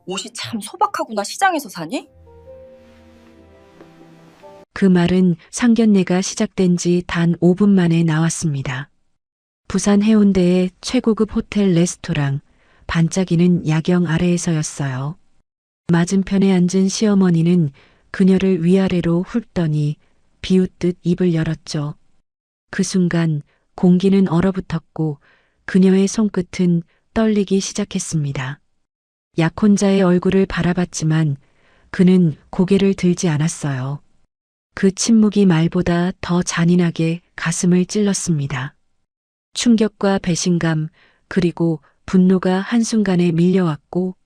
옷이 참 소박하구나, 시장에서 사니? 그 말은 상견례가 시작된 지 단 5분 만에 나왔습니다. 부산 해운대의 최고급 호텔 레스토랑, 반짝이는 야경 아래에서였어요. 맞은편에 앉은 시어머니는 그녀를 위아래로 훑더니 비웃듯 입을 열었죠. 그 순간 공기는 얼어붙었고 그녀의 손끝은 떨리기 시작했습니다. 약혼자의 얼굴을 바라봤지만 그는 고개를 들지 않았어요. 그 침묵이 말보다 더 잔인하게 가슴을 찔렀습니다. 충격과 배신감, 그리고 분노가 한순간에 밀려왔고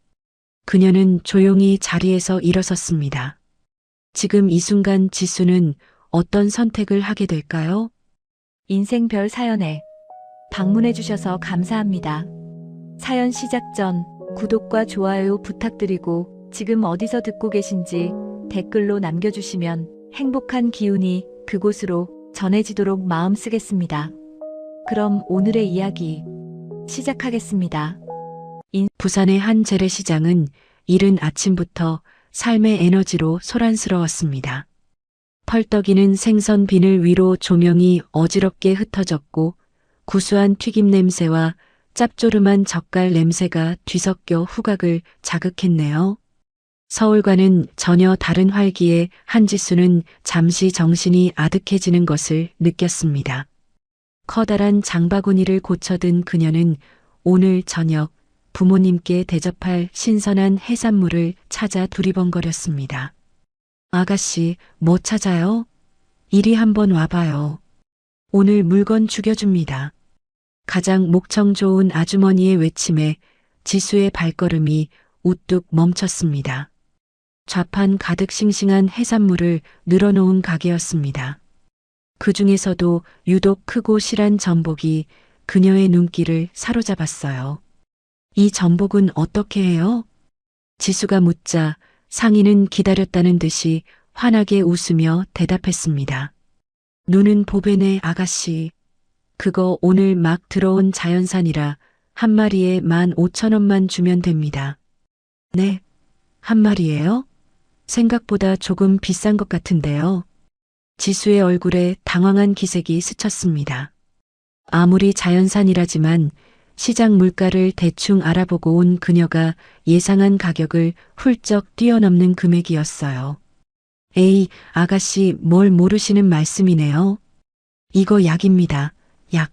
그녀는 조용히 자리에서 일어섰습니다. 지금 이 순간 지수는 어떤 선택을 하게 될까요? 인생별 사연에 방문해주셔서 감사합니다. 사연 시작 전 구독과 좋아요 부탁드리고 지금 어디서 듣고 계신지 댓글로 남겨주시면 행복한 기운이 그곳으로 전해지도록 마음 쓰겠습니다. 그럼 오늘의 이야기 시작하겠습니다. 부산의 한 재래시장은 이른 아침부터 삶의 에너지로 소란스러웠습니다. 펄떡이는 생선 비늘 위로 조명이 어지럽게 흩어졌고 구수한 튀김 냄새와 짭조름한 젓갈 냄새가 뒤섞여 후각을 자극했네요. 서울과는 전혀 다른 활기에 한지수는 잠시 정신이 아득해지는 것을 느꼈습니다. 커다란 장바구니를 고쳐든 그녀는 오늘 저녁 부모님께 대접할 신선한 해산물을 찾아 두리번거렸습니다. 아가씨, 뭐 찾아요? 이리 한번 와봐요. 오늘 물건 죽여줍니다. 가장 목청 좋은 아주머니의 외침에 지수의 발걸음이 우뚝 멈췄습니다. 좌판 가득 싱싱한 해산물을 늘어놓은 가게였습니다. 그 중에서도 유독 크고 실한 전복이 그녀의 눈길을 사로잡았어요. 이 전복은 어떻게 해요? 지수가 묻자 상인은 기다렸다는 듯이 환하게 웃으며 대답했습니다. 눈은 보배네 아가씨. 그거 오늘 막 들어온 자연산이라 한 마리에 15,000원만 주면 됩니다. 네, 한 마리예요? 생각보다 조금 비싼 것 같은데요. 지수의 얼굴에 당황한 기색이 스쳤습니다. 아무리 자연산이라지만 시장 물가를 대충 알아보고 온 그녀가 예상한 가격을 훌쩍 뛰어넘는 금액이었어요. 에이, 아가씨 뭘 모르시는 말씀이네요. 이거 약입니다. 약.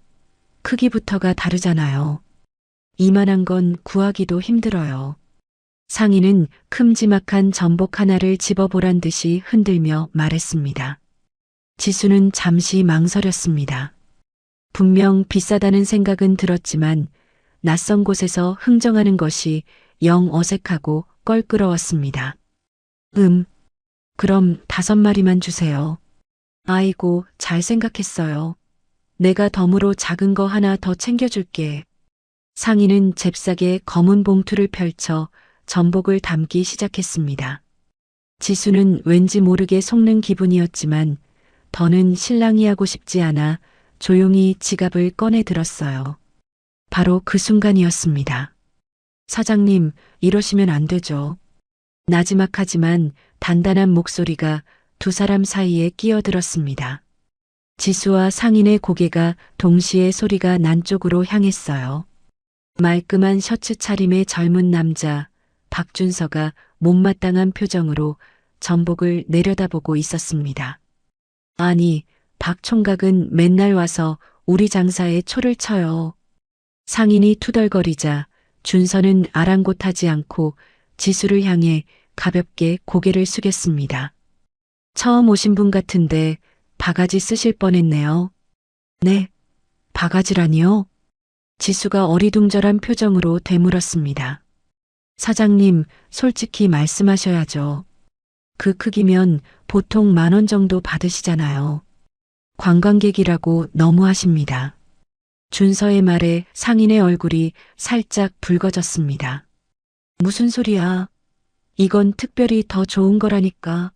크기부터가 다르잖아요. 이만한 건 구하기도 힘들어요. 상인은 큼지막한 전복 하나를 집어보란 듯이 흔들며 말했습니다. 지수는 잠시 망설였습니다. 분명 비싸다는 생각은 들었지만 낯선 곳에서 흥정하는 것이 영 어색하고 껄끄러웠습니다. 그럼 5마리만 주세요. 아이고, 잘 생각했어요. 내가 덤으로 작은 거 하나 더 챙겨줄게. 상인은 잽싸게 검은 봉투를 펼쳐 전복을 담기 시작했습니다. 지수는 왠지 모르게 속는 기분이었지만 더는 실랑이 하고 싶지 않아 조용히 지갑을 꺼내 들었어요. 바로 그 순간이었습니다. 사장님, 이러시면 안 되죠. 나지막하지만 단단한 목소리가 두 사람 사이에 끼어들었습니다. 지수와 상인의 고개가 동시에 소리가 난 쪽으로 향했어요. 말끔한 셔츠 차림의 젊은 남자, 박준서가 못마땅한 표정으로 전복을 내려다보고 있었습니다. 아니, 박 총각은 맨날 와서 우리 장사에 초를 쳐요. 상인이 투덜거리자 준서는 아랑곳하지 않고 지수를 향해 가볍게 고개를 숙였습니다. 처음 오신 분 같은데 바가지 쓰실 뻔했네요. 네, 바가지라니요? 지수가 어리둥절한 표정으로 되물었습니다. 사장님, 솔직히 말씀하셔야죠. 그 크기면 보통 10,000원 정도 받으시잖아요. 관광객이라고 너무하십니다. 준서의 말에 상인의 얼굴이 살짝 붉어졌습니다. 무슨 소리야? 이건 특별히 더 좋은 거라니까.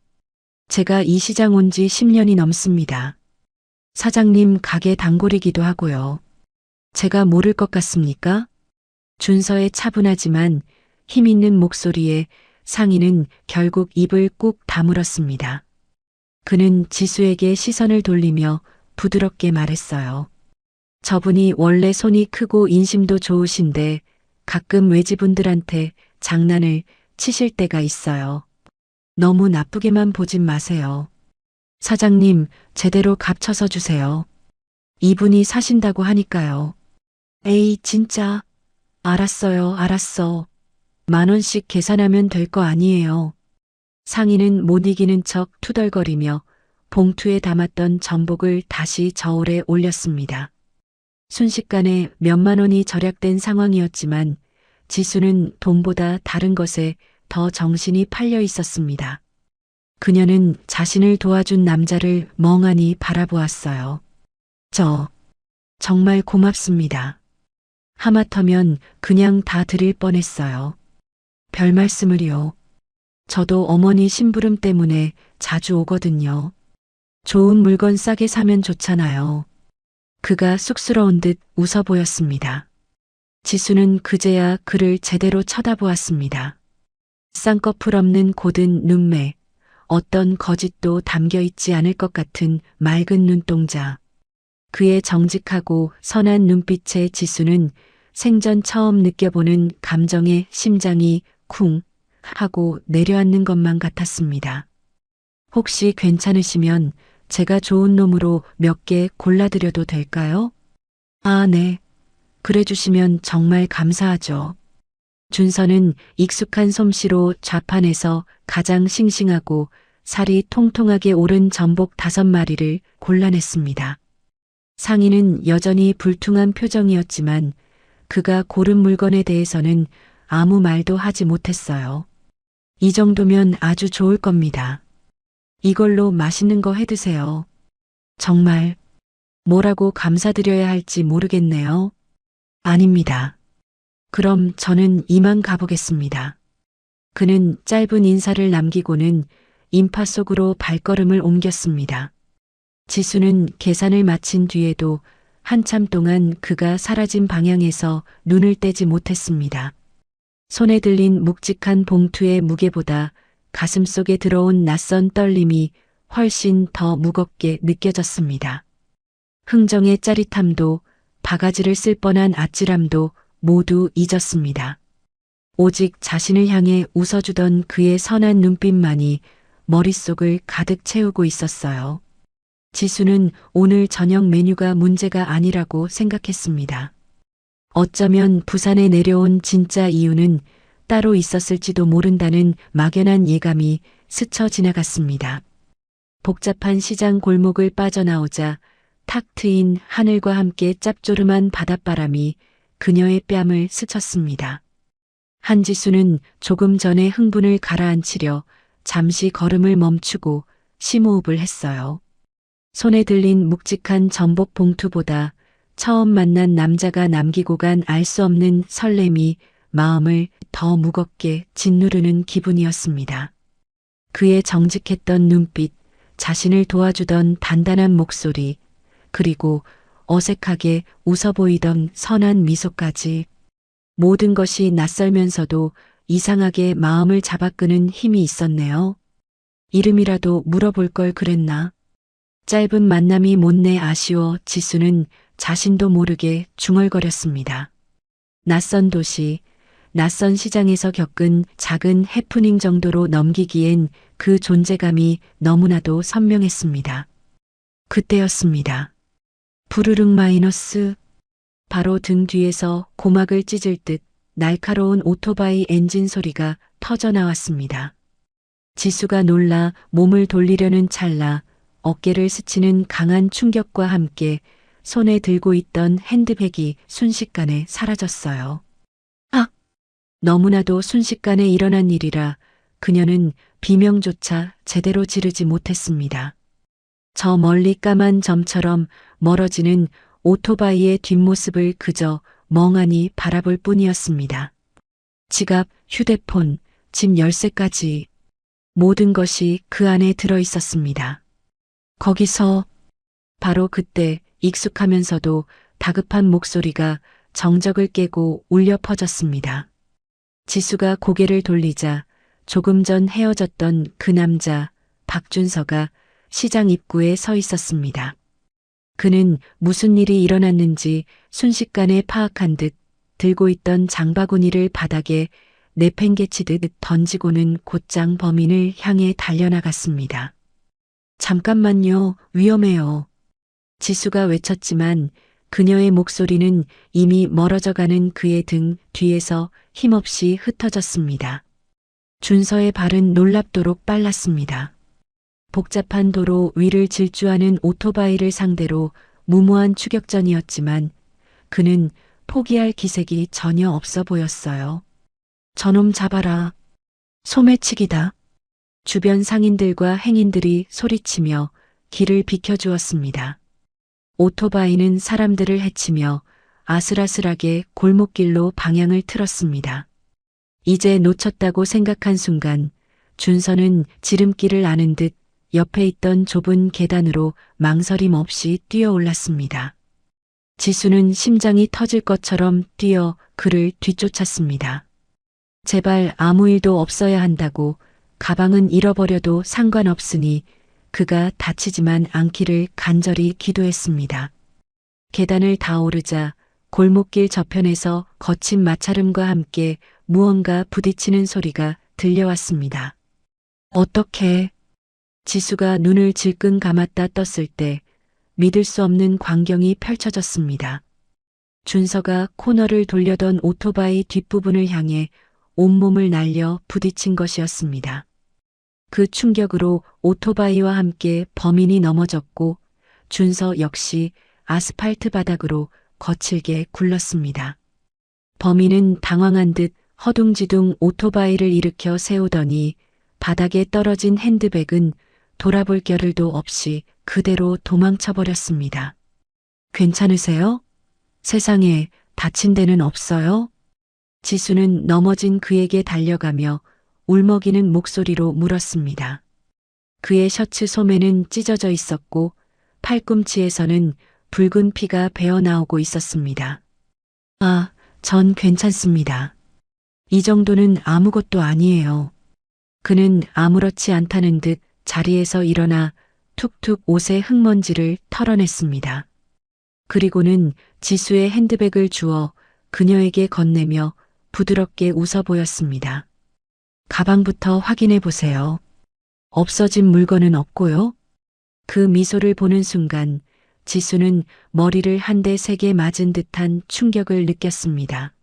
제가 이 시장 온 지 10년이 넘습니다. 사장님 가게 단골이기도 하고요. 제가 모를 것 같습니까? 준서의 차분하지만 힘있는 목소리에 상인은 결국 입을 꾹 다물었습니다. 그는 지수에게 시선을 돌리며 부드럽게 말했어요. 저분이 원래 손이 크고 인심도 좋으신데 가끔 외지분들한테 장난을 치실 때가 있어요. 너무 나쁘게만 보진 마세요. 사장님, 제대로 값쳐서 주세요. 이분이 사신다고 하니까요. 에이, 진짜. 알았어요, 알았어. 10,000원씩 계산하면 될 거 아니에요. 상인은 못 이기는 척 투덜거리며 봉투에 담았던 전복을 다시 저울에 올렸습니다. 순식간에 몇만 원이 절약된 상황이었지만 지수는 돈보다 다른 것에 더 정신이 팔려 있었습니다. 그녀는 자신을 도와준 남자를 멍하니 바라보았어요. 정말 고맙습니다. 하마터면 그냥 다 드릴 뻔했어요. 별 말씀을요. 저도 어머니 심부름 때문에 자주 오거든요. 좋은 물건 싸게 사면 좋잖아요. 그가 쑥스러운 듯 웃어 보였습니다. 지수는 그제야 그를 제대로 쳐다보았습니다. 쌍꺼풀 없는 고든 눈매, 어떤 거짓도 담겨 있지 않을 것 같은 맑은 눈동자. 그의 정직하고 선한 눈빛에 지수는 생전 처음 느껴보는 감정의 심장이 쿵 하고 내려앉는 것만 같았습니다. 혹시 괜찮으시면 제가 좋은 놈으로 몇 개 골라드려도 될까요? 아, 네. 그래 주시면 정말 감사하죠. 준서는 익숙한 솜씨로 좌판에서 가장 싱싱하고 살이 통통하게 오른 전복 5마리를 골라냈습니다. 상인은 여전히 불퉁한 표정이었지만 그가 고른 물건에 대해서는 아무 말도 하지 못했어요. 이 정도면 아주 좋을 겁니다. 이걸로 맛있는 거 해드세요. 정말 뭐라고 감사드려야 할지 모르겠네요. 아닙니다. 그럼 저는 이만 가보겠습니다. 그는 짧은 인사를 남기고는 인파 속으로 발걸음을 옮겼습니다. 지수는 계산을 마친 뒤에도 한참 동안 그가 사라진 방향에서 눈을 떼지 못했습니다. 손에 들린 묵직한 봉투의 무게보다 가슴속에 들어온 낯선 떨림이 훨씬 더 무겁게 느껴졌습니다. 흥정의 짜릿함도 바가지를 쓸 뻔한 아찔함도 모두 잊었습니다. 오직 자신을 향해 웃어주던 그의 선한 눈빛만이 머릿속을 가득 채우고 있었어요. 지수는 오늘 저녁 메뉴가 문제가 아니라고 생각했습니다. 어쩌면 부산에 내려온 진짜 이유는 따로 있었을지도 모른다는 막연한 예감이 스쳐 지나갔습니다. 복잡한 시장 골목을 빠져나오자 탁 트인 하늘과 함께 짭조름한 바닷바람이 그녀의 뺨을 스쳤습니다. 한지수는 조금 전에 흥분을 가라앉히려 잠시 걸음을 멈추고 심호흡을 했어요. 손에 들린 묵직한 전복 봉투보다 처음 만난 남자가 남기고 간 알 수 없는 설렘이 마음을 더 무겁게 짓누르는 기분이었습니다. 그의 정직했던 눈빛, 자신을 도와주던 단단한 목소리, 그리고 어색하게 웃어 보이던 선한 미소까지 모든 것이 낯설면서도 이상하게 마음을 잡아끄는 힘이 있었네요. 이름이라도 물어볼 걸 그랬나? 짧은 만남이 못내 아쉬워 지수는 자신도 모르게 중얼거렸습니다. 낯선 도시, 낯선 시장에서 겪은 작은 해프닝 정도로 넘기기엔 그 존재감이 너무나도 선명했습니다. 그때였습니다. 부르릉 마이너스. 바로 등 뒤에서 고막을 찢을 듯 날카로운 오토바이 엔진 소리가 터져 나왔습니다. 지수가 놀라 몸을 돌리려는 찰나 어깨를 스치는 강한 충격과 함께 손에 들고 있던 핸드백이 순식간에 사라졌어요. 아! 너무나도 순식간에 일어난 일이라 그녀는 비명조차 제대로 지르지 못했습니다. 저 멀리 까만 점처럼 멀어지는 오토바이의 뒷모습을 그저 멍하니 바라볼 뿐이었습니다. 지갑, 휴대폰, 집 열쇠까지 모든 것이 그 안에 들어 있었습니다. 거기서 바로 그때 익숙하면서도 다급한 목소리가 정적을 깨고 울려 퍼졌습니다. 지수가 고개를 돌리자 조금 전 헤어졌던 그 남자 박준서가 시장 입구에 서 있었습니다. 그는 무슨 일이 일어났는지 순식간에 파악한 듯 들고 있던 장바구니를 바닥에 내팽개치듯 던지고는 곧장 범인을 향해 달려나갔습니다. 잠깐만요, 위험해요. 지수가 외쳤지만 그녀의 목소리는 이미 멀어져가는 그의 등 뒤에서 힘없이 흩어졌습니다. 준서의 발은 놀랍도록 빨랐습니다. 복잡한 도로 위를 질주하는 오토바이를 상대로 무모한 추격전이었지만 그는 포기할 기색이 전혀 없어 보였어요. 저놈 잡아라. 소매치기다. 주변 상인들과 행인들이 소리치며 길을 비켜주었습니다. 오토바이는 사람들을 헤치며 아슬아슬하게 골목길로 방향을 틀었습니다. 이제 놓쳤다고 생각한 순간 준서는 지름길을 아는 듯 옆에 있던 좁은 계단으로 망설임 없이 뛰어올랐습니다. 지수는 심장이 터질 것처럼 뛰어 그를 뒤쫓았습니다. 제발 아무 일도 없어야 한다고, 가방은 잃어버려도 상관없으니 그가 다치지만 않기를 간절히 기도했습니다. 계단을 다 오르자 골목길 저편에서 거친 마찰음과 함께 무언가 부딪히는 소리가 들려왔습니다. 어떡해. 지수가 눈을 질끈 감았다 떴을 때 믿을 수 없는 광경이 펼쳐졌습니다. 준서가 코너를 돌려던 오토바이 뒷부분을 향해 온몸을 날려 부딪힌 것이었습니다. 그 충격으로 오토바이와 함께 범인이 넘어졌고 준서 역시 아스팔트 바닥으로 거칠게 굴렀습니다. 범인은 당황한 듯 허둥지둥 오토바이를 일으켜 세우더니 바닥에 떨어진 핸드백은 돌아볼 겨를도 없이 그대로 도망쳐버렸습니다. 괜찮으세요? 세상에 다친 데는 없어요? 지수는 넘어진 그에게 달려가며 울먹이는 목소리로 물었습니다. 그의 셔츠 소매는 찢어져 있었고 팔꿈치에서는 붉은 피가 배어나오고 있었습니다. 아, 전 괜찮습니다. 이 정도는 아무것도 아니에요. 그는 아무렇지 않다는 듯 자리에서 일어나 툭툭 옷의 흙먼지를 털어냈습니다. 그리고는 지수의 핸드백을 주어 그녀에게 건네며 부드럽게 웃어 보였습니다. 가방부터 확인해 보세요. 없어진 물건은 없고요. 그 미소를 보는 순간 지수는 머리를 한 대 세게 맞은 듯한 충격을 느꼈습니다.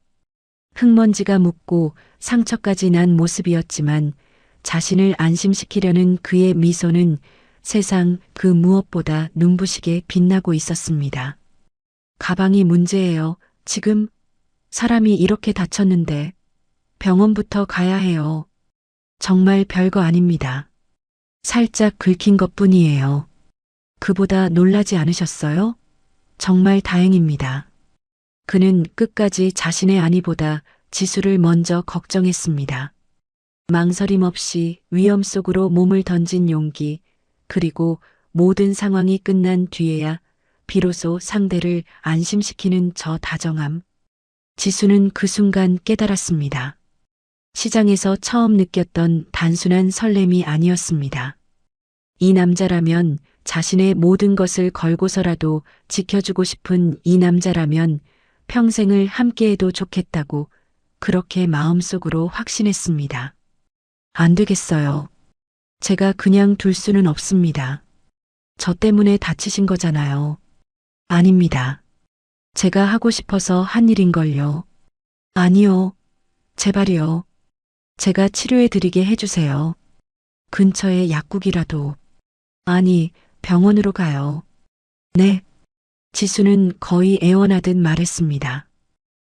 흙먼지가 묻고 상처까지 난 모습이었지만 자신을 안심시키려는 그의 미소는 세상 그 무엇보다 눈부시게 빛나고 있었습니다. 가방이 문제예요. 지금 사람이 이렇게 다쳤는데 병원부터 가야 해요. 정말 별거 아닙니다. 살짝 긁힌 것뿐이에요. 그보다 놀라지 않으셨어요? 정말 다행입니다. 그는 끝까지 자신의 안위보다 지수를 먼저 걱정했습니다. 망설임 없이 위험 속으로 몸을 던진 용기, 그리고 모든 상황이 끝난 뒤에야 비로소 상대를 안심시키는 저 다정함. 지수는 그 순간 깨달았습니다. 시장에서 처음 느꼈던 단순한 설렘이 아니었습니다. 이 남자라면, 자신의 모든 것을 걸고서라도 지켜주고 싶은 이 남자라면 평생을 함께해도 좋겠다고 그렇게 마음속으로 확신했습니다. 안 되겠어요. 제가 그냥 둘 수는 없습니다. 저 때문에 다치신 거잖아요. 아닙니다. 제가 하고 싶어서 한 일인걸요. 아니요. 제발이요. 제가 치료해드리게 해주세요. 근처에 약국이라도. 아니, 병원으로 가요. 네. 지수는 거의 애원하듯 말했습니다.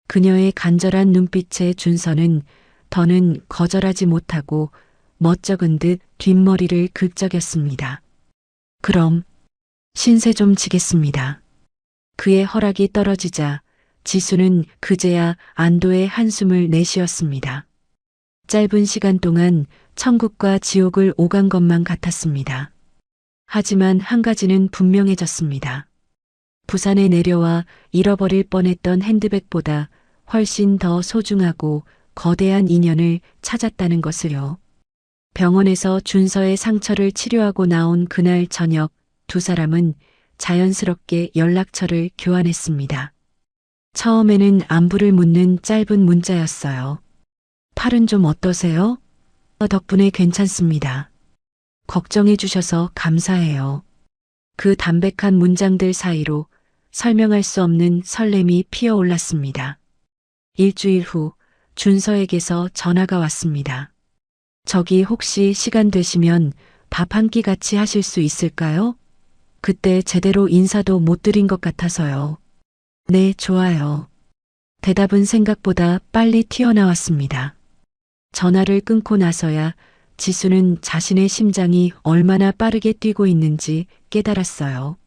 그녀의 간절한 눈빛에 준서는 더는 거절하지 못하고 멋쩍은 듯 뒷머리를 긁적였습니다. 그럼 신세 좀 지겠습니다. 그의 허락이 떨어지자 지수는 그제야 안도의 한숨을 내쉬었습니다. 짧은 시간 동안 천국과 지옥을 오간 것만 같았습니다. 하지만 한 가지는 분명해졌습니다. 부산에 내려와 잃어버릴 뻔했던 핸드백보다 훨씬 더 소중하고 거대한 인연을 찾았다는 것을요. 병원에서 준서의 상처를 치료하고 나온 그날 저녁 두 사람은 자연스럽게 연락처를 교환했습니다. 처음에는 안부를 묻는 짧은 문자였어요. 팔은 좀 어떠세요? 덕분에 괜찮습니다. 걱정해 주셔서 감사해요. 그 담백한 문장들 사이로 설명할 수 없는 설렘이 피어올랐습니다. 일주일 후 준서에게서 전화가 왔습니다. 저기 혹시 시간 되시면 밥 한 끼 같이 하실 수 있을까요? 그때 제대로 인사도 못 드린 것 같아서요. 네, 좋아요. 대답은 생각보다 빨리 튀어나왔습니다. 전화를 끊고 나서야 지수는 자신의 심장이 얼마나 빠르게 뛰고 있는지 깨달았어요.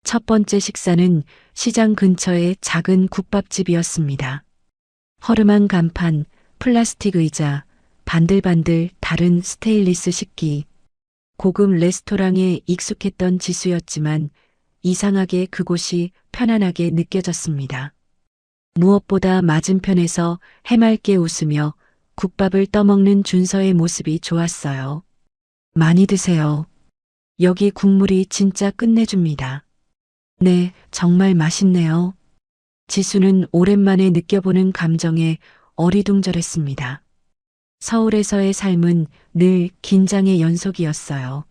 첫 번째 식사는 시장 근처의 작은 국밥집이었습니다. 허름한 간판, 플라스틱 의자, 반들반들 다른 스테인리스 식기. 고급 레스토랑에 익숙했던 지수였지만 이상하게 그곳이 편안하게 느껴졌습니다. 무엇보다 맞은편에서 해맑게 웃으며 국밥을 떠먹는 준서의 모습이 좋았어요. 많이 드세요. 여기 국물이 진짜 끝내줍니다. 네, 정말 맛있네요. 지수는 오랜만에 느껴보는 감정에 어리둥절했습니다. 서울에서의 삶은 늘 긴장의 연속이었어요.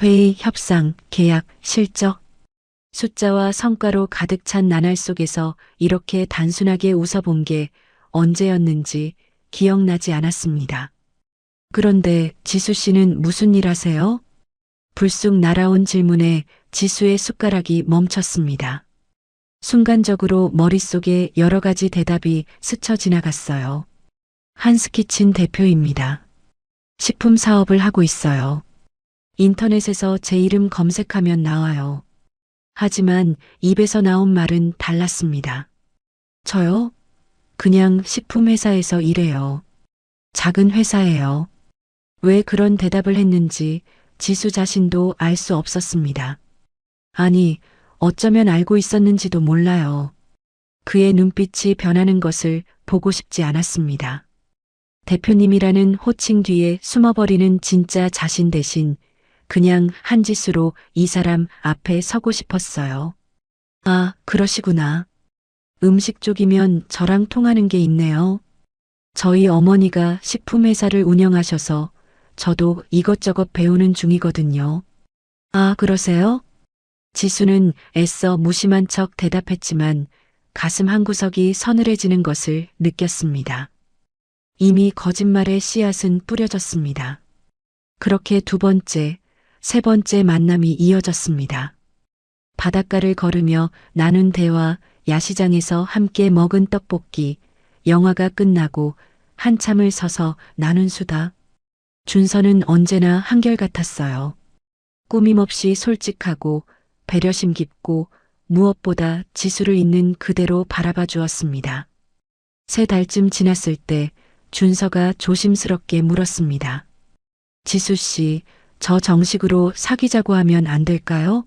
회의, 협상, 계약, 실적. 숫자와 성과로 가득 찬 나날 속에서 이렇게 단순하게 웃어본 게 언제였는지 기억나지 않았습니다. 그런데 지수 씨는 무슨 일 하세요? 불쑥 날아온 질문에 지수의 숟가락이 멈췄습니다. 순간적으로 머릿속에 여러 가지 대답이 스쳐 지나갔어요. 한스키친 대표입니다. 식품 사업을 하고 있어요. 인터넷에서 제 이름 검색하면 나와요. 하지만 입에서 나온 말은 달랐습니다. 저요? 그냥 식품 회사에서 일해요. 작은 회사예요. 왜 그런 대답을 했는지 지수 자신도 알 수 없었습니다. 아니, 어쩌면 알고 있었는지도 몰라요. 그의 눈빛이 변하는 것을 보고 싶지 않았습니다. 대표님이라는 호칭 뒤에 숨어버리는 진짜 자신 대신 그냥 한짓으로 이 사람 앞에 서고 싶었어요. 아, 그러시구나. 음식 쪽이면 저랑 통하는 게 있네요. 저희 어머니가 식품회사를 운영하셔서 저도 이것저것 배우는 중이거든요. 아, 그러세요? 지수는 애써 무심한 척 대답했지만 가슴 한구석이 서늘해지는 것을 느꼈습니다. 이미 거짓말의 씨앗은 뿌려졌습니다. 그렇게 두 번째, 세 번째 만남이 이어졌습니다. 바닷가를 걸으며 나눈 대화, 야시장에서 함께 먹은 떡볶이, 영화가 끝나고 한참을 서서 나눈 수다. 준서는 언제나 한결같았어요. 꾸밈없이 솔직하고 배려심 깊고 무엇보다 지수를 있는 그대로 바라봐 주었습니다. 3달쯤 지났을 때 준서가 조심스럽게 물었습니다. 지수 씨, 저 정식으로 사귀자고 하면 안 될까요?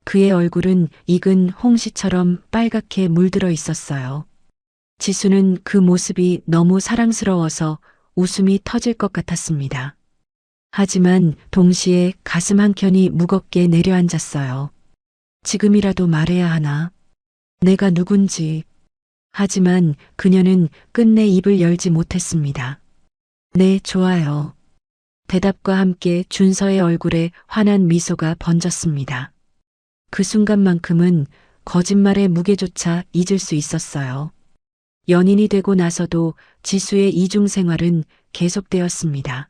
그의 얼굴은 익은 홍시처럼 빨갛게 물들어 있었어요. 지수는 그 모습이 너무 사랑스러워서 웃음이 터질 것 같았습니다. 하지만 동시에 가슴 한켠이 무겁게 내려앉았어요. 지금이라도 말해야 하나? 내가 누군지. 하지만 그녀는 끝내 입을 열지 못했습니다. 네, 좋아요. 대답과 함께 준서의 얼굴에 환한 미소가 번졌습니다. 그 순간만큼은 거짓말의 무게조차 잊을 수 있었어요. 연인이 되고 나서도 지수의 이중 생활은 계속되었습니다.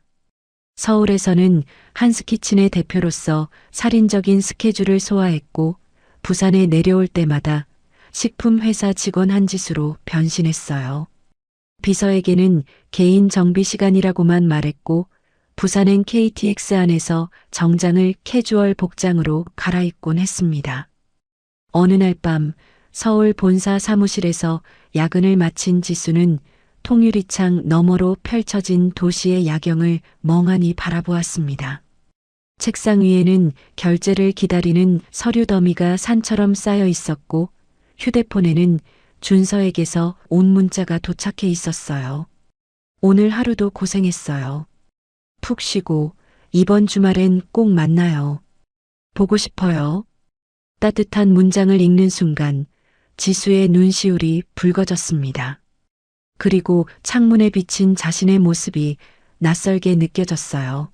서울에서는 한스키친의 대표로서 살인적인 스케줄을 소화했고 부산에 내려올 때마다 식품 회사 직원 한짓으로 변신했어요. 비서에게는 개인 정비 시간이라고만 말했고 부산행 KTX 안에서 정장을 캐주얼 복장으로 갈아입곤 했습니다. 어느 날 밤 서울 본사 사무실에서 야근을 마친 지수는 통유리창 너머로 펼쳐진 도시의 야경을 멍하니 바라보았습니다. 책상 위에는 결제를 기다리는 서류 더미가 산처럼 쌓여 있었고 휴대폰에는 준서에게서 온 문자가 도착해 있었어요. 오늘 하루도 고생했어요. 푹 쉬고 이번 주말엔 꼭 만나요. 보고 싶어요. 따뜻한 문장을 읽는 순간 지수의 눈시울이 붉어졌습니다. 그리고 창문에 비친 자신의 모습이 낯설게 느껴졌어요.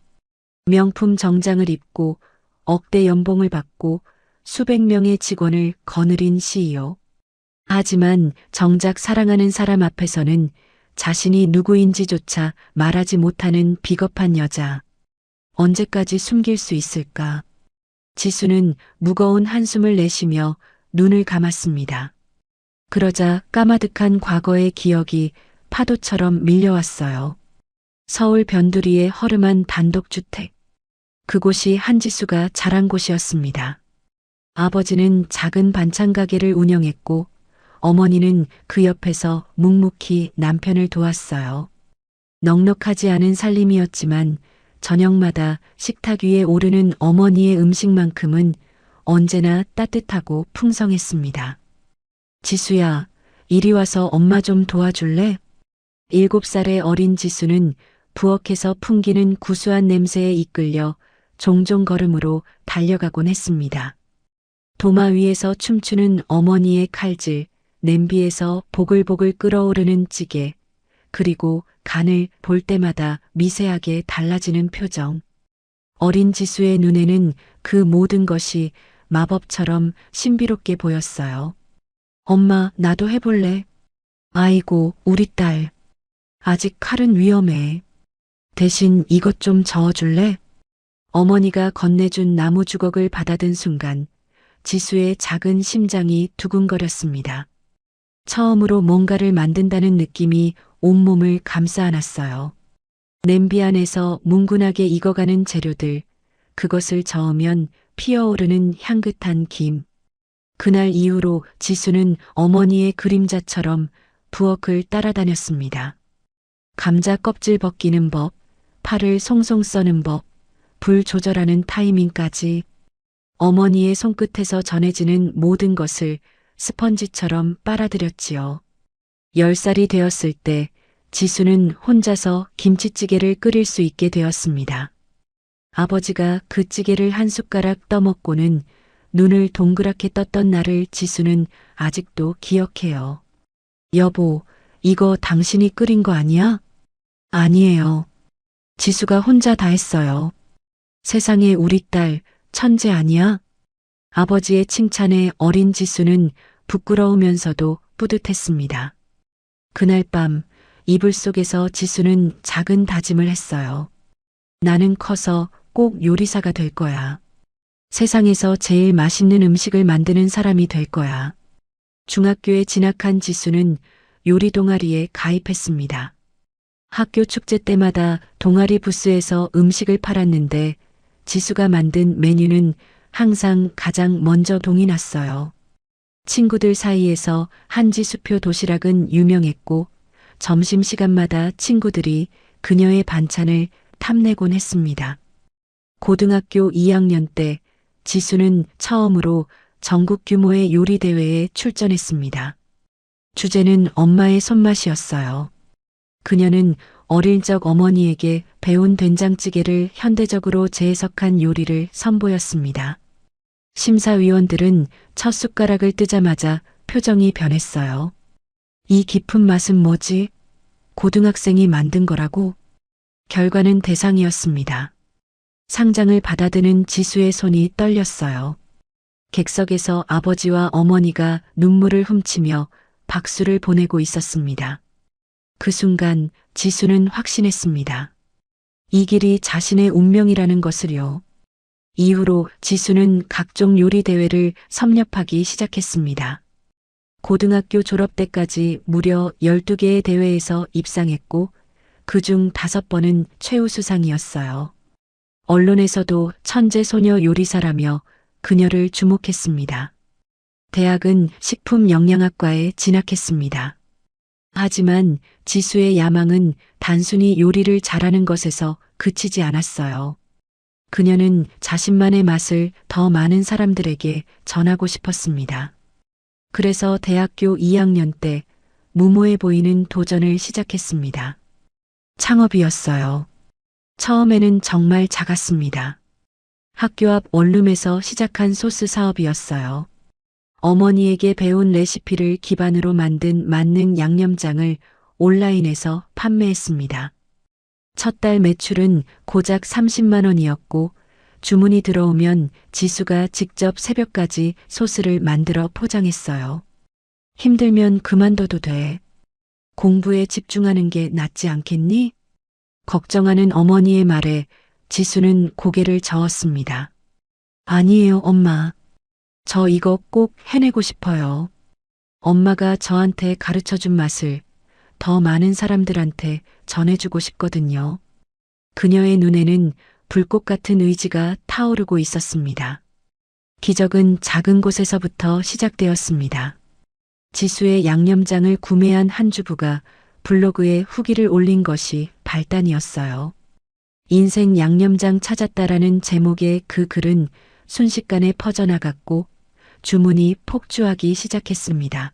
명품 정장을 입고 억대 연봉을 받고 수백 명의 직원을 거느린 CEO. 하지만 정작 사랑하는 사람 앞에서는 자신이 누구인지조차 말하지 못하는 비겁한 여자. 언제까지 숨길 수 있을까? 지수는 무거운 한숨을 내쉬며 눈을 감았습니다. 그러자 까마득한 과거의 기억이 파도처럼 밀려왔어요. 서울 변두리의 허름한 단독주택. 그곳이 한지수가 자란 곳이었습니다. 아버지는 작은 반찬 가게를 운영했고 어머니는 그 옆에서 묵묵히 남편을 도왔어요. 넉넉하지 않은 살림이었지만 저녁마다 식탁 위에 오르는 어머니의 음식만큼은 언제나 따뜻하고 풍성했습니다. 지수야, 이리 와서 엄마 좀 도와줄래? 7살의 어린 지수는 부엌에서 풍기는 구수한 냄새에 이끌려 종종 걸음으로 달려가곤 했습니다. 도마 위에서 춤추는 어머니의 칼질, 냄비에서 보글보글 끓어오르는 찌개, 그리고 간을 볼 때마다 미세하게 달라지는 표정. 어린 지수의 눈에는 그 모든 것이 마법처럼 신비롭게 보였어요. 엄마, 나도 해볼래. 아이고, 우리 딸. 아직 칼은 위험해. 대신 이것 좀 저어줄래? 어머니가 건네준 나무 주걱을 받아든 순간 지수의 작은 심장이 두근거렸습니다. 처음으로 뭔가를 만든다는 느낌이 온몸을 감싸 안았어요. 냄비 안에서 뭉근하게 익어가는 재료들, 그것을 저으면 피어오르는 향긋한 김. 그날 이후로 지수는 어머니의 그림자처럼 부엌을 따라다녔습니다. 감자 껍질 벗기는 법, 팔을 송송 써는 법, 불 조절하는 타이밍까지 어머니의 손끝에서 전해지는 모든 것을 스펀지처럼 빨아들였지요. 10살이 되었을 때 지수는 혼자서 김치찌개를 끓일 수 있게 되었습니다. 아버지가 그 찌개를 한 숟가락 떠먹고는 눈을 동그랗게 떴던 날을 지수는 아직도 기억해요. 여보, 이거 당신이 끓인 거 아니야? 아니에요. 지수가 혼자 다 했어요. 세상에 우리 딸 천재 아니야? 아버지의 칭찬에 어린 지수는 부끄러우면서도 뿌듯했습니다. 그날 밤 이불 속에서 지수는 작은 다짐을 했어요. 나는 커서 꼭 요리사가 될 거야. 세상에서 제일 맛있는 음식을 만드는 사람이 될 거야. 중학교에 진학한 지수는 요리 동아리에 가입했습니다. 학교 축제 때마다 동아리 부스에서 음식을 팔았는데 지수가 만든 메뉴는 항상 가장 먼저 동이 났어요. 친구들 사이에서 한지수표 도시락은 유명했고 점심시간마다 친구들이 그녀의 반찬을 탐내곤 했습니다. 고등학교 2학년 때 지수는 처음으로 전국 규모의 요리 대회에 출전했습니다. 주제는 엄마의 손맛이었어요. 그녀는 어릴 적 어머니에게 배운 된장찌개를 현대적으로 재해석한 요리를 선보였습니다. 심사위원들은 첫 숟가락을 뜨자마자 표정이 변했어요. 이 깊은 맛은 뭐지? 고등학생이 만든 거라고? 결과는 대상이었습니다. 상장을 받아드는 지수의 손이 떨렸어요. 객석에서 아버지와 어머니가 눈물을 훔치며 박수를 보내고 있었습니다. 그 순간 지수는 확신했습니다. 이 길이 자신의 운명이라는 것을요. 이후로 지수는 각종 요리 대회를 섭렵하기 시작했습니다. 고등학교 졸업 때까지 무려 12개의 대회에서 입상했고 그중 5번은 최우수상이었어요. 언론에서도 천재 소녀 요리사라며 그녀를 주목했습니다. 대학은 식품영양학과에 진학했습니다. 하지만 지수의 야망은 단순히 요리를 잘하는 것에서 그치지 않았어요. 그녀는 자신만의 맛을 더 많은 사람들에게 전하고 싶었습니다. 그래서 대학교 2학년 때 무모해 보이는 도전을 시작했습니다. 창업이었어요. 처음에는 정말 작았습니다. 학교 앞 원룸에서 시작한 소스 사업이었어요. 어머니에게 배운 레시피를 기반으로 만든 만능 양념장을 온라인에서 판매했습니다. 첫 달 매출은 고작 30만 원이었고 주문이 들어오면 지수가 직접 새벽까지 소스를 만들어 포장했어요. 힘들면 그만둬도 돼. 공부에 집중하는 게 낫지 않겠니? 걱정하는 어머니의 말에 지수는 고개를 저었습니다. 아니에요, 엄마. 저 이거 꼭 해내고 싶어요. 엄마가 저한테 가르쳐 준 맛을 더 많은 사람들한테 전해주고 싶거든요. 그녀의 눈에는 불꽃 같은 의지가 타오르고 있었습니다. 기적은 작은 곳에서부터 시작되었습니다. 지수의 양념장을 구매한 한 주부가 블로그에 후기를 올린 것이 발단이었어요. 인생 양념장 찾았다라는 제목의 그 글은 순식간에 퍼져나갔고 주문이 폭주하기 시작했습니다.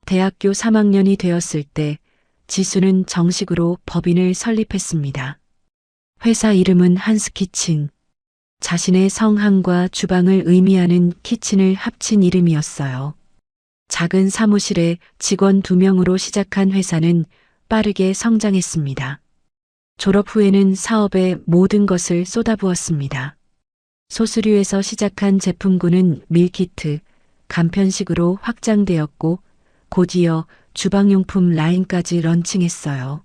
대학교 3학년이 되었을 때 지수는 정식으로 법인을 설립했습니다. 회사 이름은 한스키친. 자신의 성함과 주방을 의미하는 키친을 합친 이름이었어요. 작은 사무실에 직원 2명으로 시작한 회사는 빠르게 성장했습니다. 졸업 후에는 사업에 모든 것을 쏟아부었습니다. 소스류에서 시작한 제품군은 밀키트, 간편식으로 확장되었고 곧이어 주방용품 라인까지 런칭했어요.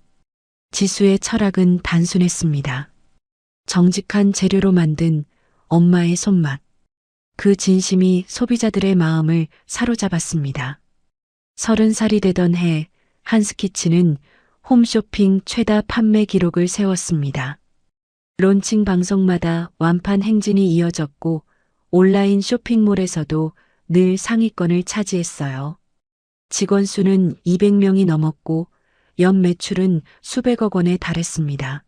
지수의 철학은 단순했습니다. 정직한 재료로 만든 엄마의 손맛. 그 진심이 소비자들의 마음을 사로잡았습니다. 30살이 되던 해 한스키친은 홈쇼핑 최다 판매 기록을 세웠습니다. 론칭 방송마다 완판 행진이 이어졌고 온라인 쇼핑몰에서도 늘 상위권을 차지했어요. 직원 수는 200명이 넘었고 연 매출은 수백억 원에 달했습니다.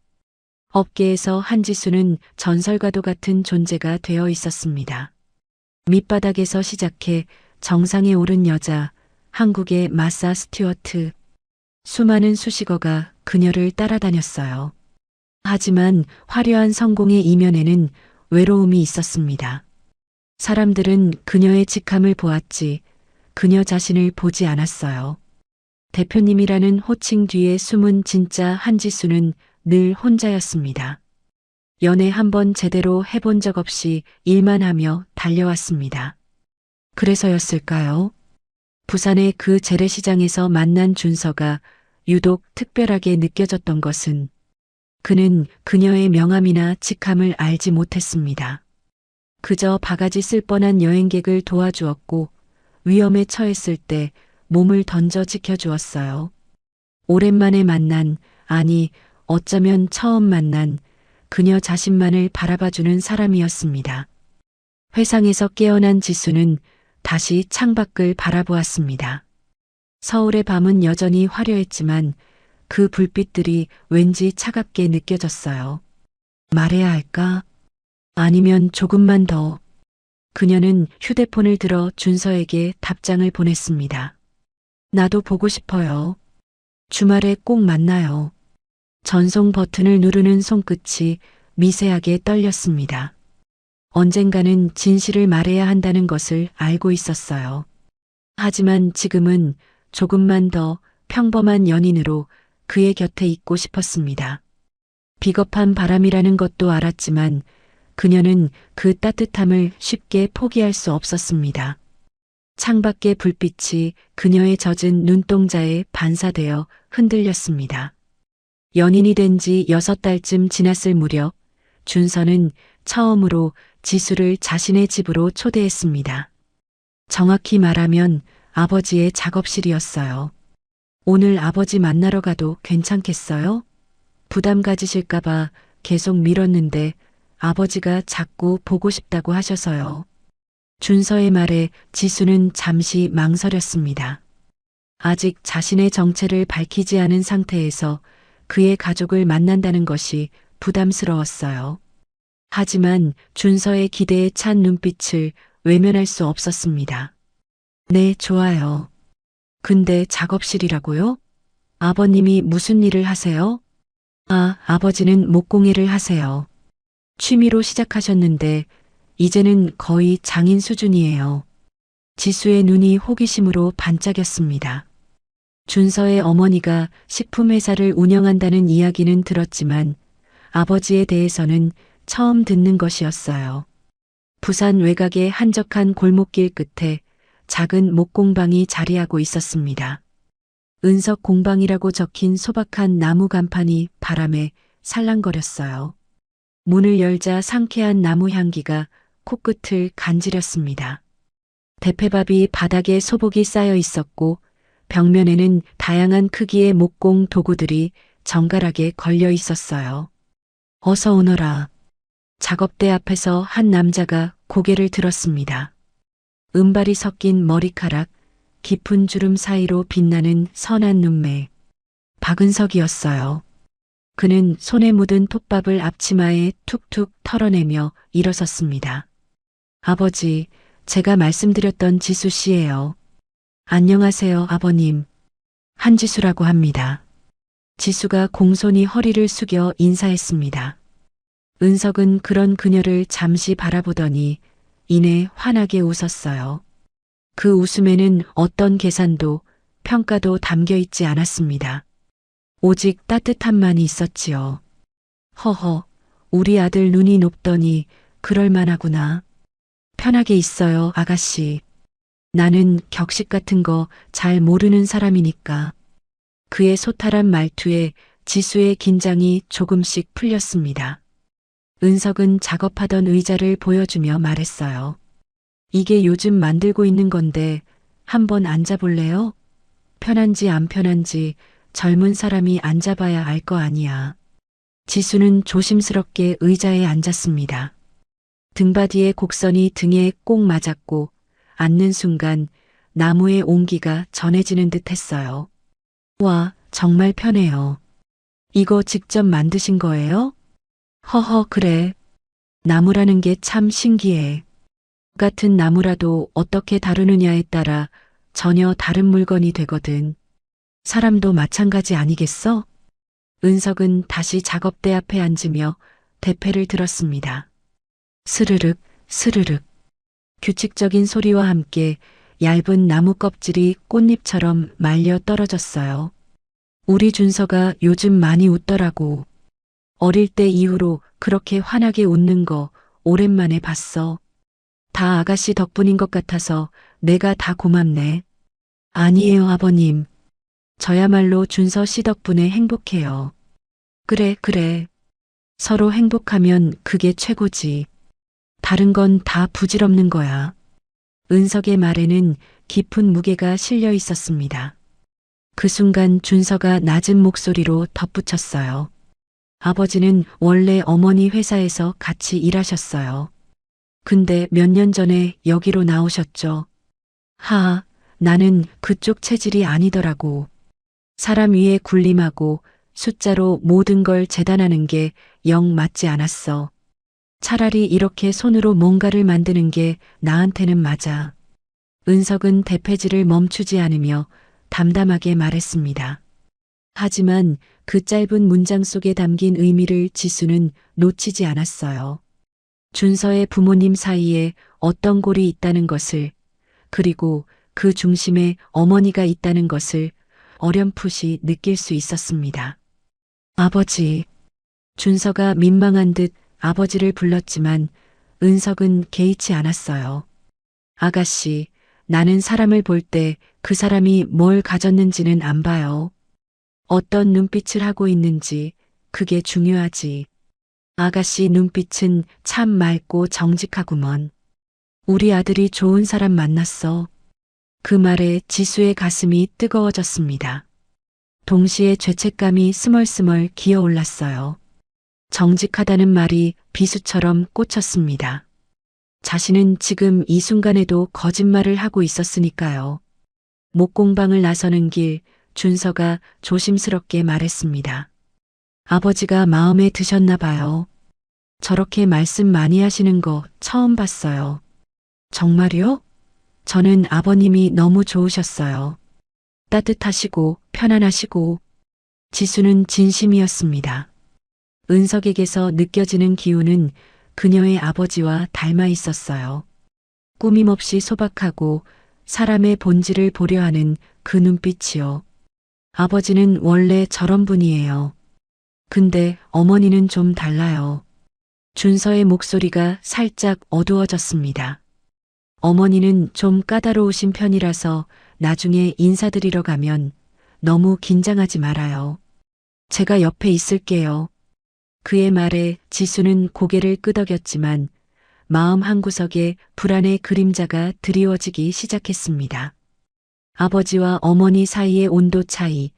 업계에서 한지수는 전설과도 같은 존재가 되어 있었습니다. 밑바닥에서 시작해 정상에 오른 여자, 한국의 마사 스튜어트. 수많은 수식어가 그녀를 따라다녔어요. 하지만 화려한 성공의 이면에는 외로움이 있었습니다. 사람들은 그녀의 직함을 보았지 그녀 자신을 보지 않았어요. 대표님이라는 호칭 뒤에 숨은 진짜 한지수는 늘 혼자였습니다. 연애 한 번 제대로 해본 적 없이 일만 하며 달려왔습니다. 그래서였을까요? 부산의 그 재래시장에서 만난 준서가 유독 특별하게 느껴졌던 것은 그는 그녀의 명함이나 직함을 알지 못했습니다. 그저 바가지 쓸 뻔한 여행객을 도와주었고 위험에 처했을 때 몸을 던져 지켜주었어요. 오랜만에 만난, 아니 어쩌면 처음 만난 그녀 자신만을 바라봐주는 사람이었습니다. 회상에서 깨어난 지수는 다시 창밖을 바라보았습니다. 서울의 밤은 여전히 화려했지만 그 불빛들이 왠지 차갑게 느껴졌어요. 말해야 할까? 아니면 조금만 더. 그녀는 휴대폰을 들어 준서에게 답장을 보냈습니다. 나도 보고 싶어요. 주말에 꼭 만나요. 전송 버튼을 누르는 손끝이 미세하게 떨렸습니다. 언젠가는 진실을 말해야 한다는 것을 알고 있었어요. 하지만 지금은 조금만 더 평범한 연인으로 그의 곁에 있고 싶었습니다. 비겁한 바람이라는 것도 알았지만 그녀는 그 따뜻함을 쉽게 포기할 수 없었습니다. 창밖의 불빛이 그녀의 젖은 눈동자에 반사되어 흔들렸습니다. 연인이 된 지 6달쯤 지났을 무렵 준서는 처음으로 지수를 자신의 집으로 초대했습니다. 정확히 말하면 아버지의 작업실이었어요. 오늘 아버지 만나러 가도 괜찮겠어요? 부담 가지실까봐 계속 미뤘는데 아버지가 자꾸 보고 싶다고 하셔서요. 준서의 말에 지수는 잠시 망설였습니다. 아직 자신의 정체를 밝히지 않은 상태에서 그의 가족을 만난다는 것이 부담스러웠어요. 하지만 준서의 기대에 찬 눈빛을 외면할 수 없었습니다. 네, 좋아요. 근데 작업실이라고요? 아버님이 무슨 일을 하세요? 아, 아버지는 목공예를 하세요. 취미로 시작하셨는데 이제는 거의 장인 수준이에요. 지수의 눈이 호기심으로 반짝였습니다. 준서의 어머니가 식품회사를 운영한다는 이야기는 들었지만 아버지에 대해서는 처음 듣는 것이었어요. 부산 외곽의 한적한 골목길 끝에 작은 목공방이 자리하고 있었습니다. 은석 공방이라고 적힌 소박한 나무 간판이 바람에 살랑거렸어요. 문을 열자 상쾌한 나무 향기가 코끝을 간지렸습니다. 대패밥이 바닥에 소복이 쌓여 있었고 벽면에는 다양한 크기의 목공 도구들이 정갈하게 걸려 있었어요. 어서 오너라. 작업대 앞에서 한 남자가 고개를 들었습니다. 은발이 섞인 머리카락, 깊은 주름 사이로 빛나는 선한 눈매. 박은석이었어요. 그는 손에 묻은 톱밥을 앞치마에 툭툭 털어내며 일어섰습니다. 아버지, 제가 말씀드렸던 지수 씨예요. 안녕하세요, 아버님. 한지수라고 합니다. 지수가 공손히 허리를 숙여 인사했습니다. 은석은 그런 그녀를 잠시 바라보더니 이내 환하게 웃었어요. 그 웃음에는 어떤 계산도 평가도 담겨 있지 않았습니다. 오직 따뜻함만이 있었지요. 허허, 우리 아들 눈이 높더니 그럴만하구나. 편하게 있어요, 아가씨. 나는 격식 같은 거 잘 모르는 사람이니까. 그의 소탈한 말투에 지수의 긴장이 조금씩 풀렸습니다. 은석은 작업하던 의자를 보여주며 말했어요. 이게 요즘 만들고 있는 건데 한번 앉아볼래요? 편한지 안 편한지 젊은 사람이 앉아봐야 알 거 아니야. 지수는 조심스럽게 의자에 앉았습니다. 등받이의 곡선이 등에 꼭 맞았고 앉는 순간 나무의 온기가 전해지는 듯 했어요. 와, 정말 편해요. 이거 직접 만드신 거예요? 허허, 그래. 나무라는 게 참 신기해. 같은 나무라도 어떻게 다루느냐에 따라 전혀 다른 물건이 되거든. 사람도 마찬가지 아니겠어? 은석은 다시 작업대 앞에 앉으며 대패를 들었습니다. 스르륵, 스르륵. 규칙적인 소리와 함께 얇은 나무 껍질이 꽃잎처럼 말려 떨어졌어요. 우리 준서가 요즘 많이 웃더라고. 어릴 때 이후로 그렇게 환하게 웃는 거 오랜만에 봤어. 다 아가씨 덕분인 것 같아서 내가 다 고맙네. 아니에요, 아버님. 저야말로 준서 씨 덕분에 행복해요. 그래, 그래. 서로 행복하면 그게 최고지. 다른 건 다 부질없는 거야. 은석의 말에는 깊은 무게가 실려 있었습니다. 그 순간 준서가 낮은 목소리로 덧붙였어요. 아버지는 원래 어머니 회사에서 같이 일하셨어요. 근데 몇 년 전에 여기로 나오셨죠. 하하, 나는 그쪽 체질이 아니더라고. 사람 위에 군림하고 숫자로 모든 걸 재단하는 게 영 맞지 않았어. 차라리 이렇게 손으로 뭔가를 만드는 게 나한테는 맞아. 은석은 대패질을 멈추지 않으며 담담하게 말했습니다. 하지만 그 짧은 문장 속에 담긴 의미를 지수는 놓치지 않았어요. 준서의 부모님 사이에 어떤 골이 있다는 것을, 그리고 그 중심에 어머니가 있다는 것을 어렴풋이 느낄 수 있었습니다. 아버지. 준서가 민망한 듯 아버지를 불렀지만 은석은 개의치 않았어요. 아가씨, 나는 사람을 볼 때 그 사람이 뭘 가졌는지는 안 봐요. 어떤 눈빛을 하고 있는지 그게 중요하지. 아가씨 눈빛은 참 맑고 정직하구먼. 우리 아들이 좋은 사람 만났어. 그 말에 지수의 가슴이 뜨거워졌습니다. 동시에 죄책감이 스멀스멀 기어올랐어요. 정직하다는 말이 비수처럼 꽂혔습니다. 자신은 지금 이 순간에도 거짓말을 하고 있었으니까요. 목공방을 나서는 길 준서가 조심스럽게 말했습니다. 아버지가 마음에 드셨나 봐요. 저렇게 말씀 많이 하시는 거 처음 봤어요. 정말요? 저는 아버님이 너무 좋으셨어요. 따뜻하시고 편안하시고. 지수는 진심이었습니다. 은석에게서 느껴지는 기운은 그녀의 아버지와 닮아 있었어요. 꾸밈없이 소박하고 사람의 본질을 보려 하는 그 눈빛이요. 아버지는 원래 저런 분이에요. 근데 어머니는 좀 달라요. 준서의 목소리가 살짝 어두워졌습니다. 어머니는 좀 까다로우신 편이라서 나중에 인사드리러 가면 너무 긴장하지 말아요. 제가 옆에 있을게요. 그의 말에 지수는 고개를 끄덕였지만 마음 한구석에 불안의 그림자가 드리워지기 시작했습니다. 아버지와 어머니 사이의 온도 차이,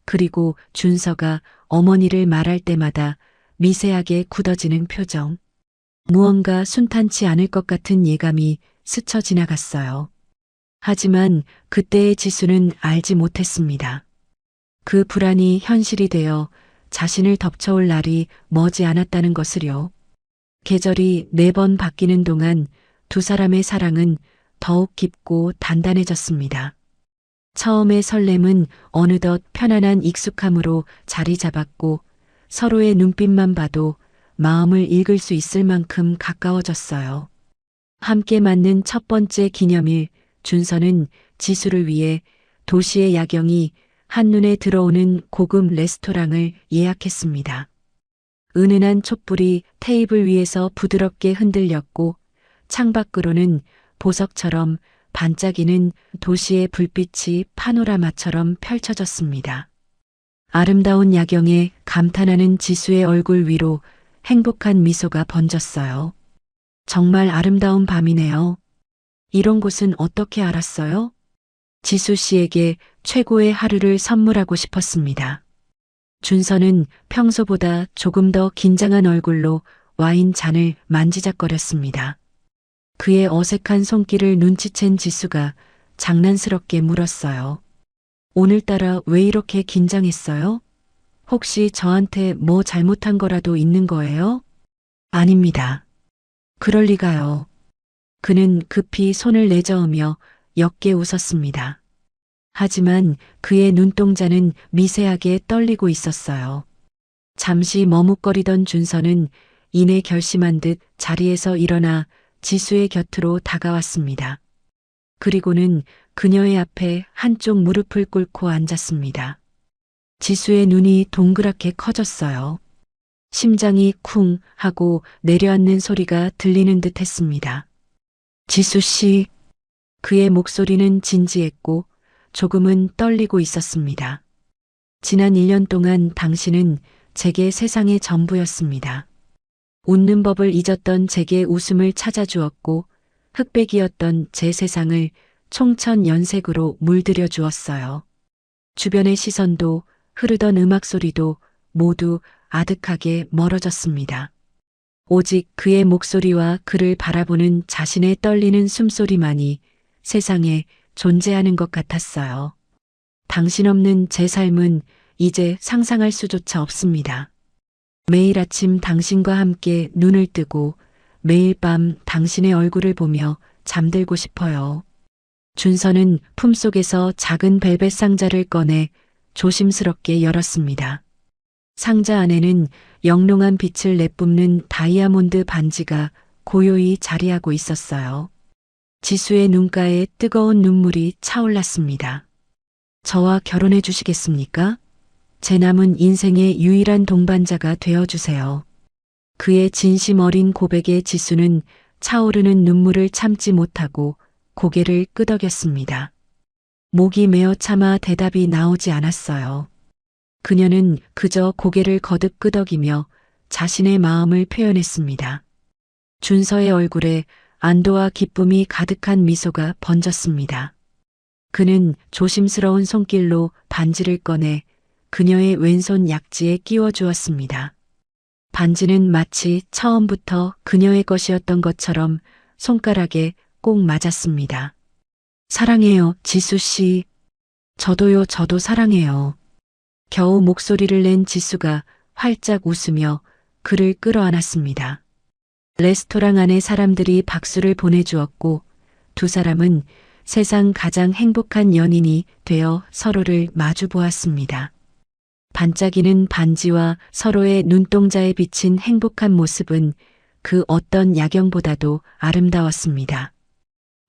그리고 준서가 어머니를 말할 때마다 미세하게 굳어지는 표정. 무언가 순탄치 않을 것 같은 예감이 스쳐 지나갔어요. 하지만 그때의 지수는 알지 못했습니다. 그 불안이 현실이 되어 자신을 덮쳐올 날이 머지 않았다는 것을요. 계절이 4번 바뀌는 동안 두 사람의 사랑은 더욱 깊고 단단해졌습니다. 처음의 설렘은 어느덧 편안한 익숙함으로 자리 잡았고 서로의 눈빛만 봐도 마음을 읽을 수 있을 만큼 가까워졌어요. 함께 맞는 첫 번째 기념일, 준서는 지수를 위해 도시의 야경이 한눈에 들어오는 고급 레스토랑을 예약했습니다. 은은한 촛불이 테이블 위에서 부드럽게 흔들렸고 창밖으로는 보석처럼 반짝이는 도시의 불빛이 파노라마처럼 펼쳐졌습니다. 아름다운 야경에 감탄하는 지수의 얼굴 위로 행복한 미소가 번졌어요. 정말 아름다운 밤이네요. 이런 곳은 어떻게 알았어요? 지수 씨에게 최고의 하루를 선물하고 싶었습니다. 준서는 평소보다 조금 더 긴장한 얼굴로 와인 잔을 만지작거렸습니다. 그의 어색한 손길을 눈치챈 지수가 장난스럽게 물었어요. 오늘따라 왜 이렇게 긴장했어요? 혹시 저한테 뭐 잘못한 거라도 있는 거예요? 아닙니다. 그럴 리가요. 그는 급히 손을 내저으며 옅게 웃었습니다. 하지만 그의 눈동자는 미세하게 떨리고 있었어요. 잠시 머뭇거리던 준서는 이내 결심한 듯 자리에서 일어나 지수의 곁으로 다가왔습니다. 그리고는 그녀의 앞에 한쪽 무릎을 꿇고 앉았습니다. 지수의 눈이 동그랗게 커졌어요. 심장이 쿵 하고 내려앉는 소리가 들리는 듯 했습니다. 지수 씨, 그의 목소리는 진지했고 조금은 떨리고 있었습니다. 지난 1년 동안 당신은 제게 세상의 전부였습니다. 웃는 법을 잊었던 제게 웃음을 찾아주었고 흑백이었던 제 세상을 총천연색으로 물들여 주었어요. 주변의 시선도 흐르던 음악 소리도 모두 아득하게 멀어졌습니다. 오직 그의 목소리와 그를 바라보는 자신의 떨리는 숨소리만이 세상에 존재하는 것 같았어요. 당신 없는 제 삶은 이제 상상할 수조차 없습니다. 매일 아침 당신과 함께 눈을 뜨고 매일 밤 당신의 얼굴을 보며 잠들고 싶어요. 준서는 품속에서 작은 벨벳 상자를 꺼내 조심스럽게 열었습니다. 상자 안에는 영롱한 빛을 내뿜는 다이아몬드 반지가 고요히 자리하고 있었어요. 지수의 눈가에 뜨거운 눈물이 차올랐습니다. 저와 결혼해 주시겠습니까? 제 남은 인생의 유일한 동반자가 되어주세요. 그의 진심 어린 고백에 지수는 차오르는 눈물을 참지 못하고 고개를 끄덕였습니다. 목이 메어 차마 대답이 나오지 않았어요. 그녀는 그저 고개를 거듭 끄덕이며 자신의 마음을 표현했습니다. 준서의 얼굴에 안도와 기쁨이 가득한 미소가 번졌습니다. 그는 조심스러운 손길로 반지를 꺼내 그녀의 왼손 약지에 끼워 주었습니다. 반지는 마치 처음부터 그녀의 것이었던 것처럼 손가락에 꼭 맞았습니다. 사랑해요, 지수 씨. 저도요, 저도 사랑해요. 겨우 목소리를 낸 지수가 활짝 웃으며 그를 끌어안았습니다. 레스토랑 안에 사람들이 박수를 보내주었고 두 사람은 세상 가장 행복한 연인이 되어 서로를 마주 보았습니다. 반짝이는 반지와 서로의 눈동자에 비친 행복한 모습은 그 어떤 야경보다도 아름다웠습니다.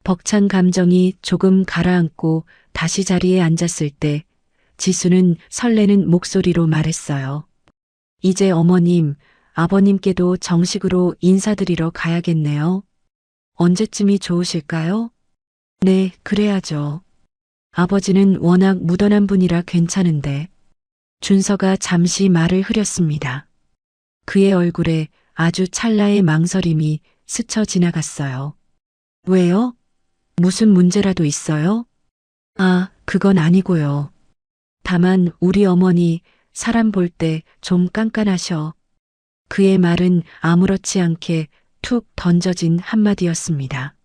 벅찬 감정이 조금 가라앉고 다시 자리에 앉았을 때 지수는 설레는 목소리로 말했어요. 이제 어머님, 아버님께도 정식으로 인사드리러 가야겠네요. 언제쯤이 좋으실까요? 네, 그래야죠. 아버지는 워낙 무던한 분이라 괜찮은데. 준서가 잠시 말을 흐렸습니다. 그의 얼굴에 아주 찰나의 망설임이 스쳐 지나갔어요. 왜요? 무슨 문제라도 있어요? 아, 그건 아니고요. 다만 우리 어머니 사람 볼 때 좀 깐깐하셔. 그의 말은 아무렇지 않게 툭 던져진 한마디였습니다.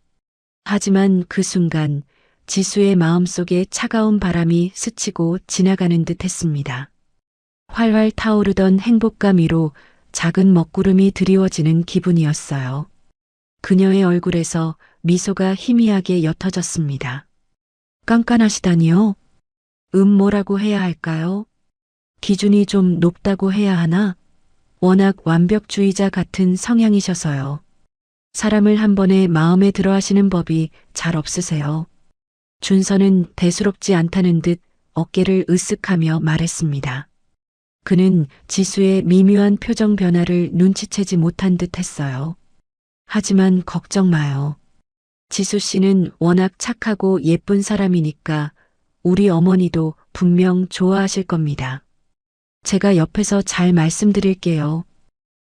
하지만 그 순간 지수의 마음속에 차가운 바람이 스치고 지나가는 듯 했습니다. 활활 타오르던 행복감 위로 작은 먹구름이 드리워지는 기분이었어요. 그녀의 얼굴에서 미소가 희미하게 옅어졌습니다. 깐깐하시다니요? 뭐라고 해야 할까요? 기준이 좀 높다고 해야 하나? 워낙 완벽주의자 같은 성향이셔서요. 사람을 한 번에 마음에 들어 하시는 법이 잘 없으세요. 준서는 대수롭지 않다는 듯 어깨를 으쓱하며 말했습니다. 그는 지수의 미묘한 표정 변화를 눈치채지 못한 듯 했어요. 하지만 걱정 마요. 지수 씨는 워낙 착하고 예쁜 사람이니까 우리 어머니도 분명 좋아하실 겁니다. 제가 옆에서 잘 말씀드릴게요.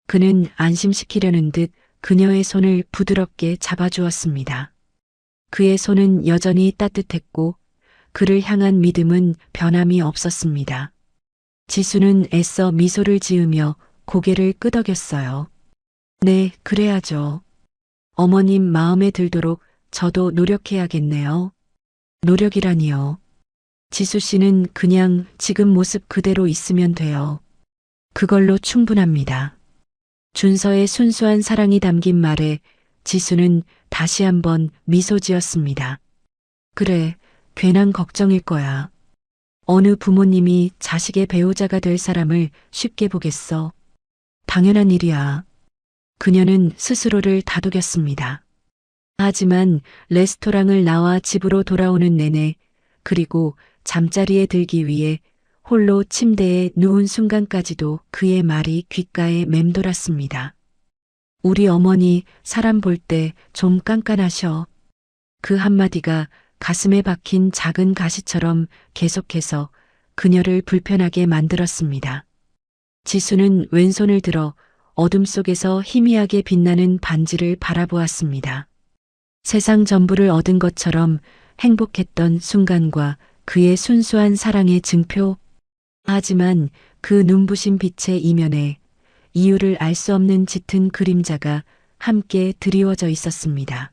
그는 안심시키려는 듯 그녀의 손을 부드럽게 잡아주었습니다. 그의 손은 여전히 따뜻했고 그를 향한 믿음은 변함이 없었습니다. 지수는 애써 미소를 지으며 고개를 끄덕였어요. 네, 그래야죠. 어머님 마음에 들도록 저도 노력해야겠네요. 노력이라니요. 지수 씨는 그냥 지금 모습 그대로 있으면 돼요. 그걸로 충분합니다. 준서의 순수한 사랑이 담긴 말에 지수는 다시 한번 미소 지었습니다. 그래, 괜한 걱정일 거야. 어느 부모님이 자식의 배우자가 될 사람을 쉽게 보겠어. 당연한 일이야. 그녀는 스스로를 다독였습니다. 하지만 레스토랑을 나와 집으로 돌아오는 내내 그리고 잠자리에 들기 위해 홀로 침대에 누운 순간까지도 그의 말이 귓가에 맴돌았습니다. 우리 어머니 사람 볼 때 좀 깐깐하셔. 그 한마디가 가슴에 박힌 작은 가시처럼 계속해서 그녀를 불편하게 만들었습니다. 지수는 왼손을 들어 어둠 속에서 희미하게 빛나는 반지를 바라보았습니다. 세상 전부를 얻은 것처럼 행복했던 순간과 그의 순수한 사랑의 증표. 하지만 그 눈부신 빛의 이면에 이유를 알 수 없는 짙은 그림자가 함께 드리워져 있었습니다.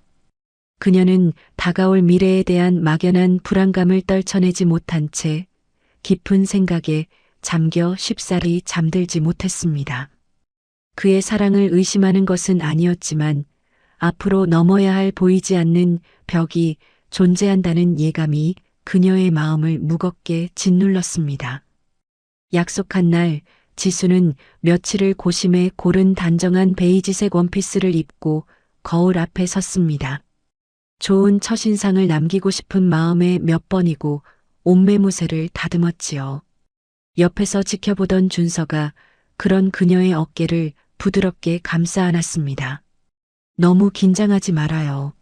그녀는 다가올 미래에 대한 막연한 불안감을 떨쳐내지 못한 채 깊은 생각에 잠겨 쉽사리 잠들지 못했습니다. 그의 사랑을 의심하는 것은 아니었지만 앞으로 넘어야 할 보이지 않는 벽이 존재한다는 예감이 그녀의 마음을 무겁게 짓눌렀습니다. 약속한 날 지수는 며칠을 고심해 고른 단정한 베이지색 원피스를 입고 거울 앞에 섰습니다. 좋은 첫인상을 남기고 싶은 마음에 몇 번이고 옷매무새를 다듬었지요. 옆에서 지켜보던 준서가 그런 그녀의 어깨를 부드럽게 감싸 안았습니다. 너무 긴장하지 말아요.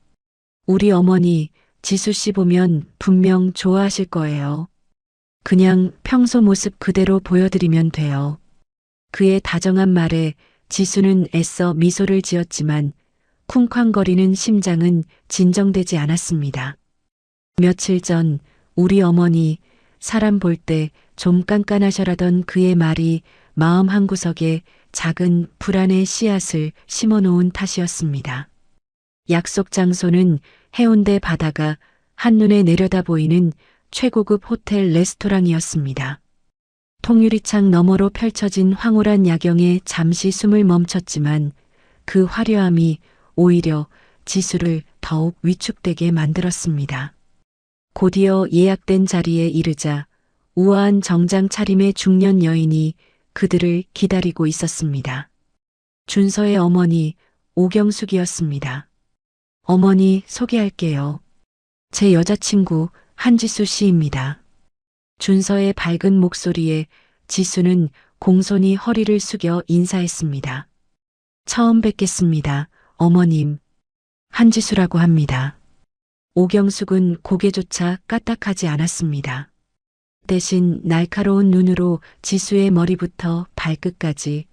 우리 어머니 지수 씨 보면 분명 좋아하실 거예요. 그냥 평소 모습 그대로 보여드리면 돼요. 그의 다정한 말에 지수는 애써 미소를 지었지만 쿵쾅거리는 심장은 진정되지 않았습니다. 며칠 전 우리 어머니 사람 볼 때 좀 깐깐하셔라던 그의 말이 마음 한구석에 작은 불안의 씨앗을 심어놓은 탓이었습니다. 약속 장소는 해운대 바다가 한눈에 내려다 보이는 최고급 호텔 레스토랑이었습니다. 통유리창 너머로 펼쳐진 황홀한 야경에 잠시 숨을 멈췄지만 그 화려함이 오히려 지수를 더욱 위축되게 만들었습니다. 곧이어 예약된 자리에 이르자 우아한 정장 차림의 중년 여인이 그들을 기다리고 있었습니다. 준서의 어머니 오경숙이었습니다. 어머니 소개할게요. 제 여자친구 한지수 씨입니다. 준서의 밝은 목소리에 지수는 공손히 허리를 숙여 인사했습니다. 처음 뵙겠습니다, 어머님. 한지수라고 합니다. 오경숙은 고개조차 까딱하지 않았습니다. 대신 날카로운 눈으로 지수의 머리부터 발끝까지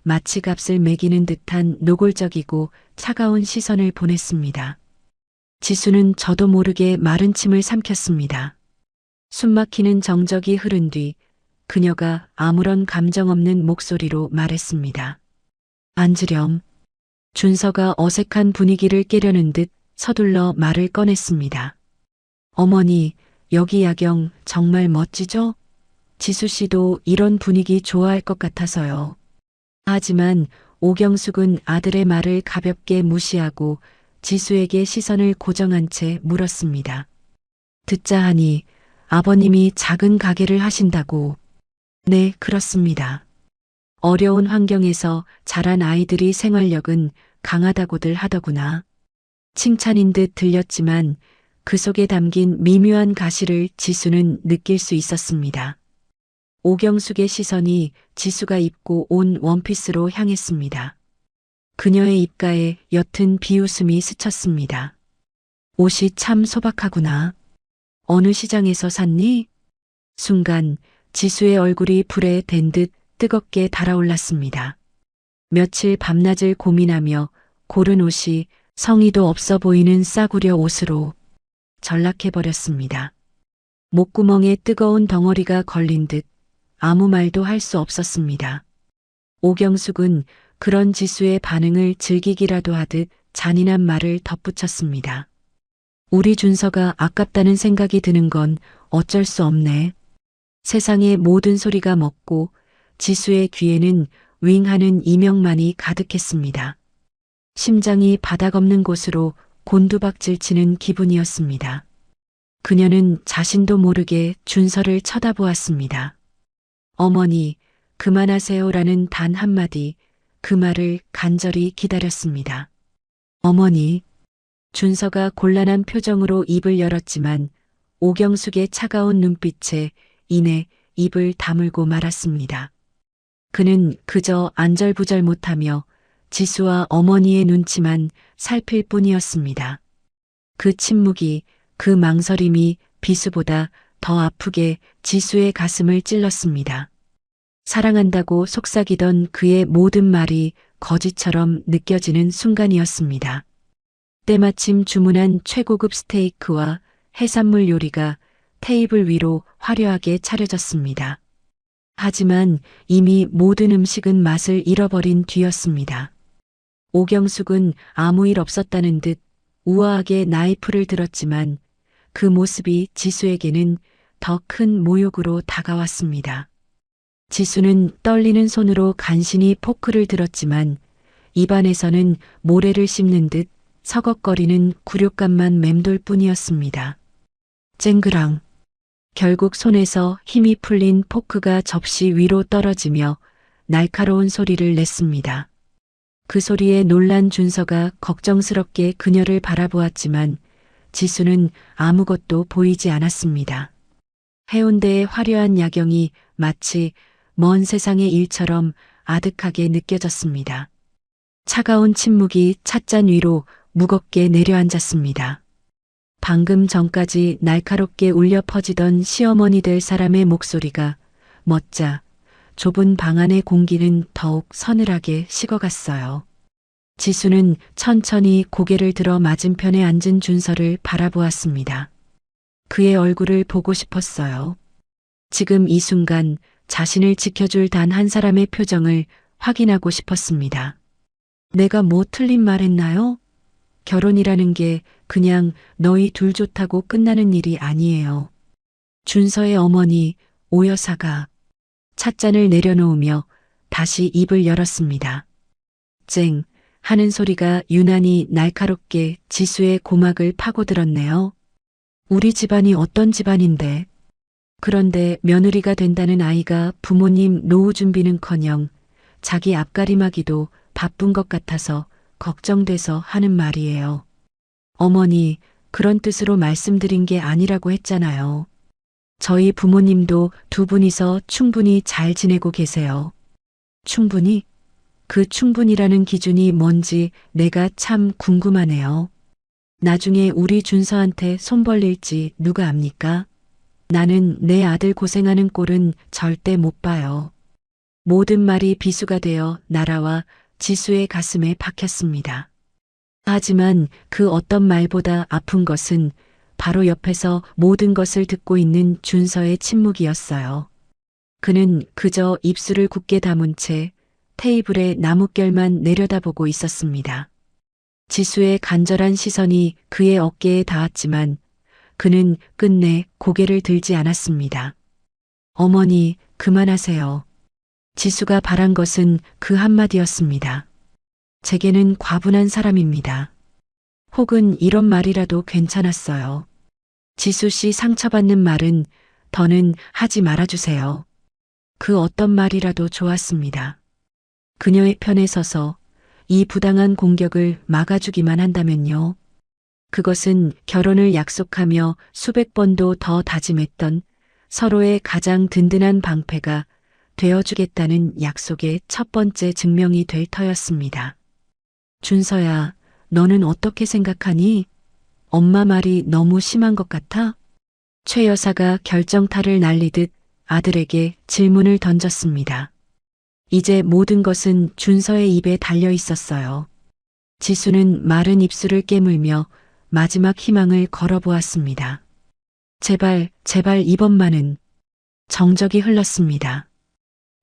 마치 값을 매기는 듯한 노골적이고 차가운 시선을 보냈습니다. 지수는 저도 모르게 마른 침을 삼켰습니다. 숨막히는 정적이 흐른 뒤 그녀가 아무런 감정 없는 목소리로 말했습니다. 앉으렴. 준서가 어색한 분위기를 깨려는 듯 서둘러 말을 꺼냈습니다. 어머니, 여기 야경 정말 멋지죠? 지수 씨도 이런 분위기 좋아할 것 같아서요. 하지만 오경숙은 아들의 말을 가볍게 무시하고 지수에게 시선을 고정한 채 물었습니다. 듣자 하니 아버님이 작은 가게를 하신다고. 네, 그렇습니다. 어려운 환경에서 자란 아이들이 생활력은 강하다고들 하더구나. 칭찬인 듯 들렸지만 그 속에 담긴 미묘한 가시를 지수는 느낄 수 있었습니다. 오경숙의 시선이 지수가 입고 온 원피스로 향했습니다. 그녀의 입가에 옅은 비웃음이 스쳤습니다. 옷이 참 소박하구나. 어느 시장에서 샀니? 순간 지수의 얼굴이 불에 댄 듯 뜨겁게 달아올랐습니다. 며칠 밤낮을 고민하며 고른 옷이 성의도 없어 보이는 싸구려 옷으로 전락해버렸습니다. 목구멍에 뜨거운 덩어리가 걸린 듯 아무 말도 할 수 없었습니다. 오경숙은 그런 지수의 반응을 즐기기라도 하듯 잔인한 말을 덧붙였습니다. 우리 준서가 아깝다는 생각이 드는 건 어쩔 수 없네. 세상의 모든 소리가 먹고 지수의 귀에는 윙하는 이명만이 가득했습니다. 심장이 바닥 없는 곳으로 곤두박질 치는 기분이었습니다. 그녀는 자신도 모르게 준서를 쳐다보았습니다. 어머니, 그만하세요라는 단 한마디, 그 말을 간절히 기다렸습니다. 어머니, 준서가 곤란한 표정으로 입을 열었지만 오경숙의 차가운 눈빛에 이내 입을 다물고 말았습니다. 그는 그저 안절부절 못하며 지수와 어머니의 눈치만 살필 뿐이었습니다. 그 침묵이, 그 망설임이 비수보다 더 아프게 지수의 가슴을 찔렀습니다. 사랑한다고 속삭이던 그의 모든 말이 거짓처럼 느껴지는 순간이었습니다. 때마침 주문한 최고급 스테이크와 해산물 요리가 테이블 위로 화려하게 차려졌습니다. 하지만 이미 모든 음식은 맛을 잃어버린 뒤였습니다. 오경숙은 아무 일 없었다는 듯 우아하게 나이프를 들었지만 그 모습이 지수에게는 더 큰 모욕으로 다가왔습니다. 지수는 떨리는 손으로 간신히 포크를 들었지만 입안에서는 모래를 씹는 듯 서걱거리는 굴욕감만 맴돌 뿐이었습니다. 쨍그랑. 결국 손에서 힘이 풀린 포크가 접시 위로 떨어지며 날카로운 소리를 냈습니다. 그 소리에 놀란 준서가 걱정스럽게 그녀를 바라보았지만 지수는 아무것도 보이지 않았습니다. 해운대의 화려한 야경이 마치 먼 세상의 일처럼 아득하게 느껴졌습니다. 차가운 침묵이 찻잔 위로 무겁게 내려앉았습니다. 방금 전까지 날카롭게 울려 퍼지던 시어머니 될 사람의 목소리가 멎자 좁은 방 안의 공기는 더욱 서늘하게 식어갔어요. 지수는 천천히 고개를 들어 맞은편에 앉은 준서를 바라보았습니다. 그의 얼굴을 보고 싶었어요. 지금 이 순간 자신을 지켜줄 단 한 사람의 표정을 확인하고 싶었습니다. 내가 뭐 틀린 말 했나요? 결혼이라는 게 그냥 너희 둘 좋다고 끝나는 일이 아니에요. 준서의 어머니 오 여사가 찻잔을 내려놓으며 다시 입을 열었습니다. 쨍 하는 소리가 유난히 날카롭게 지수의 고막을 파고들었네요. 우리 집안이 어떤 집안인데 그런데 며느리가 된다는 아이가 부모님 노후 준비는커녕 자기 앞가림하기도 바쁜 것 같아서 걱정돼서 하는 말이에요. 어머니, 그런 뜻으로 말씀드린 게 아니라고 했잖아요. 저희 부모님도 두 분이서 충분히 잘 지내고 계세요. 충분히? 그 충분이라는 기준이 뭔지 내가 참 궁금하네요. 나중에 우리 준서한테 손 벌릴지 누가 압니까? 나는 내 아들 고생하는 꼴은 절대 못 봐요. 모든 말이 비수가 되어 나라와 지수의 가슴에 박혔습니다. 하지만 그 어떤 말보다 아픈 것은 바로 옆에서 모든 것을 듣고 있는 준서의 침묵이었어요. 그는 그저 입술을 굳게 다문 채 테이블에 나뭇결만 내려다보고 있었습니다. 지수의 간절한 시선이 그의 어깨에 닿았지만 그는 끝내 고개를 들지 않았습니다. 어머니, 그만하세요. 지수가 바란 것은 그 한마디였습니다. 제게는 과분한 사람입니다. 혹은 이런 말이라도 괜찮았어요. 지수 씨 상처받는 말은 더는 하지 말아주세요. 그 어떤 말이라도 좋았습니다. 그녀의 편에 서서 이 부당한 공격을 막아주기만 한다면요. 그것은 결혼을 약속하며 수백 번도 더 다짐했던 서로의 가장 든든한 방패가 되어주겠다는 약속의 첫 번째 증명이 될 터였습니다. 준서야, 너는 어떻게 생각하니? 엄마 말이 너무 심한 것 같아? 최 여사가 결정타를 날리듯 아들에게 질문을 던졌습니다. 이제 모든 것은 준서의 입에 달려 있었어요. 지수는 마른 입술을 깨물며 마지막 희망을 걸어보았습니다. 제발, 제발 이번만은. 정적이 흘렀습니다.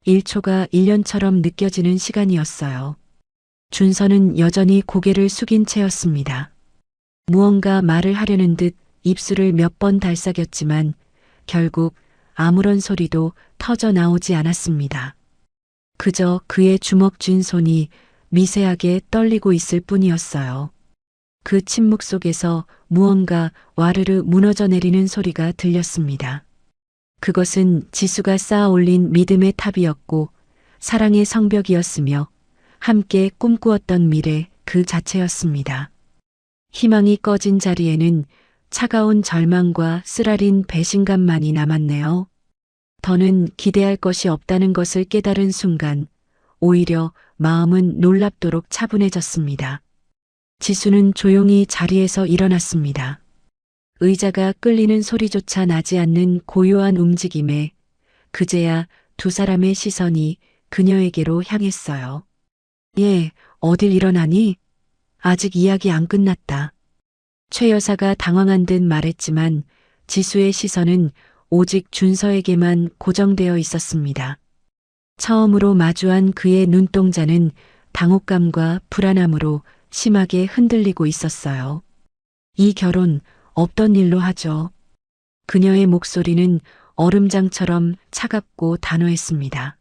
1초가 1년처럼 느껴지는 시간이었어요. 준서는 여전히 고개를 숙인 채였습니다. 무언가 말을 하려는 듯 입술을 몇 번 달싹였지만 결국 아무런 소리도 터져 나오지 않았습니다. 그저 그의 주먹 쥔 손이 미세하게 떨리고 있을 뿐이었어요. 그 침묵 속에서 무언가 와르르 무너져 내리는 소리가 들렸습니다. 그것은 지수가 쌓아 올린 믿음의 탑이었고 사랑의 성벽이었으며 함께 꿈꾸었던 미래 그 자체였습니다. 희망이 꺼진 자리에는 차가운 절망과 쓰라린 배신감만이 남았네요. 더는 기대할 것이 없다는 것을 깨달은 순간 오히려 마음은 놀랍도록 차분해졌습니다. 지수는 조용히 자리에서 일어났습니다. 의자가 끌리는 소리조차 나지 않는 고요한 움직임에 그제야 두 사람의 시선이 그녀에게로 향했어요. 예, 어딜 일어나니? 아직 이야기 안 끝났다. 최 여사가 당황한 듯 말했지만 지수의 시선은 오직 준서에게만 고정되어 있었습니다. 처음으로 마주한 그의 눈동자는 당혹감과 불안함으로 심하게 흔들리고 있었어요. 이 결혼 없던 일로 하죠. 그녀의 목소리는 얼음장처럼 차갑고 단호했습니다.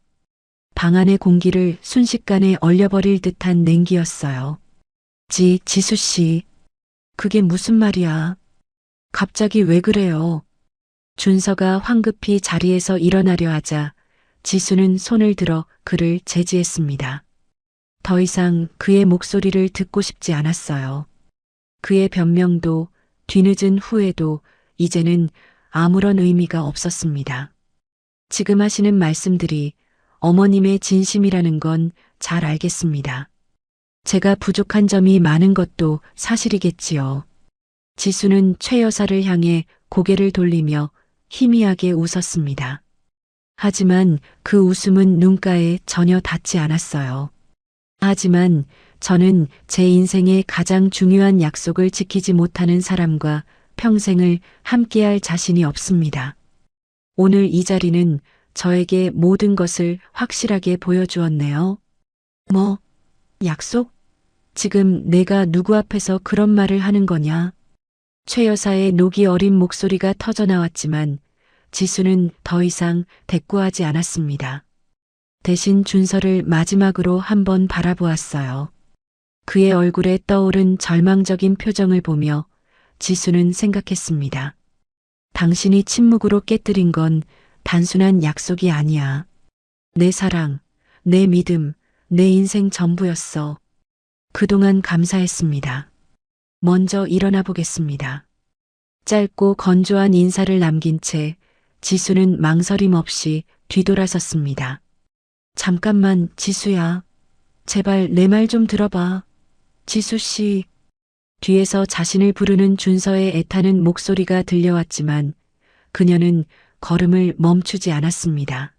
방 안의 공기를 순식간에 얼려버릴 듯한 냉기였어요. 지수 씨, 그게 무슨 말이야? 갑자기 왜 그래요? 준서가 황급히 자리에서 일어나려 하자 지수는 손을 들어 그를 제지했습니다. 더 이상 그의 목소리를 듣고 싶지 않았어요. 그의 변명도 뒤늦은 후회도 이제는 아무런 의미가 없었습니다. 지금 하시는 말씀들이 어머님의 진심이라는 건 잘 알겠습니다. 제가 부족한 점이 많은 것도 사실이겠지요. 지수는 최 여사를 향해 고개를 돌리며 희미하게 웃었습니다. 하지만 그 웃음은 눈가에 전혀 닿지 않았어요. 하지만 저는 제 인생의 가장 중요한 약속을 지키지 못하는 사람과 평생을 함께할 자신이 없습니다. 오늘 이 자리는 저에게 모든 것을 확실하게 보여주었네요. 뭐, 약속? 지금 내가 누구 앞에서 그런 말을 하는 거냐? 최 여사의 녹이 어린 목소리가 터져 나왔지만 지수는 더 이상 대꾸하지 않았습니다. 대신 준서를 마지막으로 한번 바라보았어요. 그의 얼굴에 떠오른 절망적인 표정을 보며 지수는 생각했습니다. 당신이 침묵으로 깨뜨린 건 단순한 약속이 아니야. 내 사랑, 내 믿음, 내 인생 전부였어. 그동안 감사했습니다. 먼저 일어나 보겠습니다. 짧고 건조한 인사를 남긴 채 지수는 망설임 없이 뒤돌아섰습니다. 잠깐만, 지수야. 제발 내 말 좀 들어봐. 지수 씨. 뒤에서 자신을 부르는 준서의 애타는 목소리가 들려왔지만 그녀는 걸음을 멈추지 않았습니다.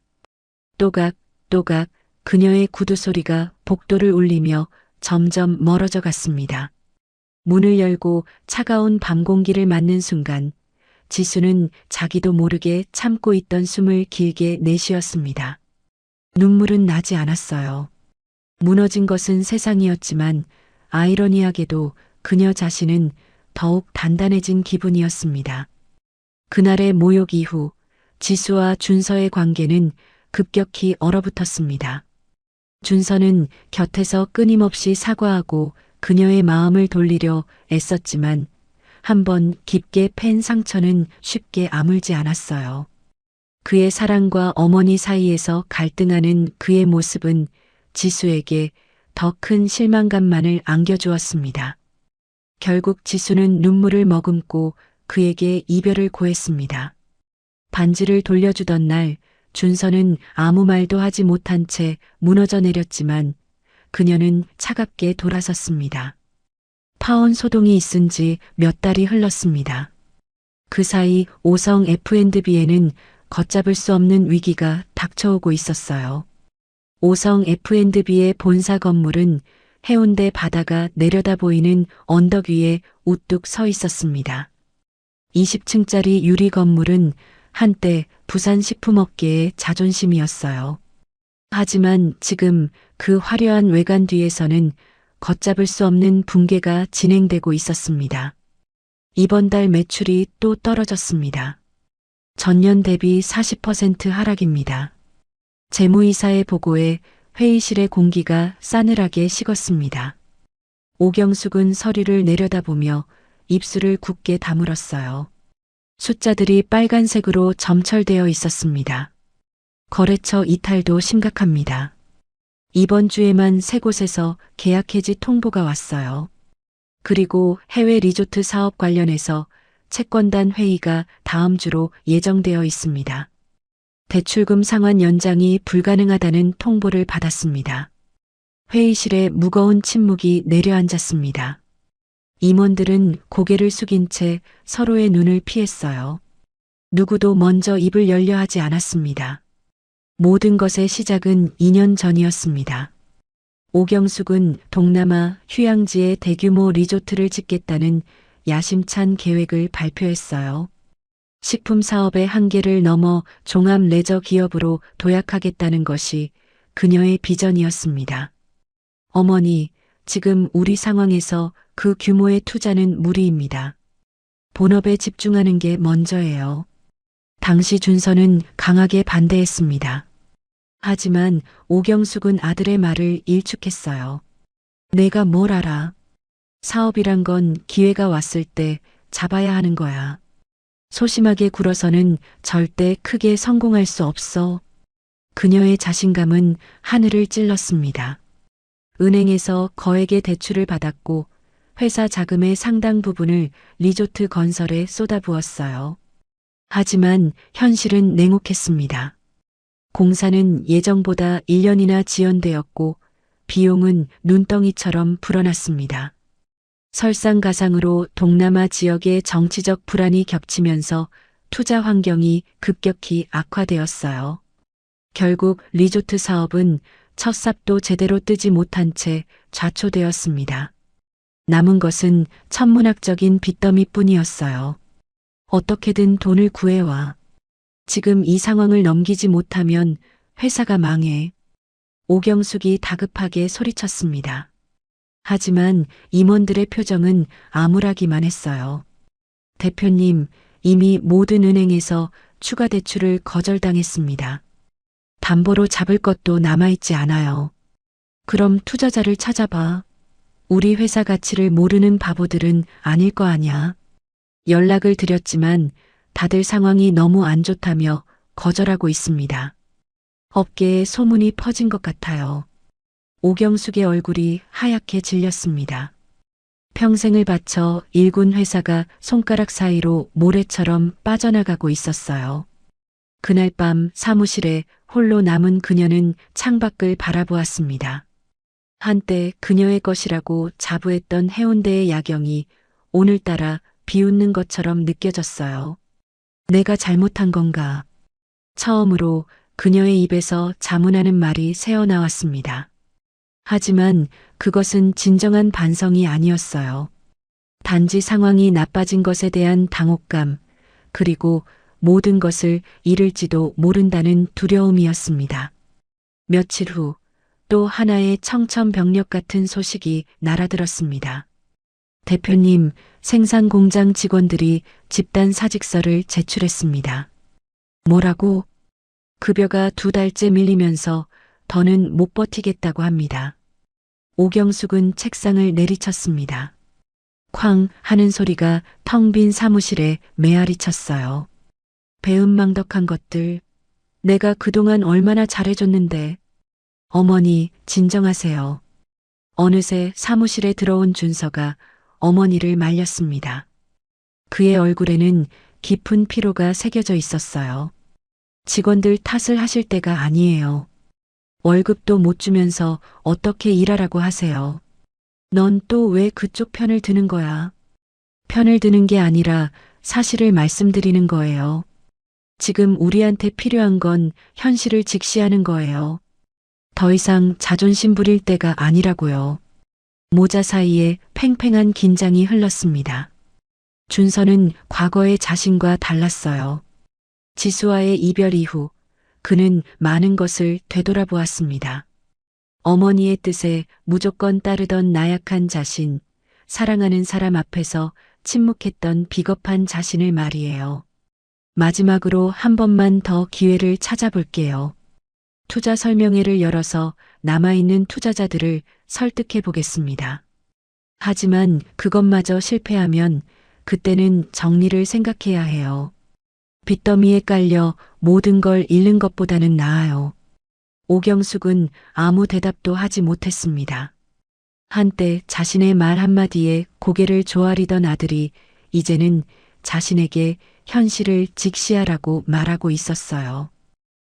또각, 또각 그녀의 구두 소리가 복도를 울리며 점점 멀어져 갔습니다. 문을 열고 차가운 밤 공기를 맞는 순간 지수는 자기도 모르게 참고 있던 숨을 길게 내쉬었습니다. 눈물은 나지 않았어요. 무너진 것은 세상이었지만 아이러니하게도 그녀 자신은 더욱 단단해진 기분이었습니다. 그날의 모욕 이후 지수와 준서의 관계는 급격히 얼어붙었습니다. 준서는 곁에서 끊임없이 사과하고 그녀의 마음을 돌리려 애썼지만 한번 깊게 팬 상처는 쉽게 아물지 않았어요. 그의 사랑과 어머니 사이에서 갈등하는 그의 모습은 지수에게 더 큰 실망감만을 안겨주었습니다. 결국 지수는 눈물을 머금고 그에게 이별을 고했습니다. 반지를 돌려주던 날 준서는 아무 말도 하지 못한 채 무너져 내렸지만 그녀는 차갑게 돌아섰습니다. 파혼 소동이 있은 지 몇 달이 흘렀습니다. 그 사이 오성 F&B에는 걷잡을 수 없는 위기가 닥쳐오고 있었어요. 오성 F&B의 본사 건물은 해운대 바다가 내려다 보이는 언덕 위에 우뚝 서 있었습니다. 20층짜리 유리 건물은 한때 부산 식품업계의 자존심이었어요. 하지만 지금 그 화려한 외관 뒤에서는 걷잡을 수 없는 붕괴가 진행되고 있었습니다. 이번 달 매출이 또 떨어졌습니다. 전년 대비 40% 하락입니다. 재무이사의 보고에 회의실의 공기가 싸늘하게 식었습니다. 오경숙은 서류를 내려다보며 입술을 굳게 다물었어요. 숫자들이 빨간색으로 점철되어 있었습니다. 거래처 이탈도 심각합니다. 이번 주에만 3곳에서 계약 해지 통보가 왔어요. 그리고 해외 리조트 사업 관련해서 채권단 회의가 다음 주로 예정되어 있습니다. 대출금 상환 연장이 불가능하다는 통보를 받았습니다. 회의실에 무거운 침묵이 내려앉았습니다. 임원들은 고개를 숙인 채 서로의 눈을 피했어요. 누구도 먼저 입을 열려 하지 않았습니다. 모든 것의 시작은 2년 전이었습니다. 오경숙은 동남아 휴양지에 대규모 리조트를 짓겠다는 야심찬 계획을 발표했어요. 식품 사업의 한계를 넘어 종합 레저 기업으로 도약하겠다는 것이 그녀의 비전이었습니다. 어머니, 지금 우리 상황에서 그 규모의 투자는 무리입니다. 본업에 집중하는 게 먼저예요. 당시 준서는 강하게 반대했습니다. 하지만 오경숙은 아들의 말을 일축했어요. 내가 뭘 알아? 사업이란 건 기회가 왔을 때 잡아야 하는 거야. 소심하게 굴어서는 절대 크게 성공할 수 없어. 그녀의 자신감은 하늘을 찔렀습니다. 은행에서 거액의 대출을 받았고 회사 자금의 상당 부분을 리조트 건설에 쏟아부었어요. 하지만 현실은 냉혹했습니다. 공사는 예정보다 1년이나 지연되었고 비용은 눈덩이처럼 불어났습니다. 설상가상으로 동남아 지역의 정치적 불안이 겹치면서 투자 환경이 급격히 악화되었어요. 결국 리조트 사업은 첫 삽도 제대로 뜨지 못한 채 좌초되었습니다. 남은 것은 천문학적인 빚더미뿐이었어요. 어떻게든 돈을 구해와. 지금 이 상황을 넘기지 못하면 회사가 망해. 오경숙이 다급하게 소리쳤습니다. 하지만 임원들의 표정은 암울하기만 했어요. 대표님, 이미 모든 은행에서 추가 대출을 거절당했습니다. 담보로 잡을 것도 남아있지 않아요. 그럼 투자자를 찾아봐. 우리 회사 가치를 모르는 바보들은 아닐 거 아냐. 연락을 드렸지만 다들 상황이 너무 안 좋다며 거절하고 있습니다. 업계에 소문이 퍼진 것 같아요. 오경숙의 얼굴이 하얗게 질렸습니다. 평생을 바쳐 일군 회사가 손가락 사이로 모래처럼 빠져나가고 있었어요. 그날 밤 사무실에 홀로 남은 그녀는 창밖을 바라보았습니다. 한때 그녀의 것이라고 자부했던 해운대의 야경이 오늘따라 비웃는 것처럼 느껴졌어요. 내가 잘못한 건가? 처음으로 그녀의 입에서 자문하는 말이 새어나왔습니다. 하지만 그것은 진정한 반성이 아니었어요. 단지 상황이 나빠진 것에 대한 당혹감, 그리고 모든 것을 잃을지도 모른다는 두려움이었습니다. 며칠 후 또 하나의 청천벽력 같은 소식이 날아들었습니다. 대표님, 생산 공장 직원들이 집단 사직서를 제출했습니다. 뭐라고? 급여가 2달째 밀리면서 더는 못 버티겠다고 합니다. 오경숙은 책상을 내리쳤습니다. 쾅 하는 소리가 텅 빈 사무실에 메아리 쳤어요. 배은망덕한 것들. 내가 그동안 얼마나 잘해줬는데. 어머니, 진정하세요. 어느새 사무실에 들어온 준서가 어머니를 말렸습니다. 그의 얼굴에는 깊은 피로가 새겨져 있었어요. 직원들 탓을 하실 때가 아니에요. 월급도 못 주면서 어떻게 일하라고 하세요. 넌 또 왜 그쪽 편을 드는 거야? 편을 드는 게 아니라 사실을 말씀드리는 거예요. 지금 우리한테 필요한 건 현실을 직시하는 거예요. 더 이상 자존심 부릴 때가 아니라고요. 모자 사이에 팽팽한 긴장이 흘렀습니다. 준서는 과거의 자신과 달랐어요. 지수와의 이별 이후 그는 많은 것을 되돌아보았습니다. 어머니의 뜻에 무조건 따르던 나약한 자신, 사랑하는 사람 앞에서 침묵했던 비겁한 자신을 말이에요. 마지막으로 한 번만 더 기회를 찾아볼게요. 투자 설명회를 열어서 남아있는 투자자들을 설득해 보겠습니다. 하지만 그것마저 실패하면 그때는 정리를 생각해야 해요. 빚더미에 깔려 모든 걸 잃는 것보다는 나아요. 오경숙은 아무 대답도 하지 못했습니다. 한때 자신의 말 한마디에 고개를 조아리던 아들이 이제는 자신에게 현실을 직시하라고 말하고 있었어요.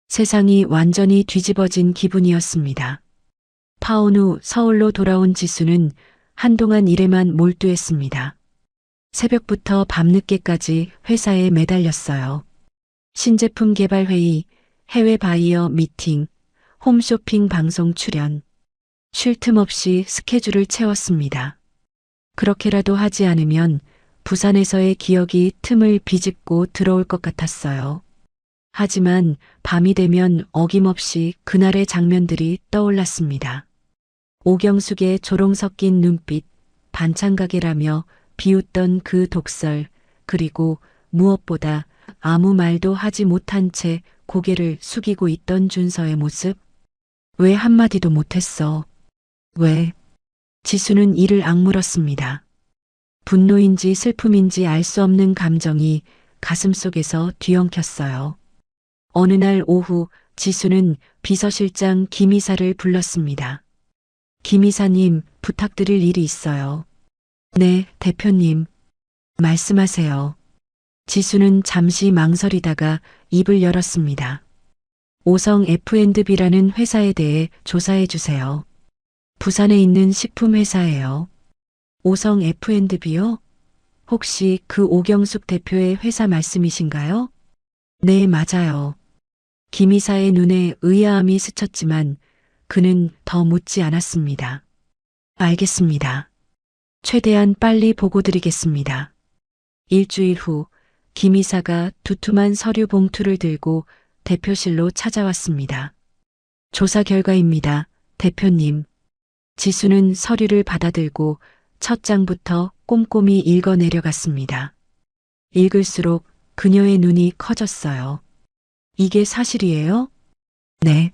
세상이 완전히 뒤집어진 기분이었습니다. 파혼 후 서울로 돌아온 지수는 한동안 일에만 몰두했습니다. 새벽부터 밤늦게까지 회사에 매달렸어요. 신제품 개발 회의, 해외 바이어 미팅, 홈쇼핑 방송 출연. 쉴 틈 없이 스케줄을 채웠습니다. 그렇게라도 하지 않으면 부산에서의 기억이 틈을 비집고 들어올 것 같았어요. 하지만 밤이 되면 어김없이 그날의 장면들이 떠올랐습니다. 오경숙의 조롱 섞인 눈빛, 반찬가게라며 비웃던 그 독설, 그리고 무엇보다 아무 말도 하지 못한 채 고개를 숙이고 있던 준서의 모습. 왜 한마디도 못했어? 왜? 지수는 이를 악물었습니다. 분노인지 슬픔인지 알 수 없는 감정이 가슴속에서 뒤엉켰어요. 어느 날 오후 지수는 비서실장 김 이사를 불렀습니다. 김 이사님, 부탁드릴 일이 있어요. 네, 대표님. 말씀하세요. 지수는 잠시 망설이다가 입을 열었습니다. 오성 F&B라는 회사에 대해 조사해 주세요. 부산에 있는 식품 회사예요. 오성 F&B요? 혹시 그 오경숙 대표의 회사 말씀이신가요? 네, 맞아요. 김 이사의 눈에 의아함이 스쳤지만 그는 더 묻지 않았습니다. 알겠습니다. 최대한 빨리 보고 드리겠습니다. 일주일 후 김 이사가 두툼한 서류 봉투를 들고 대표실로 찾아왔습니다. 조사 결과입니다, 대표님. 지수는 서류를 받아들고 첫 장부터 꼼꼼히 읽어 내려갔습니다. 읽을수록 그녀의 눈이 커졌어요. 이게 사실이에요? 네.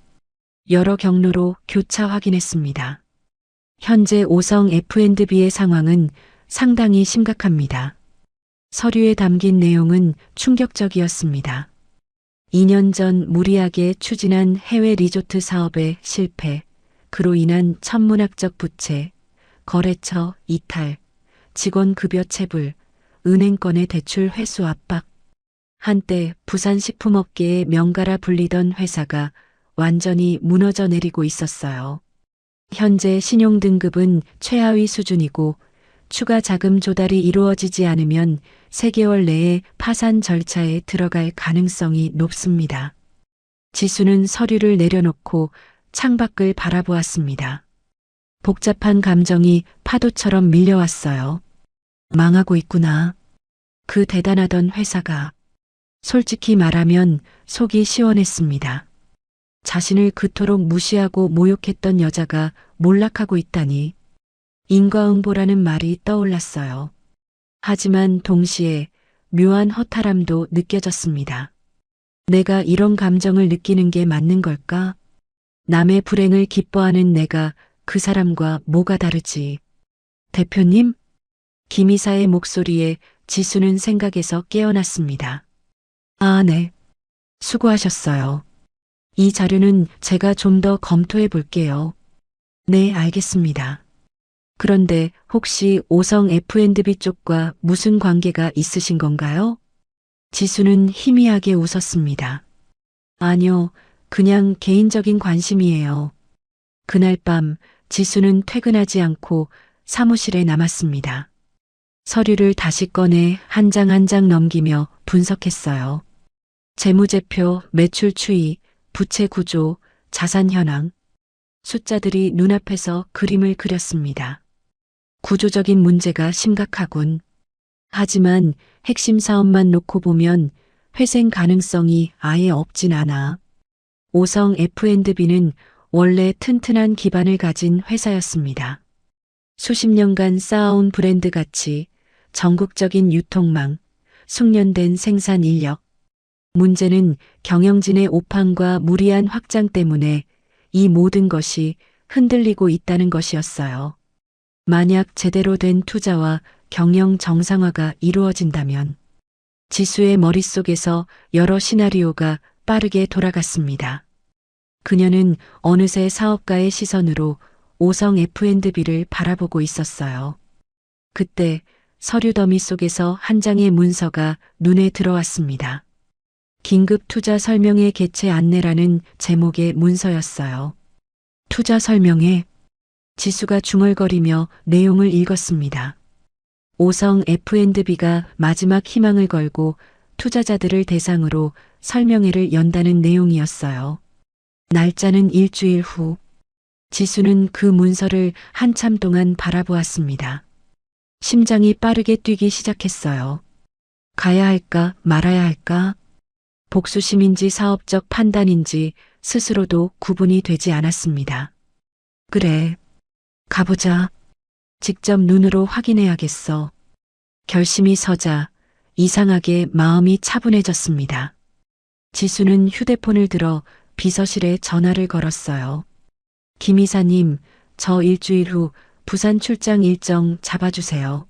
여러 경로로 교차 확인했습니다. 현재 오성 F&B의 상황은 상당히 심각합니다. 서류에 담긴 내용은 충격적이었습니다. 2년 전 무리하게 추진한 해외 리조트 사업의 실패, 그로 인한 천문학적 부채, 거래처 이탈, 직원 급여 체불, 은행권의 대출 회수 압박. 한때 부산 식품업계의 명가라 불리던 회사가 완전히 무너져 내리고 있었어요. 현재 신용등급은 최하위 수준이고 추가 자금 조달이 이루어지지 않으면 3개월 내에 파산 절차에 들어갈 가능성이 높습니다. 지수는 서류를 내려놓고 창밖을 바라보았습니다. 복잡한 감정이 파도처럼 밀려왔어요. 망하고 있구나. 그 대단하던 회사가. 솔직히 말하면 속이 시원했습니다. 자신을 그토록 무시하고 모욕했던 여자가 몰락하고 있다니. 인과응보라는 말이 떠올랐어요. 하지만 동시에 묘한 허탈함도 느껴졌습니다. 내가 이런 감정을 느끼는 게 맞는 걸까? 남의 불행을 기뻐하는 내가 그 사람과 뭐가 다르지? 대표님? 김 이사의 목소리에 지수는 생각에서 깨어났습니다. 아, 네. 수고하셨어요. 이 자료는 제가 좀 더 검토해 볼게요. 네, 알겠습니다. 그런데 혹시 오성 F&B 쪽과 무슨 관계가 있으신 건가요? 지수는 희미하게 웃었습니다. 아니요, 그냥 개인적인 관심이에요. 그날 밤 지수는 퇴근하지 않고 사무실에 남았습니다. 서류를 다시 꺼내 한 장 한 장 넘기며 분석했어요. 재무제표, 매출 추이, 부채 구조, 자산 현황. 숫자들이 눈앞에서 그림을 그렸습니다. 구조적인 문제가 심각하군. 하지만 핵심 사업만 놓고 보면 회생 가능성이 아예 없진 않아. 오성 F&B는 원래 튼튼한 기반을 가진 회사였습니다. 수십 년간 쌓아온 브랜드 가치, 전국적인 유통망, 숙련된 생산 인력. 문제는 경영진의 오판과 무리한 확장 때문에 이 모든 것이 흔들리고 있다는 것이었어요. 만약 제대로 된 투자와 경영 정상화가 이루어진다면 지수의 머릿속에서 여러 시나리오가 빠르게 돌아갔습니다. 그녀는 어느새 사업가의 시선으로 오성 F&B를 바라보고 있었어요. 그때 서류 더미 속에서 한 장의 문서가 눈에 들어왔습니다. 긴급 투자 설명회 개최 안내라는 제목의 문서였어요. 투자 설명회. 지수가 중얼거리며 내용을 읽었습니다. 오성 F&B가 마지막 희망을 걸고 투자자들을 대상으로 설명회를 연다는 내용이었어요. 날짜는 일주일 후. 지수는 그 문서를 한참 동안 바라보았습니다. 심장이 빠르게 뛰기 시작했어요. 가야 할까 말아야 할까? 복수심인지 사업적 판단인지 스스로도 구분이 되지 않았습니다. 그래, 가보자. 직접 눈으로 확인해야겠어. 결심이 서자 이상하게 마음이 차분해졌습니다. 지수는 휴대폰을 들어 비서실에 전화를 걸었어요. 김 이사님, 저 일주일 후 부산 출장 일정 잡아주세요.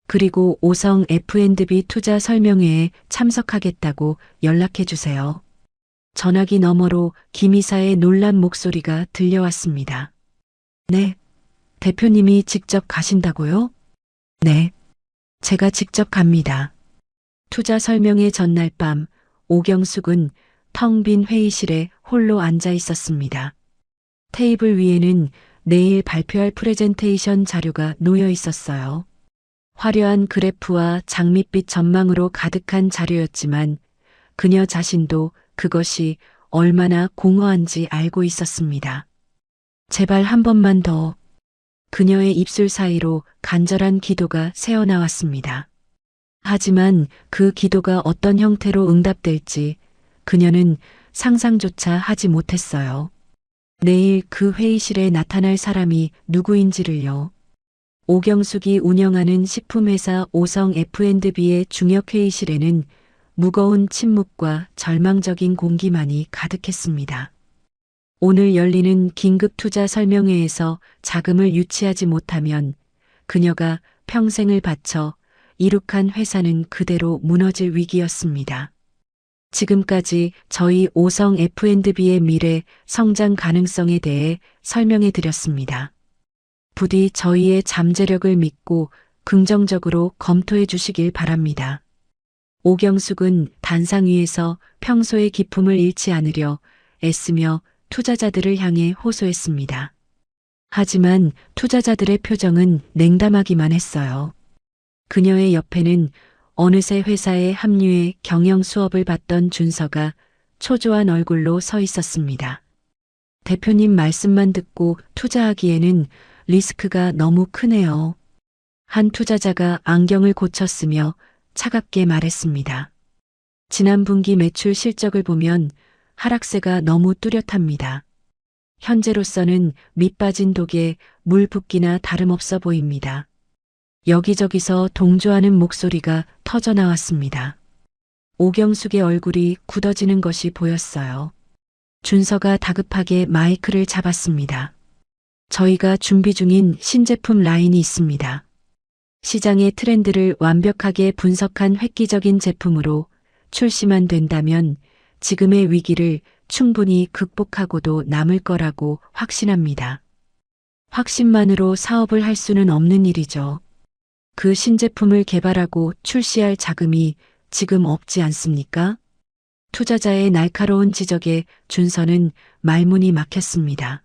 그리고 오성 F&B 투자 설명회에 참석하겠다고 연락해 주세요. 전화기 너머로 김 이사의 놀란 목소리가 들려왔습니다. 네, 대표님이 직접 가신다고요? 네, 제가 직접 갑니다. 투자 설명회 전날 밤 오경숙은 텅 빈 회의실에 홀로 앉아 있었습니다. 테이블 위에는 내일 발표할 프레젠테이션 자료가 놓여 있었어요. 화려한 그래프와 장밋빛 전망으로 가득한 자료였지만 그녀 자신도 그것이 얼마나 공허한지 알고 있었습니다. 제발 한 번만 더. 그녀의 입술 사이로 간절한 기도가 새어나왔습니다. 하지만 그 기도가 어떤 형태로 응답될지 그녀는 상상조차 하지 못했어요. 내일 그 회의실에 나타날 사람이 누구인지를요. 오경숙이 운영하는 식품회사 오성 F&B의 중역회의실에는 무거운 침묵과 절망적인 공기만이 가득했습니다. 오늘 열리는 긴급 투자 설명회에서 자금을 유치하지 못하면 그녀가 평생을 바쳐 이룩한 회사는 그대로 무너질 위기였습니다. 지금까지 저희 오성 F&B의 미래 성장 가능성에 대해 설명해 드렸습니다. 부디 저희의 잠재력을 믿고 긍정적으로 검토해 주시길 바랍니다. 오경숙은 단상 위에서 평소의 기품을 잃지 않으려 애쓰며 투자자들을 향해 호소했습니다. 하지만 투자자들의 표정은 냉담하기만 했어요. 그녀의 옆에는 어느새 회사에 합류해 경영 수업을 받던 준서가 초조한 얼굴로 서 있었습니다. 대표님 말씀만 듣고 투자하기에는 리스크가 너무 크네요. 한 투자자가 안경을 고쳤으며 차갑게 말했습니다. 지난 분기 매출 실적을 보면 하락세가 너무 뚜렷합니다. 현재로서는 밑빠진 독에 물 붓기나 다름없어 보입니다. 여기저기서 동조하는 목소리가 터져나왔습니다. 오경숙의 얼굴이 굳어지는 것이 보였어요. 준서가 다급하게 마이크를 잡았습니다. 저희가 준비 중인 신제품 라인이 있습니다. 시장의 트렌드를 완벽하게 분석한 획기적인 제품으로 출시만 된다면 지금의 위기를 충분히 극복하고도 남을 거라고 확신합니다. 확신만으로 사업을 할 수는 없는 일이죠. 그 신제품을 개발하고 출시할 자금이 지금 없지 않습니까? 투자자의 날카로운 지적에 준서는 말문이 막혔습니다.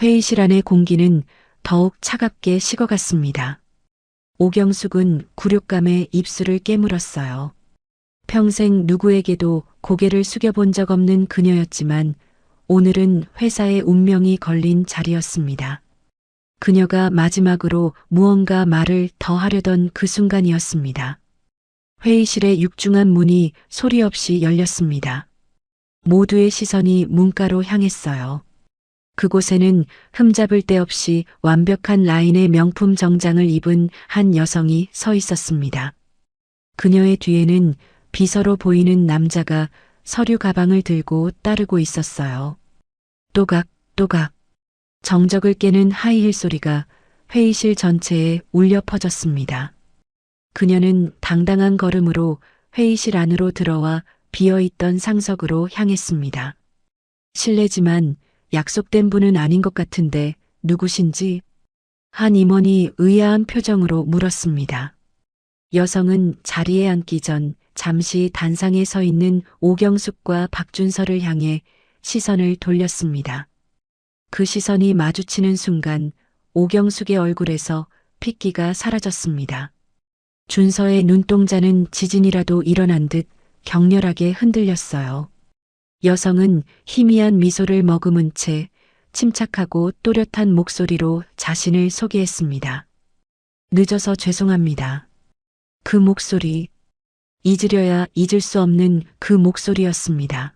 회의실 안의 공기는 더욱 차갑게 식어갔습니다. 오경숙은 굴욕감에 입술을 깨물었어요. 평생 누구에게도 고개를 숙여본 적 없는 그녀였지만 오늘은 회사의 운명이 걸린 자리였습니다. 그녀가 마지막으로 무언가 말을 더 하려던 그 순간이었습니다. 회의실의 육중한 문이 소리 없이 열렸습니다. 모두의 시선이 문가로 향했어요. 그곳에는 흠잡을 데 없이 완벽한 라인의 명품 정장을 입은 한 여성이 서 있었습니다. 그녀의 뒤에는 비서로 보이는 남자가 서류 가방을 들고 따르고 있었어요. 또각또각 정적을 깨는 하이힐 소리가 회의실 전체에 울려 퍼졌습니다. 그녀는 당당한 걸음으로 회의실 안으로 들어와 비어있던 상석으로 향했습니다. 실례지만 약속된 분은 아닌 것 같은데 누구신지? 한 임원이 의아한 표정으로 물었습니다. 여성은 자리에 앉기 전 잠시 단상에 서 있는 오경숙과 박준서를 향해 시선을 돌렸습니다. 그 시선이 마주치는 순간 오경숙의 얼굴에서 핏기가 사라졌습니다. 준서의 눈동자는 지진이라도 일어난 듯 격렬하게 흔들렸어요. 여성은 희미한 미소를 머금은 채 침착하고 또렷한 목소리로 자신을 소개했습니다. 늦어서 죄송합니다. 그 목소리, 잊으려야 잊을 수 없는 그 목소리였습니다.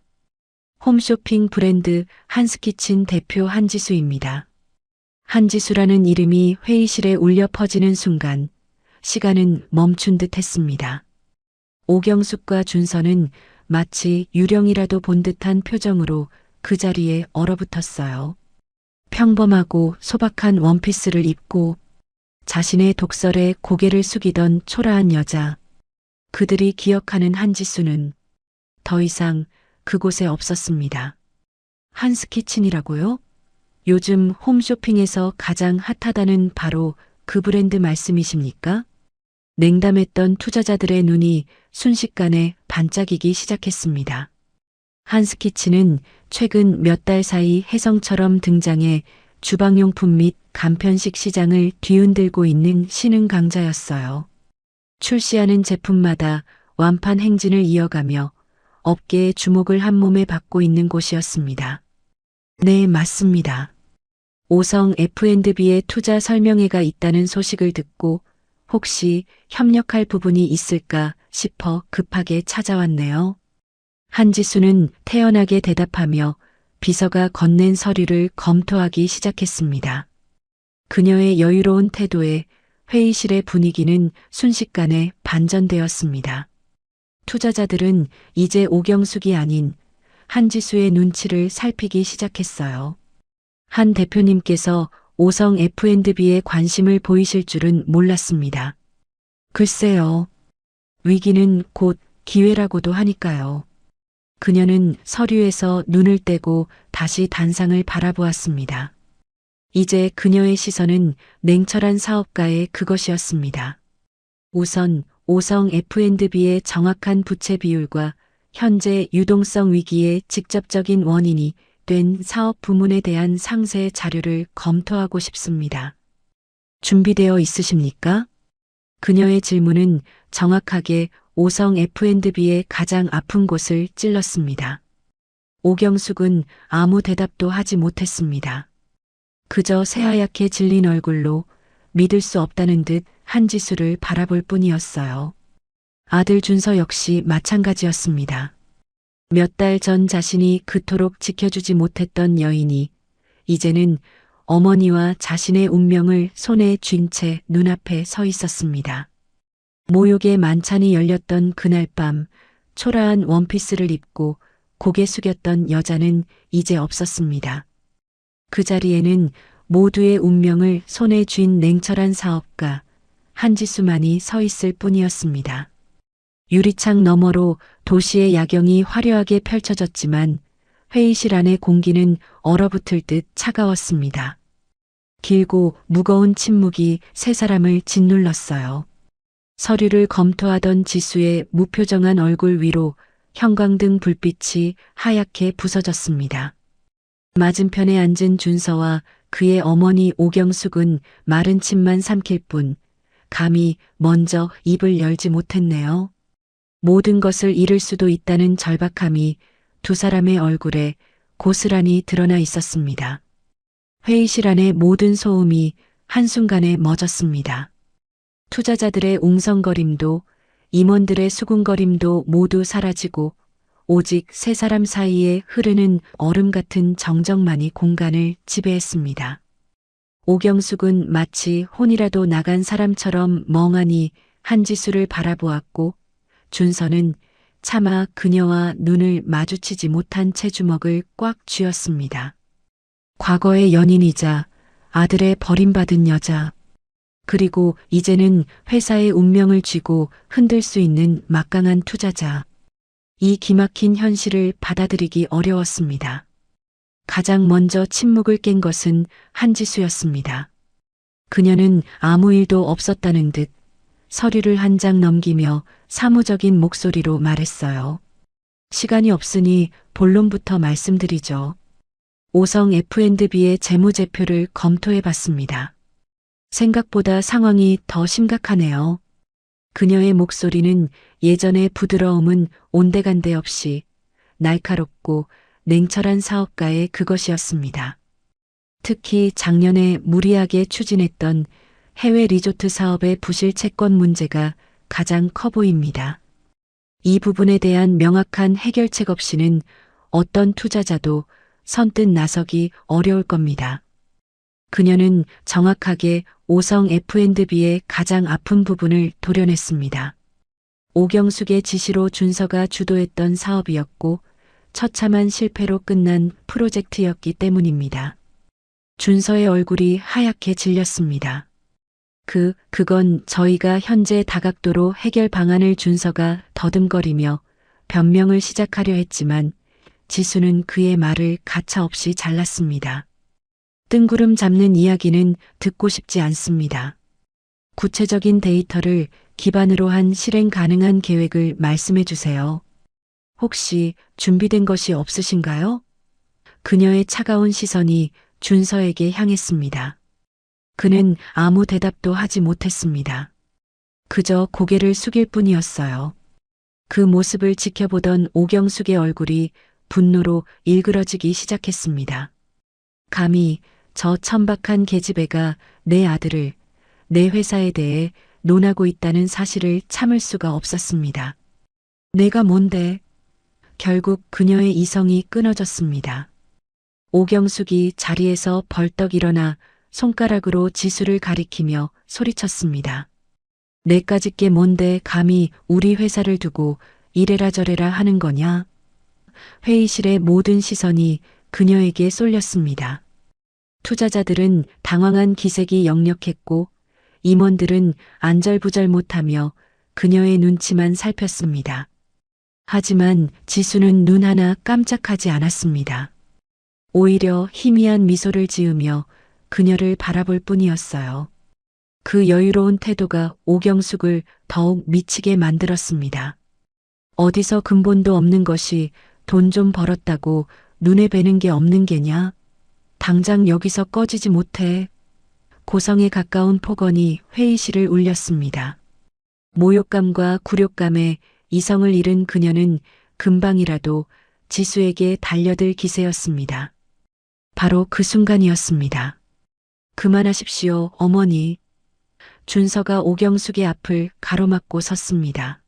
홈쇼핑 브랜드 한스키친 대표 한지수입니다. 한지수라는 이름이 회의실에 울려 퍼지는 순간 시간은 멈춘 듯 했습니다. 오경숙과 준서는 마치 유령이라도 본 듯한 표정으로 그 자리에 얼어붙었어요. 평범하고 소박한 원피스를 입고 자신의 독설에 고개를 숙이던 초라한 여자. 그들이 기억하는 한지수는 더 이상 그곳에 없었습니다. 한스키친이라고요? 요즘 홈쇼핑에서 가장 핫하다는 바로 그 브랜드 말씀이십니까? 냉담했던 투자자들의 눈이 순식간에 반짝이기 시작했습니다. 한스키친은 최근 몇 달 사이 혜성처럼 등장해 주방용품 및 간편식 시장을 뒤흔들고 있는 신흥 강자였어요. 출시하는 제품마다 완판 행진을 이어가며 업계의 주목을 한 몸에 받고 있는 곳이었습니다. 네, 맞습니다. 오성 F&B의 투자 설명회가 있다는 소식을 듣고 혹시 협력할 부분이 있을까 싶어 급하게 찾아왔네요. 한지수는 태연하게 대답하며 비서가 건넨 서류를 검토하기 시작했습니다. 그녀의 여유로운 태도에 회의실의 분위기는 순식간에 반전되었습니다. 투자자들은 이제 오경숙이 아닌 한지수의 눈치를 살피기 시작했어요. 한 대표님께서 오성 F&B에 관심을 보이실 줄은 몰랐습니다. 글쎄요. 위기는 곧 기회라고도 하니까요. 그녀는 서류에서 눈을 떼고 다시 단상을 바라보았습니다. 이제 그녀의 시선은 냉철한 사업가의 그것이었습니다. 우선 오성 F&B의 정확한 부채 비율과 현재 유동성 위기의 직접적인 원인이 된 사업 부문에 대한 상세 자료를 검토하고 싶습니다. 준비되어 있으십니까? 그녀의 질문은 정확하게 오성 F&B의 가장 아픈 곳을 찔렀습니다. 오경숙은 아무 대답도 하지 못했습니다. 그저 새하얗게 질린 얼굴로 믿을 수 없다는 듯 한지수를 바라볼 뿐이었어요. 아들 준서 역시 마찬가지였습니다. 몇 달 전 자신이 그토록 지켜주지 못했던 여인이 이제는 어머니와 자신의 운명을 손에 쥔 채 눈앞에 서 있었습니다. 모욕의 만찬이 열렸던 그날 밤 초라한 원피스를 입고 고개 숙였던 여자는 이제 없었습니다. 그 자리에는 모두의 운명을 손에 쥔 냉철한 사업가 한지수만이 서 있을 뿐이었습니다. 유리창 너머로 도시의 야경이 화려하게 펼쳐졌지만 회의실 안의 공기는 얼어붙을 듯 차가웠습니다. 길고 무거운 침묵이 세 사람을 짓눌렀어요. 서류를 검토하던 지수의 무표정한 얼굴 위로 형광등 불빛이 하얗게 부서졌습니다. 맞은편에 앉은 준서와 그의 어머니 오경숙은 마른 침만 삼킬 뿐 감히 먼저 입을 열지 못했네요. 모든 것을 잃을 수도 있다는 절박함이 두 사람의 얼굴에 고스란히 드러나 있었습니다. 회의실 안의 모든 소음이 한순간에 멎었습니다. 투자자들의 웅성거림도 임원들의 수군거림도 모두 사라지고 오직 세 사람 사이에 흐르는 얼음 같은 정적만이 공간을 지배했습니다. 오경숙은 마치 혼이라도 나간 사람처럼 멍하니 한지수를 바라보았고 준서는 차마 그녀와 눈을 마주치지 못한 채 주먹을 꽉 쥐었습니다. 과거의 연인이자 아들의 버림받은 여자, 그리고 이제는 회사의 운명을 쥐고 흔들 수 있는 막강한 투자자. 이 기막힌 현실을 받아들이기 어려웠습니다. 가장 먼저 침묵을 깬 것은 한지수였습니다. 그녀는 아무 일도 없었다는 듯 서류를 한 장 넘기며 사무적인 목소리로 말했어요. 시간이 없으니 본론부터 말씀드리죠. 오성 F&B의 재무제표를 검토해 봤습니다. 생각보다 상황이 더 심각하네요. 그녀의 목소리는 예전의 부드러움은 온데간데 없이 날카롭고 냉철한 사업가의 그것이었습니다. 특히 작년에 무리하게 추진했던 해외 리조트 사업의 부실 채권 문제가 가장 커 보입니다. 이 부분에 대한 명확한 해결책 없이는 어떤 투자자도 선뜻 나서기 어려울 겁니다. 그녀는 정확하게 오성 F&B의 가장 아픈 부분을 도려냈습니다. 오경숙의 지시로 준서가 주도했던 사업이었고 처참한 실패로 끝난 프로젝트였기 때문입니다. 준서의 얼굴이 하얗게 질렸습니다. 그건 저희가 현재 다각도로 해결 방안을 준서가 더듬거리며 변명을 시작하려 했지만 지수는 그의 말을 가차없이 잘랐습니다. 뜬구름 잡는 이야기는 듣고 싶지 않습니다. 구체적인 데이터를 기반으로 한 실행 가능한 계획을 말씀해 주세요. 혹시 준비된 것이 없으신가요? 그녀의 차가운 시선이 준서에게 향했습니다. 그는 아무 대답도 하지 못했습니다. 그저 고개를 숙일 뿐이었어요. 그 모습을 지켜보던 오경숙의 얼굴이 분노로 일그러지기 시작했습니다. 감히 저 천박한 계집애가 내 아들을, 내 회사에 대해 논하고 있다는 사실을 참을 수가 없었습니다. 내가 뭔데? 결국 그녀의 이성이 끊어졌습니다. 오경숙이 자리에서 벌떡 일어나 손가락으로 지수를 가리키며 소리쳤습니다. 내까짓 게 뭔데 감히 우리 회사를 두고 이래라 저래라 하는 거냐? 회의실의 모든 시선이 그녀에게 쏠렸습니다. 투자자들은 당황한 기색이 역력했고 임원들은 안절부절 못하며 그녀의 눈치만 살폈습니다. 하지만 지수는 눈 하나 깜짝하지 않았습니다. 오히려 희미한 미소를 지으며 그녀를 바라볼 뿐이었어요. 그 여유로운 태도가 오경숙을 더욱 미치게 만들었습니다. 어디서 근본도 없는 것이 돈 좀 벌었다고 눈에 뵈는 게 없는 게냐? 당장 여기서 꺼지지 못해. 고성에 가까운 폭언이 회의실을 울렸습니다. 모욕감과 굴욕감에 이성을 잃은 그녀는 금방이라도 지수에게 달려들 기세였습니다. 바로 그 순간이었습니다. 그만하십시오, 어머니. 준서가 오경숙의 앞을 가로막고 섰습니다.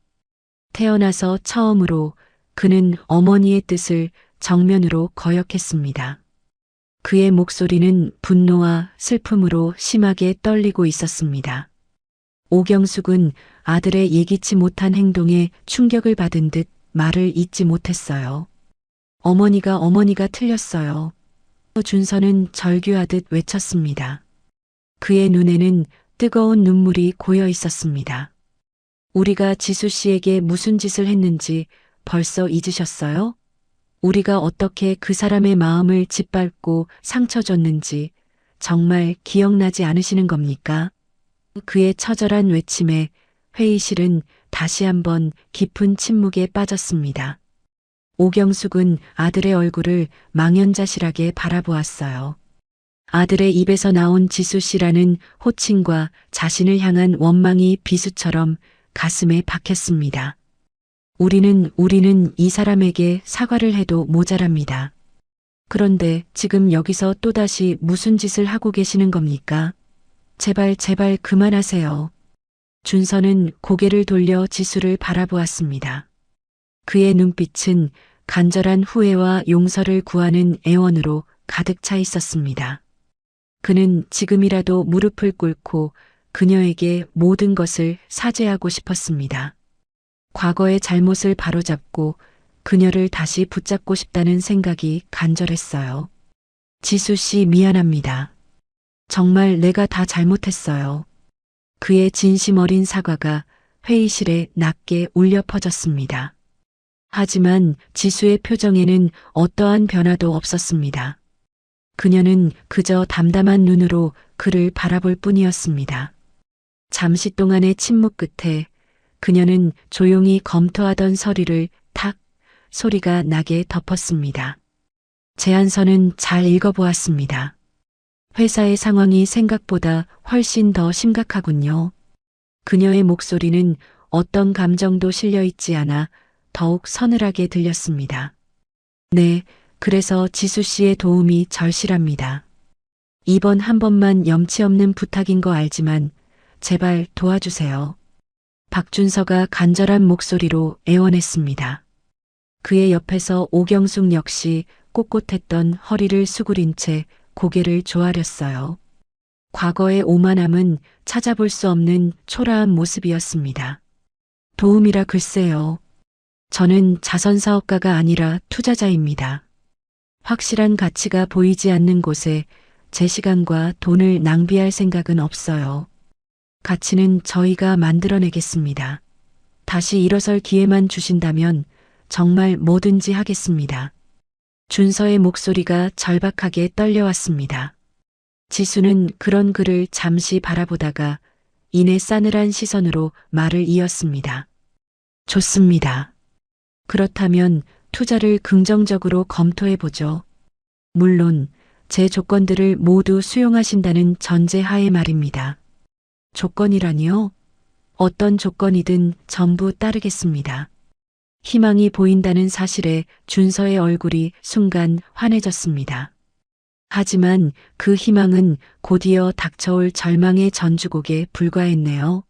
태어나서 처음으로 그는 어머니의 뜻을 정면으로 거역했습니다. 그의 목소리는 분노와 슬픔으로 심하게 떨리고 있었습니다. 오경숙은 아들의 예기치 못한 행동에 충격을 받은 듯 말을 잇지 못했어요. 어머니가 틀렸어요. 준서는 절규하듯 외쳤습니다. 그의 눈에는 뜨거운 눈물이 고여 있었습니다. 우리가 지수 씨에게 무슨 짓을 했는지 벌써 잊으셨어요? 우리가 어떻게 그 사람의 마음을 짓밟고 상처 줬는지 정말 기억나지 않으시는 겁니까? 그의 처절한 외침에 회의실은 다시 한번 깊은 침묵에 빠졌습니다. 오경숙은 아들의 얼굴을 망연자실하게 바라보았어요. 아들의 입에서 나온 지수 씨라는 호칭과 자신을 향한 원망이 비수처럼 가슴에 박혔습니다. 우리는 이 사람에게 사과를 해도 모자랍니다. 그런데 지금 여기서 또다시 무슨 짓을 하고 계시는 겁니까? 제발 그만하세요. 준서는 고개를 돌려 지수를 바라보았습니다. 그의 눈빛은 간절한 후회와 용서를 구하는 애원으로 가득 차 있었습니다. 그는 지금이라도 무릎을 꿇고 그녀에게 모든 것을 사죄하고 싶었습니다. 과거의 잘못을 바로잡고 그녀를 다시 붙잡고 싶다는 생각이 간절했어요. 지수 씨 미안합니다. 정말 내가 다 잘못했어요. 그의 진심 어린 사과가 회의실에 낮게 울려 퍼졌습니다. 하지만 지수의 표정에는 어떠한 변화도 없었습니다. 그녀는 그저 담담한 눈으로 그를 바라볼 뿐이었습니다. 잠시 동안의 침묵 끝에 그녀는 조용히 검토하던 서류를 탁 소리가 나게 덮었습니다. 제안서는 잘 읽어보았습니다. 회사의 상황이 생각보다 훨씬 더 심각하군요. 그녀의 목소리는 어떤 감정도 실려 있지 않아 더욱 서늘하게 들렸습니다. 네, 그래서 지수 씨의 도움이 절실합니다. 이번 한 번만 염치 없는 부탁인 거 알지만 제발 도와주세요. 박준서가 간절한 목소리로 애원했습니다. 그의 옆에서 오경숙 역시 꼿꼿했던 허리를 수그린 채 고개를 조아렸어요. 과거의 오만함은 찾아볼 수 없는 초라한 모습이었습니다. 도움이라 글쎄요. 저는 자선사업가가 아니라 투자자입니다. 확실한 가치가 보이지 않는 곳에 제 시간과 돈을 낭비할 생각은 없어요. 가치는 저희가 만들어내겠습니다. 다시 일어설 기회만 주신다면 정말 뭐든지 하겠습니다. 준서의 목소리가 절박하게 떨려왔습니다. 지수는 그런 그를 잠시 바라보다가 이내 싸늘한 시선으로 말을 이었습니다. 좋습니다. 그렇다면 투자를 긍정적으로 검토해보죠. 물론 제 조건들을 모두 수용하신다는 전제하에 말입니다. 조건이라니요? 어떤 조건이든 전부 따르겠습니다. 희망이 보인다는 사실에 준서의 얼굴이 순간 환해졌습니다. 하지만 그 희망은 곧이어 닥쳐올 절망의 전주곡에 불과했네요.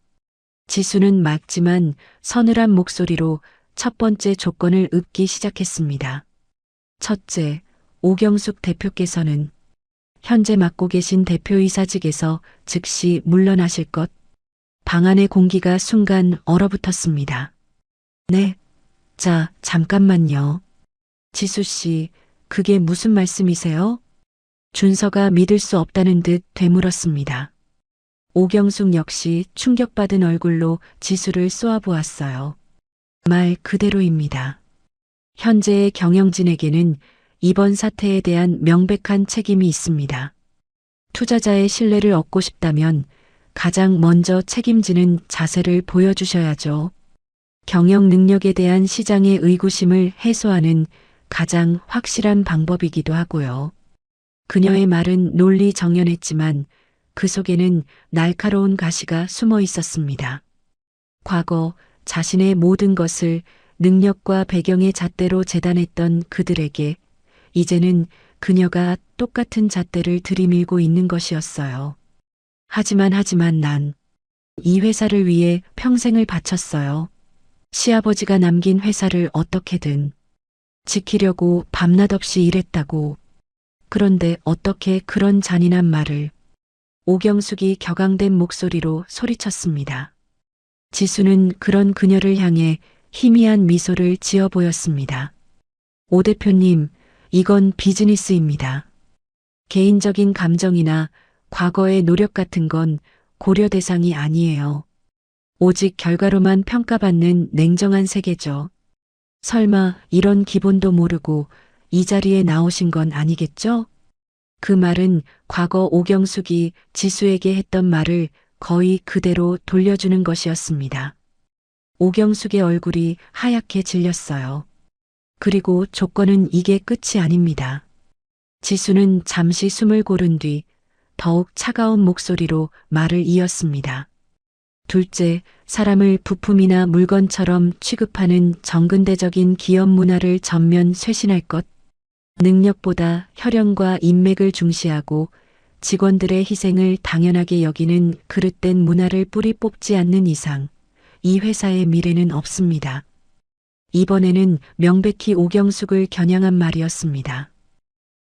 지수는 맑지만 서늘한 목소리로 첫 번째 조건을 읊기 시작했습니다. 첫째, 오경숙 대표께서는 현재 맡고 계신 대표이사직에서 즉시 물러나실 것. 방 안의 공기가 순간 얼어붙었습니다. 네. 자, 잠깐만요. 지수 씨, 그게 무슨 말씀이세요? 준서가 믿을 수 없다는 듯 되물었습니다. 오경숙 역시 충격받은 얼굴로 지수를 쏘아보았어요. 말 그대로입니다. 현재의 경영진에게는 이번 사태에 대한 명백한 책임이 있습니다. 투자자의 신뢰를 얻고 싶다면 가장 먼저 책임지는 자세를 보여주셔야죠. 경영 능력에 대한 시장의 의구심을 해소하는 가장 확실한 방법이기도 하고요. 그녀의 말은 논리정연했지만 그 속에는 날카로운 가시가 숨어 있었습니다. 과거 자신의 모든 것을 능력과 배경의 잣대로 재단했던 그들에게 이제는 그녀가 똑같은 잣대를 들이밀고 있는 것이었어요. 하지만 난 이 회사를 위해 평생을 바쳤어요. 시아버지가 남긴 회사를 어떻게든 지키려고 밤낮 없이 일했다고. 그런데 어떻게 그런 잔인한 말을. 오경숙이 격앙된 목소리로 소리쳤습니다. 지수는 그런 그녀를 향해 희미한 미소를 지어 보였습니다. 오 대표님, 이건 비즈니스입니다. 개인적인 감정이나 과거의 노력 같은 건 고려 대상이 아니에요. 오직 결과로만 평가받는 냉정한 세계죠. 설마 이런 기본도 모르고 이 자리에 나오신 건 아니겠죠? 그 말은 과거 오경숙이 지수에게 했던 말을 거의 그대로 돌려주는 것이었습니다. 오경숙의 얼굴이 하얗게 질렸어요. 그리고 조건은 이게 끝이 아닙니다. 지수는 잠시 숨을 고른 뒤 더욱 차가운 목소리로 말을 이었습니다. 둘째, 사람을 부품이나 물건처럼 취급하는 정근대적인 기업 문화를 전면 쇄신할 것. 능력보다 혈연과 인맥을 중시하고 직원들의 희생을 당연하게 여기는 그릇된 문화를 뿌리 뽑지 않는 이상 이 회사의 미래는 없습니다. 이번에는 명백히 오경숙을 겨냥한 말이었습니다.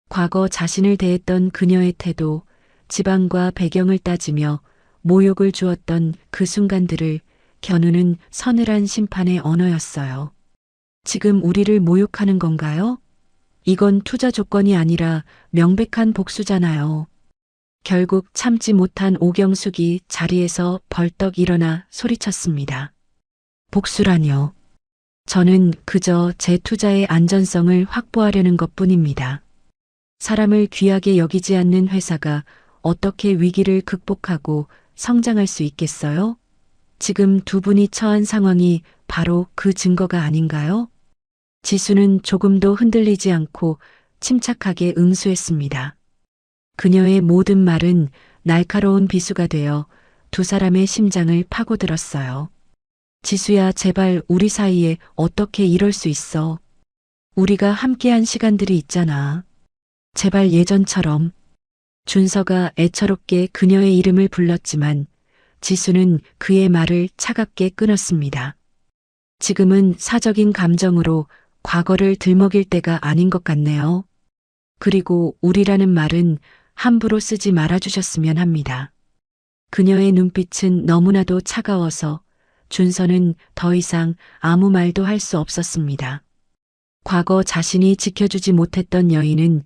과거 자신을 대했던 그녀의 태도, 지방과 배경을 따지며 모욕을 주었던 그 순간들을 겨누는 서늘한 심판의 언어였어요. 지금 우리를 모욕하는 건가요? 이건 투자 조건이 아니라 명백한 복수잖아요. 결국 참지 못한 오경숙이 자리에서 벌떡 일어나 소리쳤습니다. 복수라뇨. 저는 그저 제 투자의 안전성을 확보하려는 것뿐입니다. 사람을 귀하게 여기지 않는 회사가 어떻게 위기를 극복하고 성장할 수 있겠어요? 지금 두 분이 처한 상황이 바로 그 증거가 아닌가요? 지수는 조금도 흔들리지 않고 침착하게 응수했습니다. 그녀의 모든 말은 날카로운 비수가 되어 두 사람의 심장을 파고들었어요. 지수야, 제발 우리 사이에 어떻게 이럴 수 있어. 우리가 함께한 시간들이 있잖아. 제발 예전처럼. 준서가 애처롭게 그녀의 이름을 불렀지만 지수는 그의 말을 차갑게 끊었습니다. 지금은 사적인 감정으로 과거를 들먹일 때가 아닌 것 같네요. 그리고 우리라는 말은 함부로 쓰지 말아주셨으면 합니다. 그녀의 눈빛은 너무나도 차가워서 준서는 더 이상 아무 말도 할 수 없었습니다. 과거 자신이 지켜주지 못했던 여인은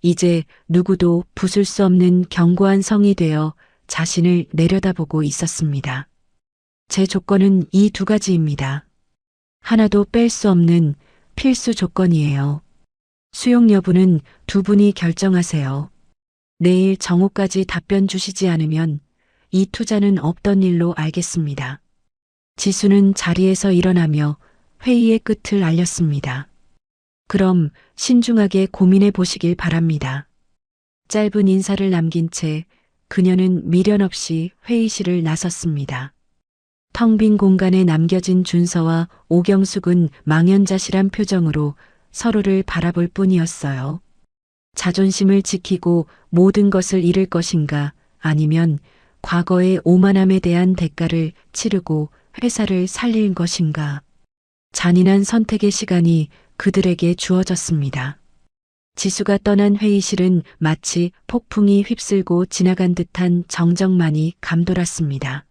이제 누구도 부술 수 없는 견고한 성이 되어 자신을 내려다보고 있었습니다. 제 조건은 이 두 가지입니다. 하나도 뺄 수 없는 필수 조건이에요. 수용 여부는 두 분이 결정하세요. 내일 정오까지 답변 주시지 않으면 이 투자는 없던 일로 알겠습니다. 지수는 자리에서 일어나며 회의의 끝을 알렸습니다. 그럼 신중하게 고민해 보시길 바랍니다. 짧은 인사를 남긴 채 그녀는 미련 없이 회의실을 나섰습니다. 텅 빈 공간에 남겨진 준서와 오경숙은 망연자실한 표정으로 서로를 바라볼 뿐이었어요. 자존심을 지키고 모든 것을 잃을 것인가, 아니면 과거의 오만함에 대한 대가를 치르고 회사를 살릴 것인가. 잔인한 선택의 시간이 그들에게 주어졌습니다. 지수가 떠난 회의실은 마치 폭풍이 휩쓸고 지나간 듯한 정적만이 감돌았습니다.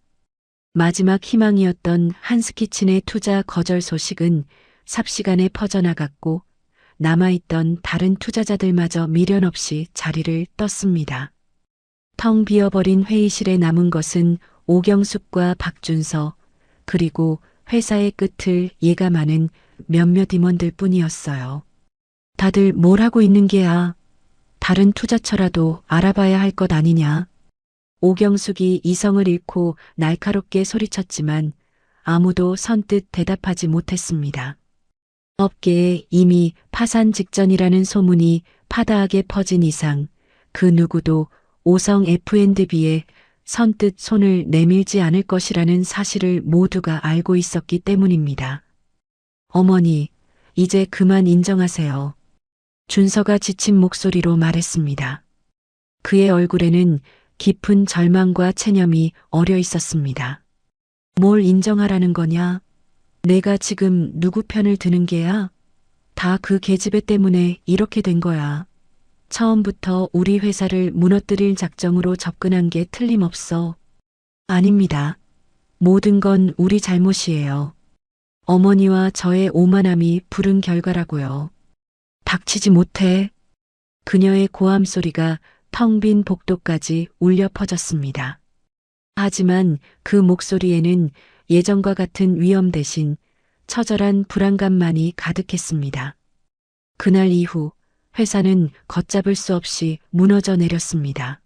마지막 희망이었던 한스키친의 투자 거절 소식은 삽시간에 퍼져나갔고 남아있던 다른 투자자들마저 미련 없이 자리를 떴습니다. 텅 비어버린 회의실에 남은 것은 오경숙과 박준서, 그리고 회사의 끝을 예감하는 몇몇 임원들 뿐이었어요. 다들 뭘 하고 있는 게야? 다른 투자처라도 알아봐야 할 것 아니냐? 오경숙이 이성을 잃고 날카롭게 소리쳤지만 아무도 선뜻 대답하지 못했습니다. 업계에 이미 파산 직전이라는 소문이 파다하게 퍼진 이상 그 누구도 오성 F&B에 선뜻 손을 내밀지 않을 것이라는 사실을 모두가 알고 있었기 때문입니다. 어머니, 이제 그만 인정하세요. 준서가 지친 목소리로 말했습니다. 그의 얼굴에는 깊은 절망과 체념이 어려 있었습니다. 뭘 인정하라는 거냐? 내가 지금 누구 편을 드는 게야? 다 그 계집애 때문에 이렇게 된 거야. 처음부터 우리 회사를 무너뜨릴 작정으로 접근한 게 틀림없어. 아닙니다. 모든 건 우리 잘못이에요. 어머니와 저의 오만함이 부른 결과라고요. 닥치지 못해. 그녀의 고함 소리가 텅 빈 복도까지 울려 퍼졌습니다. 하지만 그 목소리에는 예전과 같은 위험 대신 처절한 불안감만이 가득했습니다. 그날 이후 회사는 걷잡을 수 없이 무너져 내렸습니다.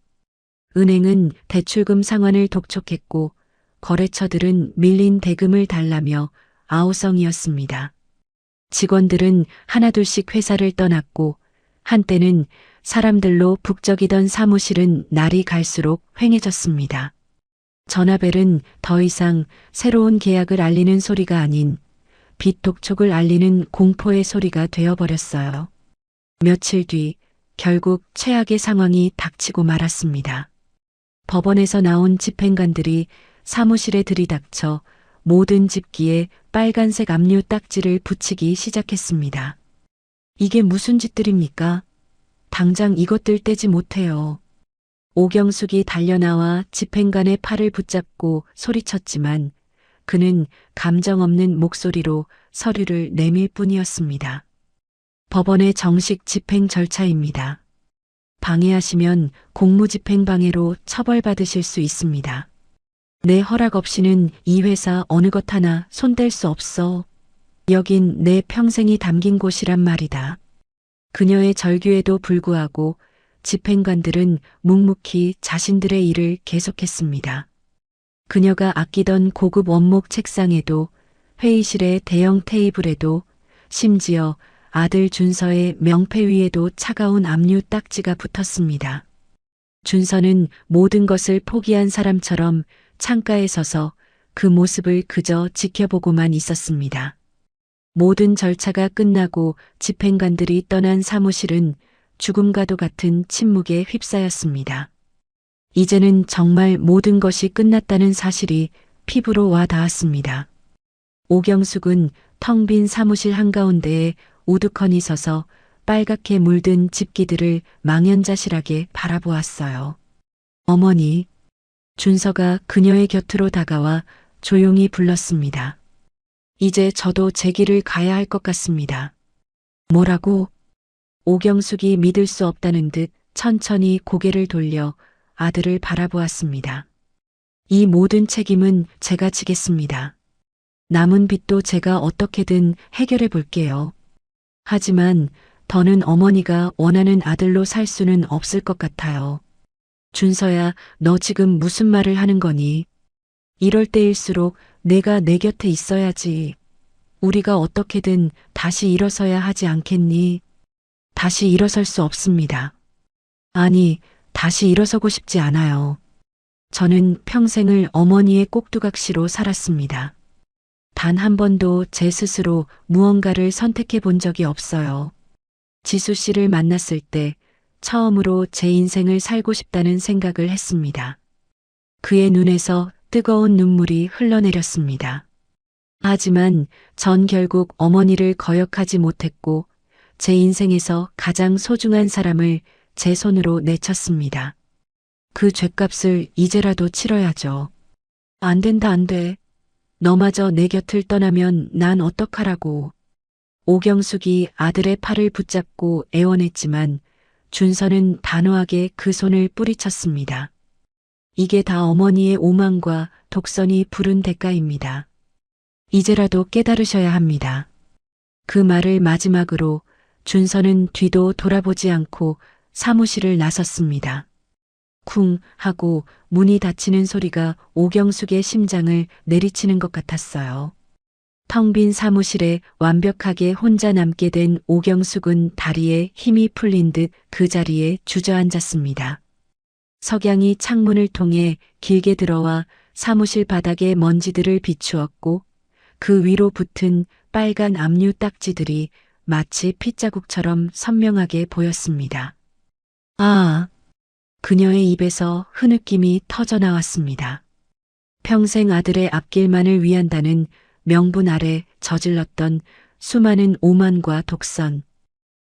은행은 대출금 상환을 독촉했고 거래처들은 밀린 대금을 달라며 아우성이었습니다. 직원들은 하나둘씩 회사를 떠났고 한때는 사람들로 북적이던 사무실은 날이 갈수록 휑해졌습니다. 전화벨은 더 이상 새로운 계약을 알리는 소리가 아닌 빚 독촉을 알리는 공포의 소리가 되어버렸어요. 며칠 뒤 결국 최악의 상황이 닥치고 말았습니다. 법원에서 나온 집행관들이 사무실에 들이닥쳐 모든 집기에 빨간색 압류 딱지를 붙이기 시작했습니다. 이게 무슨 짓들입니까? 당장 이것들 떼지 못해요. 오경숙이 달려나와 집행관의 팔을 붙잡고 소리쳤지만 그는 감정 없는 목소리로 서류를 내밀 뿐이었습니다. 법원의 정식 집행 절차입니다. 방해하시면 공무집행방해로 처벌받으실 수 있습니다. 내 허락 없이는 이 회사 어느 것 하나 손댈 수 없어. 여긴 내 평생이 담긴 곳이란 말이다. 그녀의 절규에도 불구하고 집행관들은 묵묵히 자신들의 일을 계속했습니다. 그녀가 아끼던 고급 원목 책상에도 회의실의 대형 테이블에도 심지어 아들 준서의 명패 위에도 차가운 압류 딱지가 붙었습니다. 준서는 모든 것을 포기한 사람처럼 창가에 서서 그 모습을 그저 지켜보고만 있었습니다. 모든 절차가 끝나고 집행관들이 떠난 사무실은 죽음과도 같은 침묵에 휩싸였습니다. 이제는 정말 모든 것이 끝났다는 사실이 피부로 와 닿았습니다. 오경숙은 텅 빈 사무실 한가운데에 우두커니 서서 빨갛게 물든 집기들을 망연자실하게 바라보았어요. 어머니, 준서가 그녀의 곁으로 다가와 조용히 불렀습니다. 이제 저도 제 길을 가야 할 것 같습니다. 뭐라고? 오경숙이 믿을 수 없다는 듯 천천히 고개를 돌려 아들을 바라보았습니다. 이 모든 책임은 제가 지겠습니다. 남은 빚도 제가 어떻게든 해결해 볼게요. 하지만 더는 어머니가 원하는 아들로 살 수는 없을 것 같아요. 준서야, 너 지금 무슨 말을 하는 거니? 이럴 때일수록 내가 내 곁에 있어야지. 우리가 어떻게든 다시 일어서야 하지 않겠니? 다시 일어설 수 없습니다. 아니, 다시 일어서고 싶지 않아요. 저는 평생을 어머니의 꼭두각시로 살았습니다. 단 한 번도 제 스스로 무언가를 선택해 본 적이 없어요. 지수 씨를 만났을 때 처음으로 제 인생을 살고 싶다는 생각을 했습니다. 그의 눈에서 뜨거운 눈물이 흘러내렸습니다. 하지만 전 결국 어머니를 거역하지 못했고 제 인생에서 가장 소중한 사람을 제 손으로 내쳤습니다. 그 죗값을 이제라도 치러야죠. 안 된다, 안 돼. 너마저 내 곁을 떠나면 난 어떡하라고. 오경숙이 아들의 팔을 붙잡고 애원했지만 준서는 단호하게 그 손을 뿌리쳤습니다. 이게 다 어머니의 오만과 독선이 부른 대가입니다. 이제라도 깨달으셔야 합니다. 그 말을 마지막으로 준서는 뒤도 돌아보지 않고 사무실을 나섰습니다. 쿵 하고 문이 닫히는 소리가 오경숙의 심장을 내리치는 것 같았어요. 텅 빈 사무실에 완벽하게 혼자 남게 된 오경숙은 다리에 힘이 풀린 듯 그 자리에 주저앉았습니다. 석양이 창문을 통해 길게 들어와 사무실 바닥의 먼지들을 비추었고 그 위로 붙은 빨간 압류 딱지들이 마치 핏자국처럼 선명하게 보였습니다. 아! 그녀의 입에서 흐느낌이 터져 나왔습니다. 평생 아들의 앞길만을 위한다는 명분 아래 저질렀던 수많은 오만과 독선,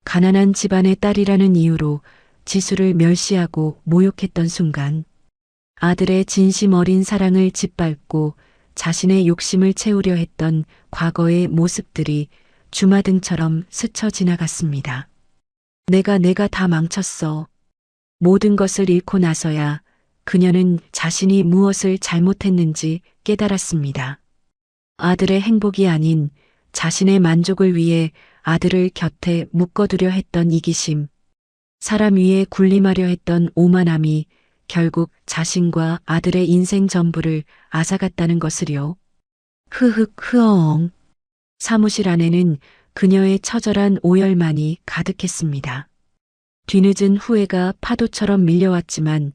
가난한 집안의 딸이라는 이유로 지수를 멸시하고 모욕했던 순간, 아들의 진심 어린 사랑을 짓밟고 자신의 욕심을 채우려 했던 과거의 모습들이 주마등처럼 스쳐 지나갔습니다. 내가 다 망쳤어. 모든 것을 잃고 나서야 그녀는 자신이 무엇을 잘못했는지 깨달았습니다. 아들의 행복이 아닌 자신의 만족을 위해 아들을 곁에 묶어두려 했던 이기심, 사람 위에 군림하려 했던 오만함이 결국 자신과 아들의 인생 전부를 앗아갔다는 것을요. 흐엉. 사무실 안에는 그녀의 처절한 오열만이 가득했습니다. 뒤늦은 후회가 파도처럼 밀려왔지만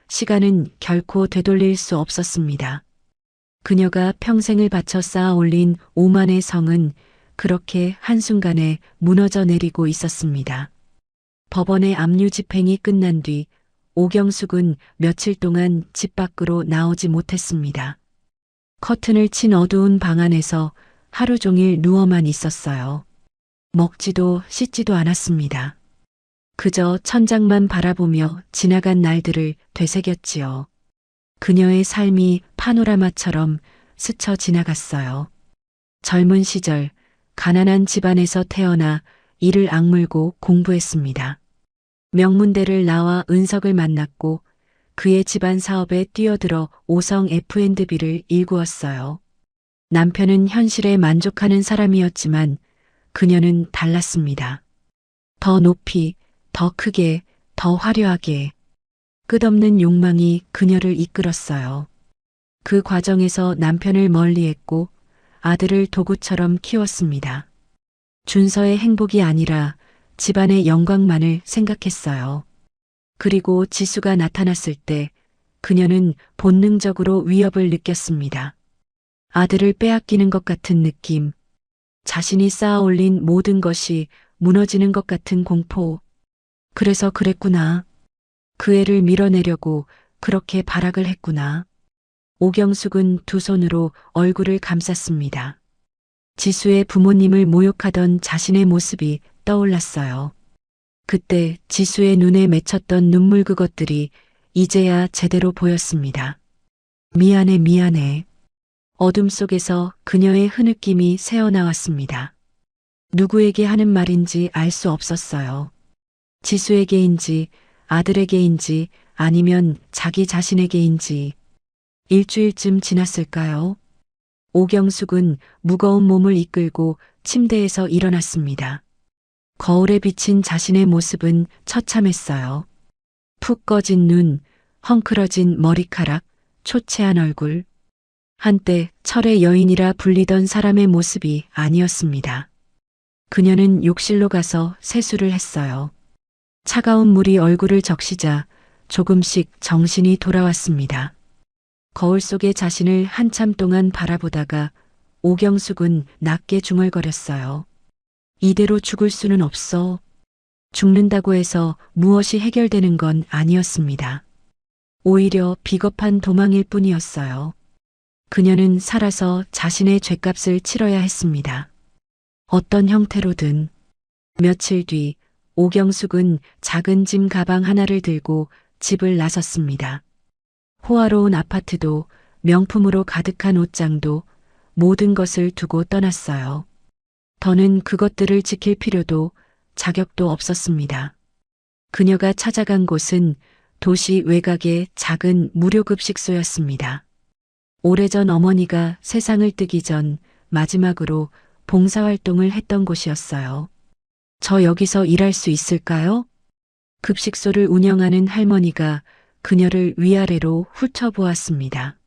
시간은 결코 되돌릴 수 없었습니다. 그녀가 평생을 바쳐 쌓아 올린 오만의 성은 그렇게 한순간에 무너져 내리고 있었습니다. 법원의 압류 집행이 끝난 뒤 오경숙은 며칠 동안 집 밖으로 나오지 못했습니다. 커튼을 친 어두운 방 안에서 하루 종일 누워만 있었어요. 먹지도 씻지도 않았습니다. 그저 천장만 바라보며 지나간 날들을 되새겼지요. 그녀의 삶이 파노라마처럼 스쳐 지나갔어요. 젊은 시절 가난한 집안에서 태어나 이를 악물고 공부했습니다. 명문대를 나와 은석을 만났고 그의 집안 사업에 뛰어들어 5성 F&B를 일구었어요. 남편은 현실에 만족하는 사람이었지만 그녀는 달랐습니다. 더 높이, 더 크게, 더 화려하게. 끝없는 욕망이 그녀를 이끌었어요. 그 과정에서 남편을 멀리했고 아들을 도구처럼 키웠습니다. 준서의 행복이 아니라 집안의 영광만을 생각했어요. 그리고 지수가 나타났을 때 그녀는 본능적으로 위협을 느꼈습니다. 아들을 빼앗기는 것 같은 느낌, 자신이 쌓아 올린 모든 것이 무너지는 것 같은 공포. 그래서 그랬구나. 그 애를 밀어내려고 그렇게 발악을 했구나. 오경숙은 두 손으로 얼굴을 감쌌습니다. 지수의 부모님을 모욕하던 자신의 모습이 떠올랐어요. 그때 지수의 눈에 맺혔던 눈물 그것들이 이제야 제대로 보였습니다. 미안해. 어둠 속에서 그녀의 흐느낌이 새어나왔습니다. 누구에게 하는 말인지 알 수 없었어요. 지수에게인지 아들에게인지 아니면 자기 자신에게인지. 일주일쯤 지났을까요? 오경숙은 무거운 몸을 이끌고 침대에서 일어났습니다. 거울에 비친 자신의 모습은 처참했어요. 푹 꺼진 눈, 헝클어진 머리카락, 초췌한 얼굴. 한때 철의 여인이라 불리던 사람의 모습이 아니었습니다. 그녀는 욕실로 가서 세수를 했어요. 차가운 물이 얼굴을 적시자 조금씩 정신이 돌아왔습니다. 거울 속의 자신을 한참 동안 바라보다가 오경숙은 낮게 중얼거렸어요. 이대로 죽을 수는 없어. 죽는다고 해서 무엇이 해결되는 건 아니었습니다. 오히려 비겁한 도망일 뿐이었어요. 그녀는 살아서 자신의 죗값을 치러야 했습니다. 어떤 형태로든. 며칠 뒤 오경숙은 작은 짐 가방 하나를 들고 집을 나섰습니다. 호화로운 아파트도 명품으로 가득한 옷장도 모든 것을 두고 떠났어요. 더는 그것들을 지킬 필요도 자격도 없었습니다. 그녀가 찾아간 곳은 도시 외곽의 작은 무료급식소였습니다. 오래전 어머니가 세상을 뜨기 전 마지막으로 봉사활동을 했던 곳이었어요. 저 여기서 일할 수 있을까요? 급식소를 운영하는 할머니가 그녀를 위아래로 훑어보았습니다.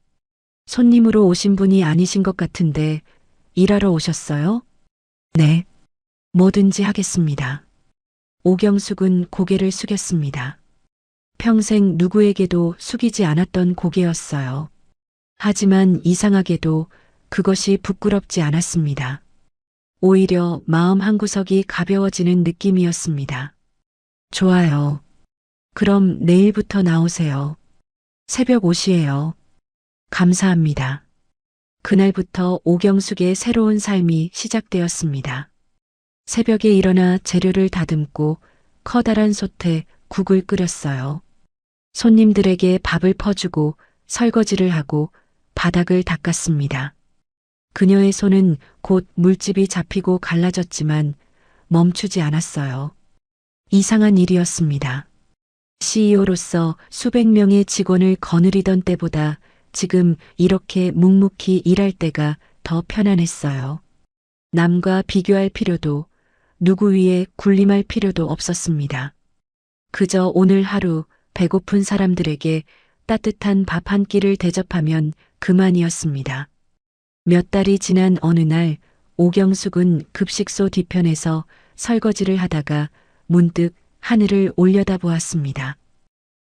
손님으로 오신 분이 아니신 것 같은데 일하러 오셨어요? 네. 뭐든지 하겠습니다. 오경숙은 고개를 숙였습니다. 평생 누구에게도 숙이지 않았던 고개였어요. 하지만 이상하게도 그것이 부끄럽지 않았습니다. 오히려 마음 한구석이 가벼워지는 느낌이었습니다. 좋아요. 그럼 내일부터 나오세요. 새벽 5시예요. 감사합니다. 그날부터 오경숙의 새로운 삶이 시작되었습니다. 새벽에 일어나 재료를 다듬고 커다란 솥에 국을 끓였어요. 손님들에게 밥을 퍼주고 설거지를 하고 바닥을 닦았습니다. 그녀의 손은 곧 물집이 잡히고 갈라졌지만 멈추지 않았어요. 이상한 일이었습니다. CEO로서 수백 명의 직원을 거느리던 때보다 지금 이렇게 묵묵히 일할 때가 더 편안했어요. 남과 비교할 필요도 누구 위에 군림할 필요도 없었습니다. 그저 오늘 하루 배고픈 사람들에게 따뜻한 밥 한 끼를 대접하면 그만이었습니다. 몇 달이 지난 어느 날 오경숙은 급식소 뒤편에서 설거지를 하다가 문득 하늘을 올려다보았습니다.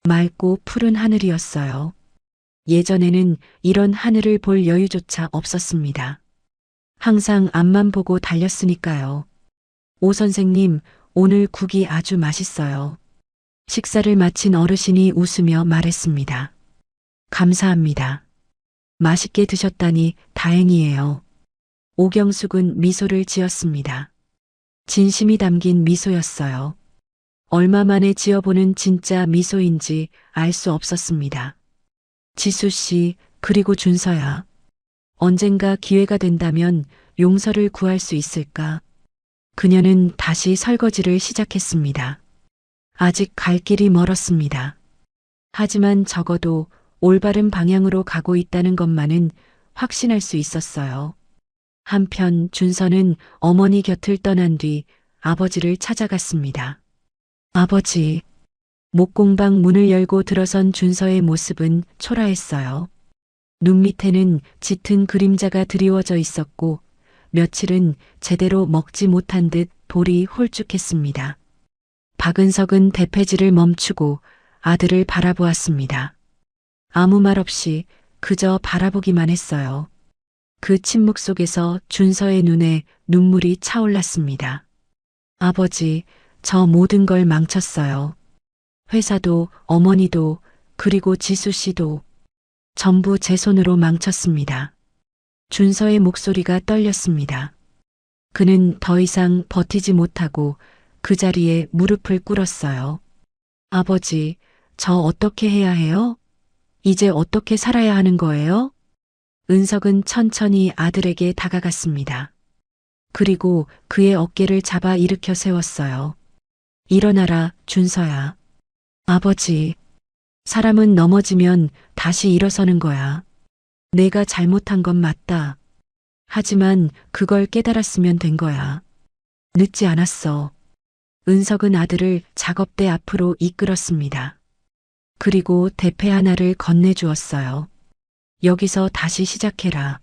맑고 푸른 하늘이었어요. 예전에는 이런 하늘을 볼 여유조차 없었습니다. 항상 앞만 보고 달렸으니까요. 오 선생님, 오늘 국이 아주 맛있어요. 식사를 마친 어르신이 웃으며 말했습니다. 감사합니다. 맛있게 드셨다니 다행이에요. 오경숙은 미소를 지었습니다. 진심이 담긴 미소였어요. 얼마 만에 지어보는 진짜 미소인지 알 수 없었습니다. 지수 씨, 그리고 준서야. 언젠가 기회가 된다면 용서를 구할 수 있을까? 그녀는 다시 설거지를 시작했습니다. 아직 갈 길이 멀었습니다. 하지만 적어도 올바른 방향으로 가고 있다는 것만은 확신할 수 있었어요. 한편 준서는 어머니 곁을 떠난 뒤 아버지를 찾아갔습니다. 아버지. 목공방 문을 열고 들어선 준서의 모습은 초라했어요. 눈 밑에는 짙은 그림자가 드리워져 있었고 며칠은 제대로 먹지 못한 듯 볼이 홀쭉했습니다. 박은석은 대패질을 멈추고 아들을 바라보았습니다. 아무 말 없이 그저 바라보기만 했어요. 그 침묵 속에서 준서의 눈에 눈물이 차올랐습니다. 아버지, 저 모든 걸 망쳤어요. 회사도 어머니도 그리고 지수 씨도 전부 제 손으로 망쳤습니다. 준서의 목소리가 떨렸습니다. 그는 더 이상 버티지 못하고 그 자리에 무릎을 꿇었어요. 아버지, 저 어떻게 해야 해요? 이제 어떻게 살아야 하는 거예요? 은석은 천천히 아들에게 다가갔습니다. 그리고 그의 어깨를 잡아 일으켜 세웠어요. 일어나라, 준서야. 아버지, 사람은 넘어지면 다시 일어서는 거야. 내가 잘못한 건 맞다. 하지만 그걸 깨달았으면 된 거야. 늦지 않았어. 은석은 아들을 작업대 앞으로 이끌었습니다. 그리고 대패 하나를 건네주었어요. 여기서 다시 시작해라.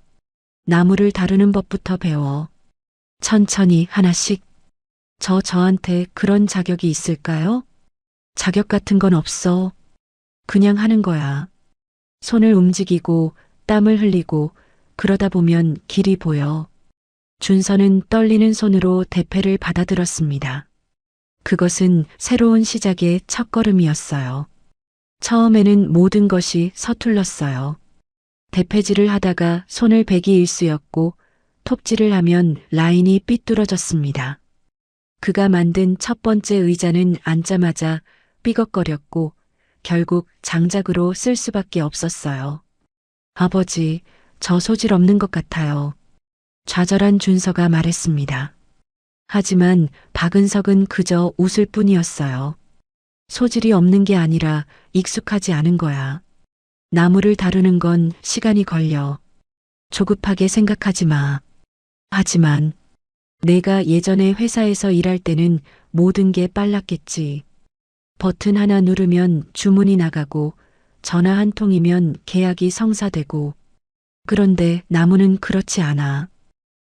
나무를 다루는 법부터 배워. 천천히 하나씩. 저한테 그런 자격이 있을까요? 자격 같은 건 없어. 그냥 하는 거야. 손을 움직이고 땀을 흘리고 그러다 보면 길이 보여. 준서는 떨리는 손으로 대패를 받아들었습니다. 그것은 새로운 시작의 첫걸음이었어요. 처음에는 모든 것이 서툴렀어요. 대패질을 하다가 손을 베기 일쑤였고 톱질을 하면 라인이 삐뚤어졌습니다. 그가 만든 첫 번째 의자는 앉자마자 삐걱거렸고 결국 장작으로 쓸 수밖에 없었어요. 아버지, 저 소질 없는 것 같아요. 좌절한 준서가 말했습니다. 하지만 박은석은 그저 웃을 뿐이었어요. 소질이 없는 게 아니라 익숙하지 않은 거야. 나무를 다루는 건 시간이 걸려. 조급하게 생각하지 마. 하지만 내가 예전에 회사에서 일할 때는 모든 게 빨랐겠지. 버튼 하나 누르면 주문이 나가고 전화 한 통이면 계약이 성사되고. 그런데 나무는 그렇지 않아.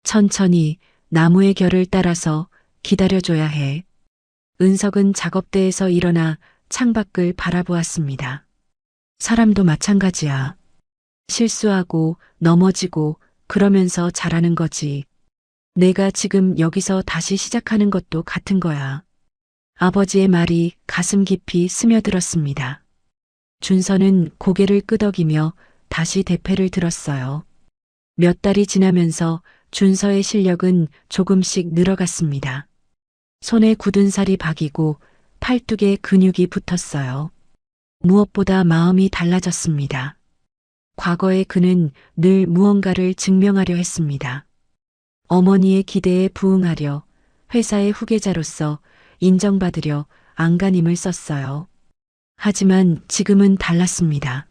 천천히 나무의 결을 따라서 기다려줘야 해. 은석은 작업대에서 일어나 창밖을 바라보았습니다. 사람도 마찬가지야. 실수하고 넘어지고 그러면서 자라는 거지. 내가 지금 여기서 다시 시작하는 것도 같은 거야. 아버지의 말이 가슴 깊이 스며들었습니다. 준서는 고개를 끄덕이며 다시 대패를 들었어요. 몇 달이 지나면서 준서의 실력은 조금씩 늘어갔습니다. 손에 굳은 살이 박이고 팔뚝에 근육이 붙었어요. 무엇보다 마음이 달라졌습니다. 과거의 그는 늘 무언가를 증명하려 했습니다. 어머니의 기대에 부응하려, 회사의 후계자로서 인정받으려 안간힘을 썼어요. 하지만 지금은 달랐습니다.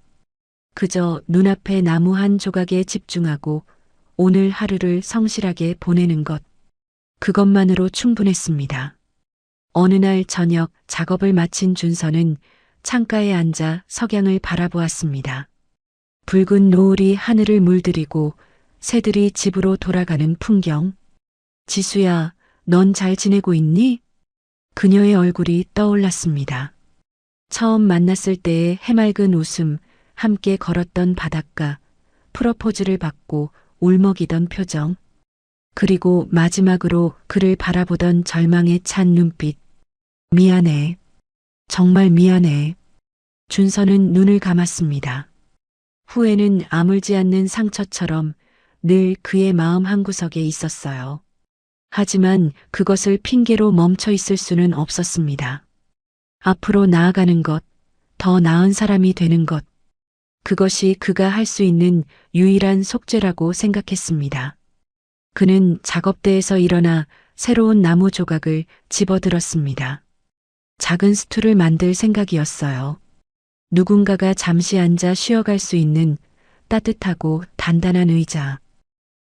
그저 눈앞의 나무 한 조각에 집중하고 오늘 하루를 성실하게 보내는 것. 그것만으로 충분했습니다. 어느 날 저녁 작업을 마친 준서는 창가에 앉아 석양을 바라보았습니다. 붉은 노을이 하늘을 물들이고 새들이 집으로 돌아가는 풍경. 지수야, 넌 잘 지내고 있니? 그녀의 얼굴이 떠올랐습니다. 처음 만났을 때의 해맑은 웃음, 함께 걸었던 바닷가, 프로포즈를 받고 울먹이던 표정, 그리고 마지막으로 그를 바라보던 절망에 찬 눈빛. 미안해. 정말 미안해. 준서는 눈을 감았습니다. 후회는 아물지 않는 상처처럼 늘 그의 마음 한구석에 있었어요. 하지만 그것을 핑계로 멈춰 있을 수는 없었습니다. 앞으로 나아가는 것, 더 나은 사람이 되는 것, 그것이 그가 할 수 있는 유일한 속죄라고 생각했습니다. 그는 작업대에서 일어나 새로운 나무 조각을 집어들었습니다. 작은 스툴을 만들 생각이었어요. 누군가가 잠시 앉아 쉬어갈 수 있는 따뜻하고 단단한 의자.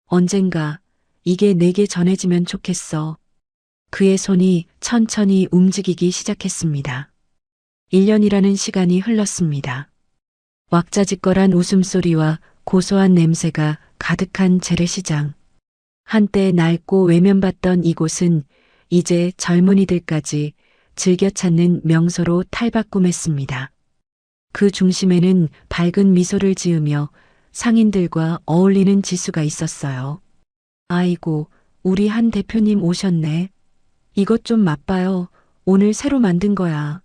언젠가 이게 내게 전해지면 좋겠어. 그의 손이 천천히 움직이기 시작했습니다. 1년이라는 시간이 흘렀습니다. 왁자지껄한 웃음소리와 고소한 냄새가 가득한 재래시장. 한때 낡고 외면받던 이곳은 이제 젊은이들까지 즐겨 찾는 명소로 탈바꿈했습니다. 그 중심에는 밝은 미소를 지으며 상인들과 어울리는 지수가 있었어요. 아이고, 우리 한 대표님 오셨네. 이것 좀 맛봐요. 오늘 새로 만든 거야.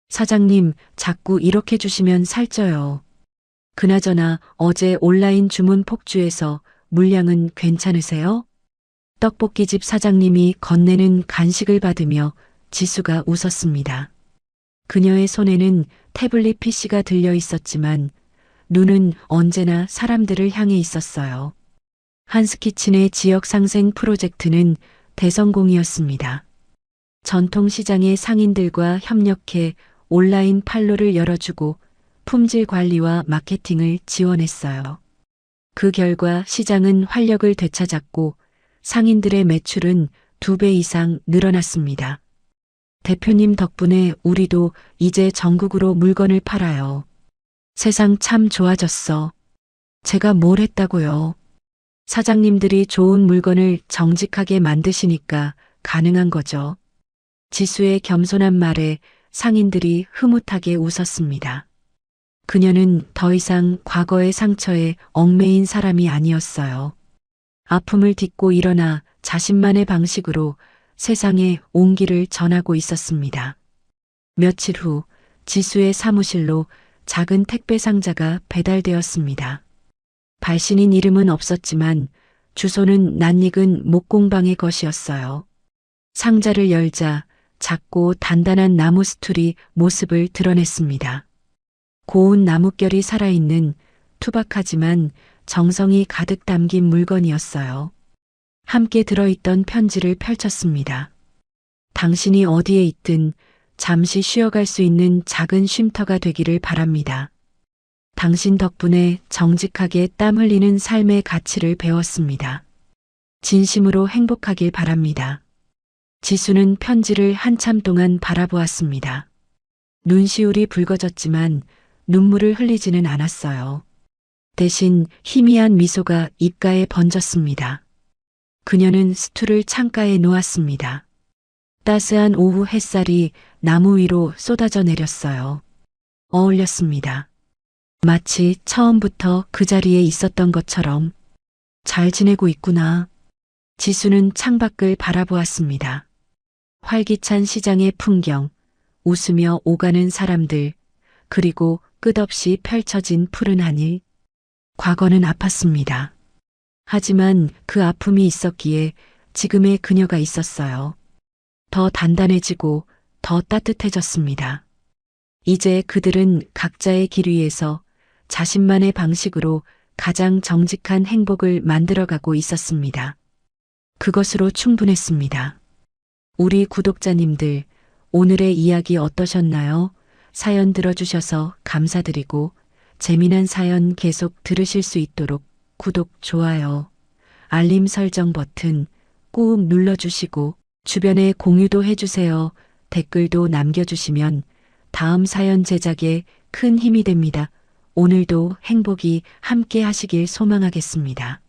사장님, 자꾸 이렇게 주시면 살쪄요. 그나저나 어제 온라인 주문 폭주해서 물량은 괜찮으세요? 떡볶이집 사장님이 건네는 간식을 받으며 지수가 웃었습니다. 그녀의 손에는 태블릿 PC가 들려 있었지만 눈은 언제나 사람들을 향해 있었어요. 한스키친의 지역 상생 프로젝트는 대성공이었습니다. 전통시장의 상인들과 협력해 온라인 판로를 열어주고 품질 관리와 마케팅을 지원했어요. 그 결과 시장은 활력을 되찾았고 상인들의 매출은 2배 이상 늘어났습니다. 대표님 덕분에 우리도 이제 전국으로 물건을 팔아요. 세상 참 좋아졌어. 제가 뭘 했다고요? 사장님들이 좋은 물건을 정직하게 만드시니까 가능한 거죠. 지수의 겸손한 말에 상인들이 흐뭇하게 웃었습니다. 그녀는 더 이상 과거의 상처에 얽매인 사람이 아니었어요. 아픔을 딛고 일어나 자신만의 방식으로 세상에 온기를 전하고 있었습니다. 며칠 후 지수의 사무실로 작은 택배 상자가 배달되었습니다. 발신인 이름은 없었지만 주소는 낯익은 목공방의 것이었어요. 상자를 열자 작고 단단한 나무 스툴이 모습을 드러냈습니다. 고운 나뭇결이 살아있는 투박하지만 정성이 가득 담긴 물건이었어요. 함께 들어있던 편지를 펼쳤습니다. 당신이 어디에 있든 잠시 쉬어갈 수 있는 작은 쉼터가 되기를 바랍니다. 당신 덕분에 정직하게 땀 흘리는 삶의 가치를 배웠습니다. 진심으로 행복하길 바랍니다. 지수는 편지를 한참 동안 바라보았습니다. 눈시울이 붉어졌지만 눈물을 흘리지는 않았어요. 대신 희미한 미소가 입가에 번졌습니다. 그녀는 스투를 창가에 놓았습니다. 따스한 오후 햇살이 나무 위로 쏟아져 내렸어요. 어울렸습니다. 마치 처음부터 그 자리에 있었던 것처럼. 잘 지내고 있구나. 지수는 창밖을 바라보았습니다. 활기찬 시장의 풍경, 웃으며 오가는 사람들, 그리고 끝없이 펼쳐진 푸른 하늘. 과거는 아팠습니다. 하지만 그 아픔이 있었기에 지금의 그녀가 있었어요. 더 단단해지고 더 따뜻해졌습니다. 이제 그들은 각자의 길 위에서 자신만의 방식으로 가장 정직한 행복을 만들어가고 있었습니다. 그것으로 충분했습니다. 우리 구독자님들, 오늘의 이야기 어떠셨나요? 사연 들어주셔서 감사드리고 재미난 사연 계속 들으실 수 있도록 구독, 좋아요, 알림 설정 버튼 꾹 눌러주시고 주변에 공유도 해주세요. 댓글도 남겨주시면 다음 사연 제작에 큰 힘이 됩니다. 오늘도 행복이 함께 하시길 소망하겠습니다.